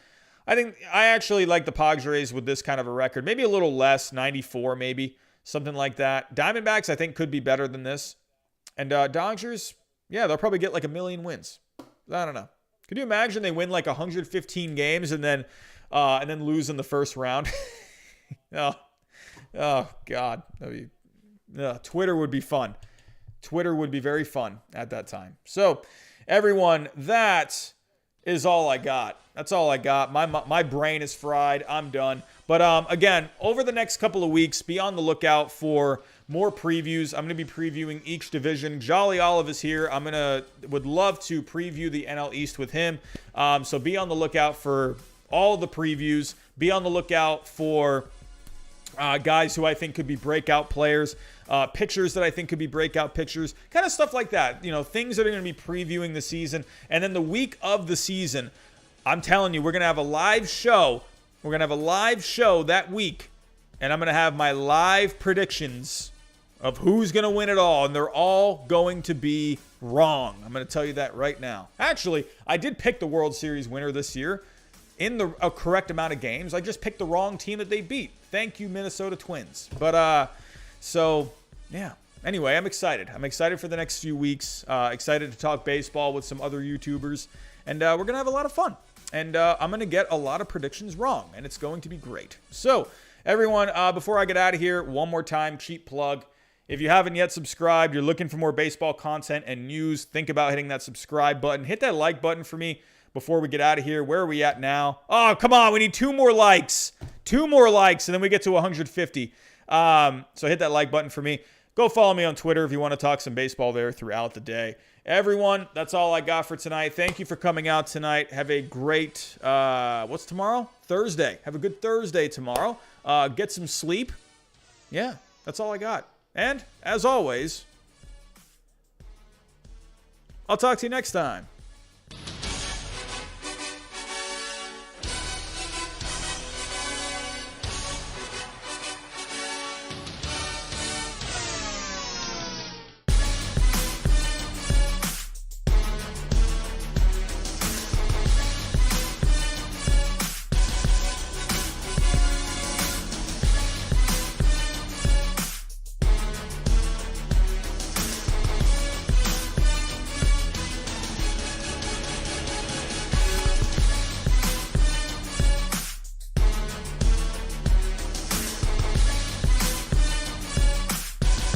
I actually like the Padres with this kind of a record. Maybe a little less, 94 maybe, something like that. Diamondbacks, I think, could be better than this. And Dodgers, yeah, they'll probably get like 1 million wins. I don't know. Could you imagine they win like 115 games and then lose in the first round? Oh God. Twitter would be fun. Twitter would be very fun at that time. So, everyone, that is all I got. That's all I got. My brain is fried. I'm done. But again, over the next couple of weeks, be on the lookout for more previews. I'm going to be previewing each division. Jolly Olive is here. Would love to preview the NL East with him. So be on the lookout for all the previews. Be on the lookout for guys who I think could be breakout players, pitchers that I think could be breakout pitchers, kind of stuff like that. Things that are going to be previewing the season. And then the week of the season, I'm telling you, we're going to have a live show. We're going to have a live show that week. And I'm going to have my live predictions of who's going to win it all. And they're all going to be wrong. I'm going to tell you that right now. Actually, I did pick the World Series winner this year in a correct amount of games. I just picked the wrong team that they beat. Thank you, Minnesota Twins. But, yeah. Anyway, I'm excited. I'm excited for the next few weeks. Excited to talk baseball with some other YouTubers. And we're going to have a lot of fun. And I'm going to get a lot of predictions wrong. And it's going to be great. So, everyone, before I get out of here, one more time, cheap plug. If you haven't yet subscribed, you're looking for more baseball content and news, think about hitting that subscribe button. Hit that like button for me before we get out of here. Where are we at now? Oh, come on. We need 2 more likes. 2 more likes, and then we get to 150. So hit that like button for me. Go follow me on Twitter if you want to talk some baseball there throughout the day. Everyone, that's all I got for tonight. Thank you for coming out tonight. Have a great, what's tomorrow? Thursday. Have a good Thursday tomorrow. Get some sleep. Yeah, that's all I got. And, as always, I'll talk to you next time.